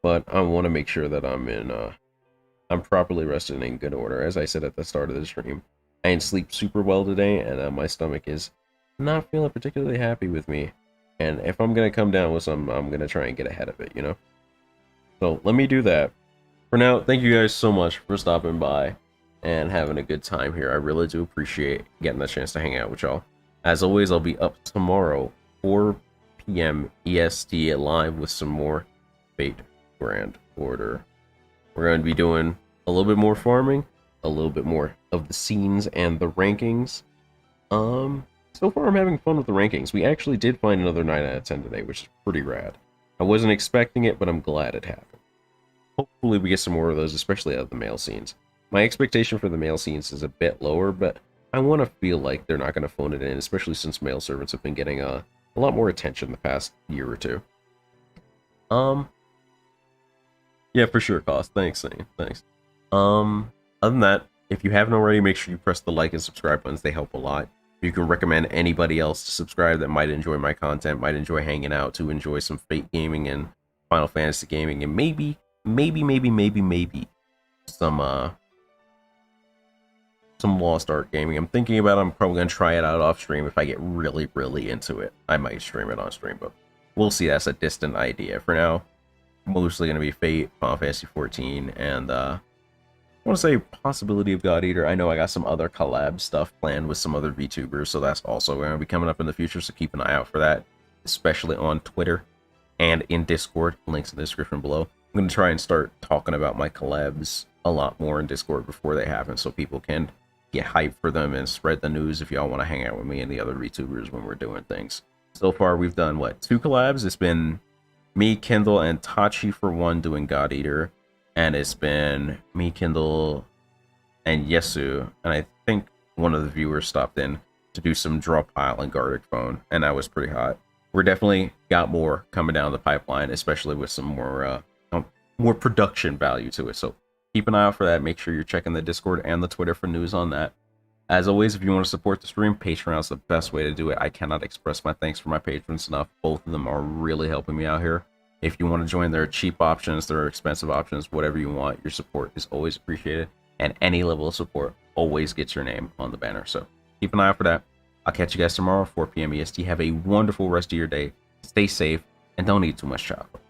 But I want to make sure that I'm properly rested and in good order. As I said at the start of the stream, I didn't sleep super well today, and my stomach is not feeling particularly happy with me. And if I'm going to come down with some, I'm going to try and get ahead of it, you know? So let me do that. For now, thank you guys so much for stopping by and having a good time here. I really do appreciate getting the chance to hang out with y'all. As always, I'll be up tomorrow, 4 p.m. EST live with some more Fate Grand Order. We're going to be doing a little bit more farming, a little bit more of the scenes and the rankings. So far I'm having fun with the rankings. We actually did find another 9 out of 10 today, which is pretty rad. I wasn't expecting it, but I'm glad it happened. Hopefully we get some more of those, especially out of the male scenes. My expectation for the male scenes is a bit lower, but I want to feel like they're not going to phone it in, especially since male servants have been getting a lot more attention the past year or two. Yeah, for sure, Cost. Thanks, Zane. Thanks. Other than that, if you haven't already, make sure you press the like and subscribe buttons. They help a lot. You can recommend anybody else to subscribe that might enjoy my content, might enjoy hanging out, to enjoy some Fate gaming and Final Fantasy gaming, and maybe some Lost Ark gaming. I'm thinking about it. I'm probably going to try it out off stream. If I get really into it, I might stream it on stream, but we'll see. That's a distant idea. For now, mostly going to be Fate, Final Fantasy 14, and I want to say possibility of God Eater. I know I got some other collab stuff planned with some other VTubers, so that's also going to be coming up in the future, so keep an eye out for that, especially on Twitter and in Discord. Links in the description below. I'm going to try and start talking about my collabs a lot more in Discord before they happen, so people can get hyped for them and spread the news if y'all want to hang out with me and the other VTubers when we're doing things. So far, we've done, what, 2 collabs? It's been me, Kindle, and Tachi for one doing God Eater. And it's been me, Kindle, and Yesu. And I think one of the viewers stopped in to do some Draw Pile and Gartic Phone. And that was pretty hot. We're definitely got more coming down the pipeline, especially with some more production value to it. So keep an eye out for that. Make sure you're checking the Discord and the Twitter for news on that. As always, if you want to support the stream, Patreon is the best way to do it. I cannot express my thanks for my patrons enough. Both of them are really helping me out here. If you want to join, there are cheap options, there are expensive options, whatever you want. Your support is always appreciated, and any level of support always gets your name on the banner. So keep an eye out for that. I'll catch you guys tomorrow, 4 p.m. EST. Have a wonderful rest of your day. Stay safe, and don't eat too much chocolate.